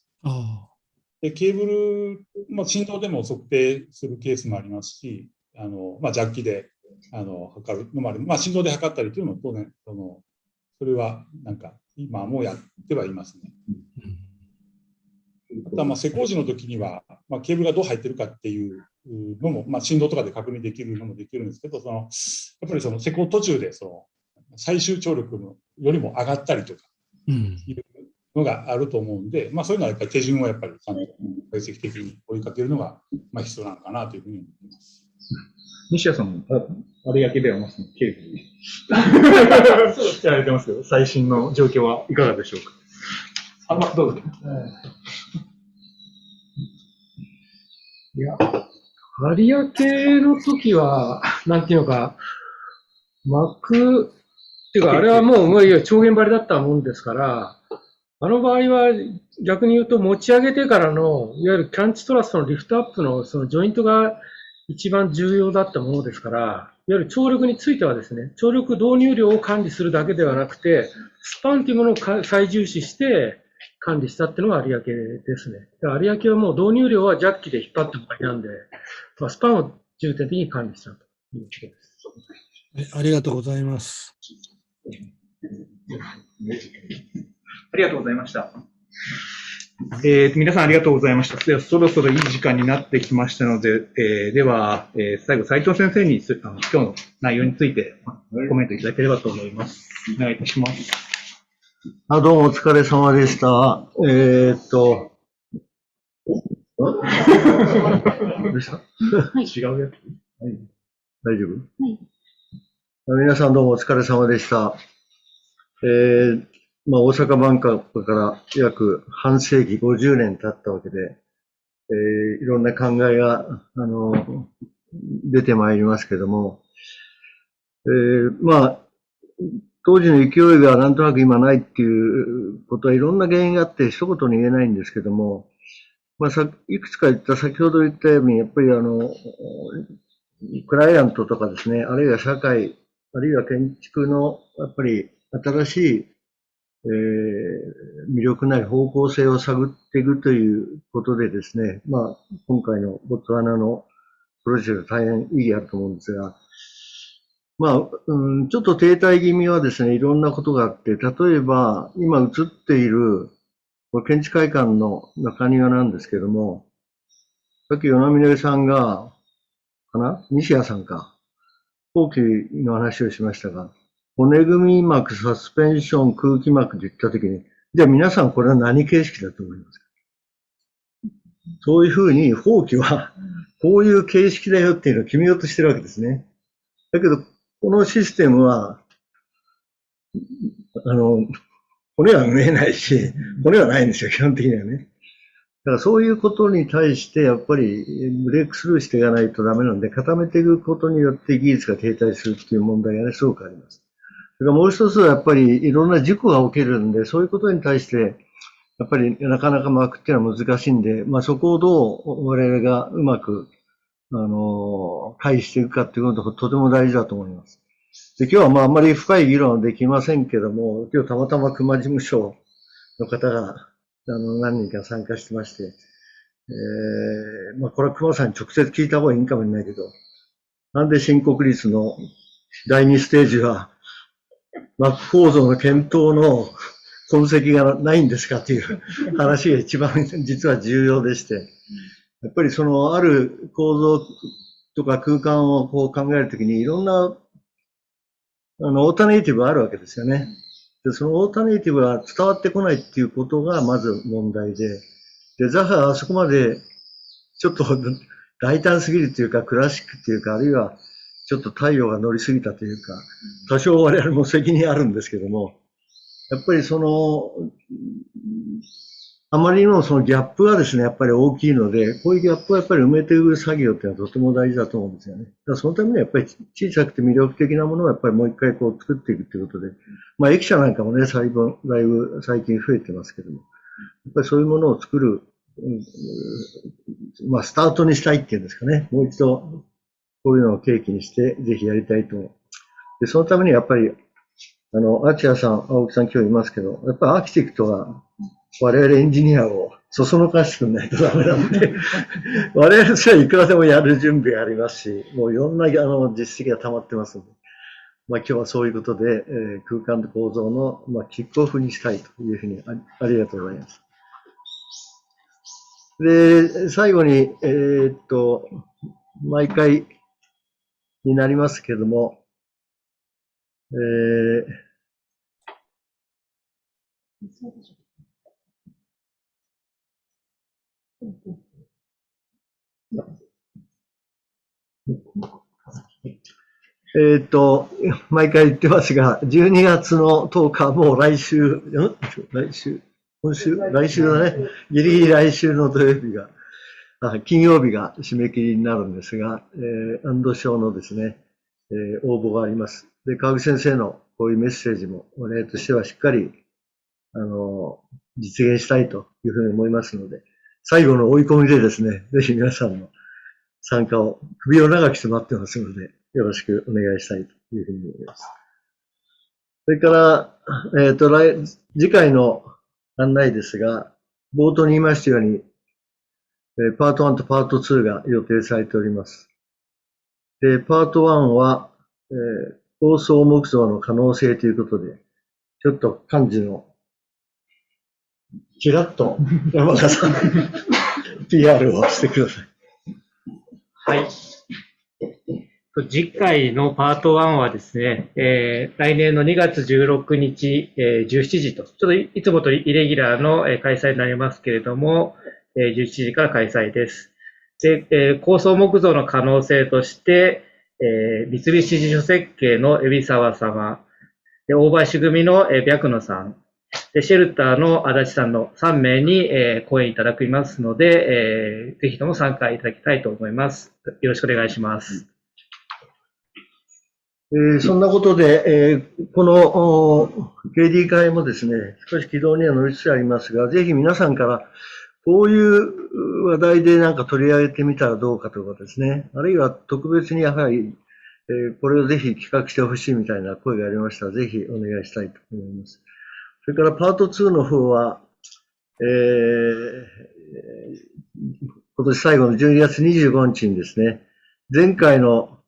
でケーブル、振動でも測定するケースもありますし、ジャッキで測るのもある。振動で測ったりというのも当然、それはなんか今もやってはいますね。あとは施工時の時には、ケーブルがどう入ってるかっていうのも、振動とかで確認できるのもできるんですけど、やっぱり施工途中で最終張力よりも上がったりとかいうのがあると思うんで、そういうのはやっぱり手順をやっぱりちゃんと解析的に追いかけるのが必要なのかなというふうに思います。西谷さんも有明ではまさにケーブルやられてますけど、最新の状況はいかがでしょうか。どうぞ。いや、有明の時は、なんていうのか、膜、っていうか、あれはもう超限張りだったもんですから、あの場合は逆に言うと持ち上げてからの、いわゆるキャンチトラストのリフトアップのそのジョイントが一番重要だったものですから、いわゆる張力についてはですね、張力導入量を管理するだけではなくて、スパンというものを最重視して管理したっていうのが有明ですね。有明はもう導入量はジャッキで引っ張ってもらいなんで、スパンを重点的に管理したということです。ありがとうございます。ありがとうございました。皆さんありがとうございました。ではそろそろいい時間になってきましたので、では、最後、斉藤先生に今日の内容についてコメントいただければと思います。お願いいたします。どうもお疲れ様でした。どうした？はい、違うやつ、はい、大丈夫？はい。皆さんどうもお疲れ様でした。大阪万博から約半世紀50年経ったわけで、いろんな考えが、出てまいりますけども、当時の勢いがなんとなく今ないっていうことはいろんな原因があって一言に言えないんですけども、いくつか先ほど言ったように、やっぱりクライアントとかですね、あるいは社会、あるいは建築のやっぱり新しい魅力なり方向性を探っていくということでですね、今回のボツワナのプロジェクト大変意義あると思うんですが、ちょっと停滞気味はですね、いろんなことがあって、例えば今映っている建築会館の中庭なんですけども、さっき与那嶺さんが、西谷さんか、後期の話をしましたが、骨組み膜、サスペンション、空気膜って言ったときに、じゃあ皆さんこれは何形式だと思いますか？そういうふうに法規はこういう形式だよっていうのを決めようとしてるわけですね。だけど、このシステムは、骨は見えないし、骨はないんですよ、基本的にはね。だからそういうことに対してやっぱりブレイクスルーしていかないとダメなんで、固めていくことによって技術が停滞するっていう問題がね、すごくあります。それからもう一つはやっぱりいろんな事故が起きるんで、そういうことに対して、やっぱりなかなか膜っていうのは難しいんで、そこをどう我々がうまく、回避していくかっていうことがとても大事だと思います。で、今日はまああんまり深い議論はできませんけども、今日たまたま熊事務所の方が何人か参加してまして、まあこれは熊さんに直接聞いた方がいいかもしれないけど、なんで新国立の第2ステージは膜構造の検討の痕跡がないんですかっていう話が一番実は重要でして、やっぱりそのある構造とか空間をこう考えるときにいろんなオータネイティブがあるわけですよね。で、そのオータネイティブが伝わってこないっていうことがまず問題で、で、ザハはあそこまでちょっと大胆すぎるというか、クラシックっていうか、あるいはちょっと太陽が乗りすぎたというか、多少我々も責任あるんですけども、やっぱりあまりにもそのギャップがですね、やっぱり大きいので、こういうギャップをやっぱり埋めていく作業っていうのはとても大事だと思うんですよね。だからそのためにはやっぱり小さくて魅力的なものをやっぱりもう一回こう作っていくということで、まあ駅舎なんかもね、だいぶ最近増えてますけども、やっぱりそういうものを作る、まあスタートにしたいっていうんですかね、もう一度こういうのを契機にしてぜひやりたいと思う。で、そのためにやっぱり、アーチャーさん、青木さん今日いますけど、やっぱりアーキテクトが我々エンジニアをそそのかしてくんないとダメなので、我々としてはいくらでもやる準備がありますし、もういろんな実績が溜まってますので、まあ今日はそういうことで、空間と構造の、まあ、キックオフにしたいというふうに ありがとうございます。で、最後に、毎回になりますけども、毎回言ってますが、12月の10日、もう来週だね。ギリギリ来週の土曜日が、金曜日が締め切りになるんですが、アンド賞のですね、応募があります。で、川口先生のこういうメッセージも、我々としてはしっかり、実現したいというふうに思いますので、最後の追い込みでですね、ぜひ皆さんの参加を首を長くして待ってますので、よろしくお願いしたいというふうに思います。それから、次回の案内ですが、冒頭に言いましたように、パート1とパート2が予定されております。で、パート1は、高層木造の可能性ということで、ちょっと漢字の、ちらっと山田さん、PR をしてください。はい。次回のパート1はですね、来年の2月16日、17時と、ちょっといつもとイレギュラーの開催になりますけれども、17時から開催です。で、高層木造の可能性として、三菱地所設計の海老沢様、で大林組の白野さん、でシェルターの足立さんの3名に講演いただきますので、ぜひとも参加いただきたいと思います。よろしくお願いします。そんなことで、この KD 会もですね、少し軌道には乗りつつありますが、ぜひ皆さんからこういう話題でなんか取り上げてみたらどうかということですね。あるいは特別にやはり、これをぜひ企画してほしいみたいな声がありましたら、ぜひお願いしたいと思います。それからパート2の方は、今年最後の12月25日にですね、前回の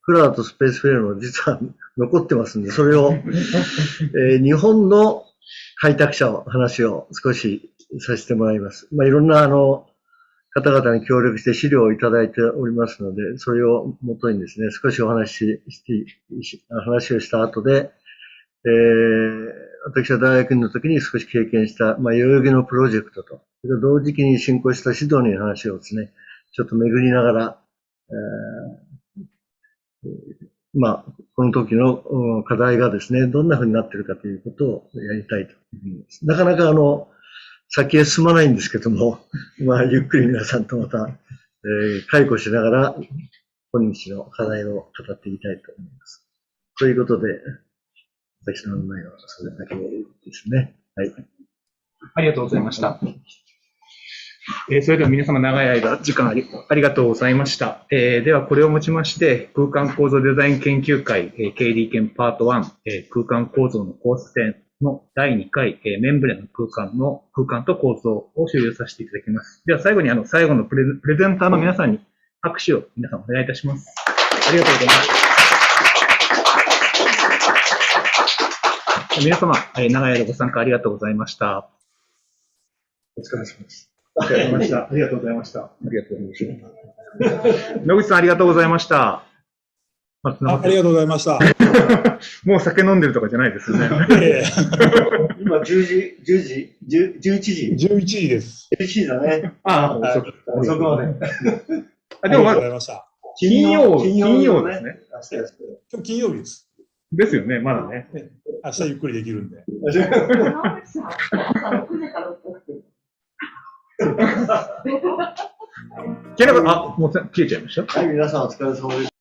フラーとスペースフェルの実は残ってますんで、それを、日本の開拓者の話を少しさせてもらいます。まあ、いろんな方々に協力して資料をいただいておりますので、それをもとにですね、少し話をした後で、私は大学院の時に少し経験した、まあ、代々木のプロジェクトと、それと同時期に進行したシドニーの話をですね、ちょっと巡りながら、まあ、この時の課題がですね、どんな風になっているかということをやりたいと思います。なかなか先へ進まないんですけども、まあ、ゆっくり皆さんとまた、解雇しながら、今日の課題を語っていきたいと思います。ということで、私の案内はそれだけですね。はい。ありがとうございました。それでは皆様長い間時間ありがとうございました。ではこれをもちまして空間構造デザイン研究会、KD 研パート1、空間構造の構成の第2回、メンブレの空間と構造を終了させていただきます。では最後に最後のプレゼンターの皆さんに拍手を皆さんお願いいたします。ありがとうございます。皆様、長い間ご参加ありがとうございました。お疲れ様です。お疲れ様でした。ありがとうございました。ありがとうございました。野口さん、ありがとうございました。ありがとうございました。もう酒飲んでるとかじゃないですよね。今11時11時です。11時だね。ああ、遅くまで。でもまだ金曜ですね。今日金曜日です。ですよね、まだね。明日ゆっくりできるんで。もう切れちゃいました。はい、皆さんお疲れ様です。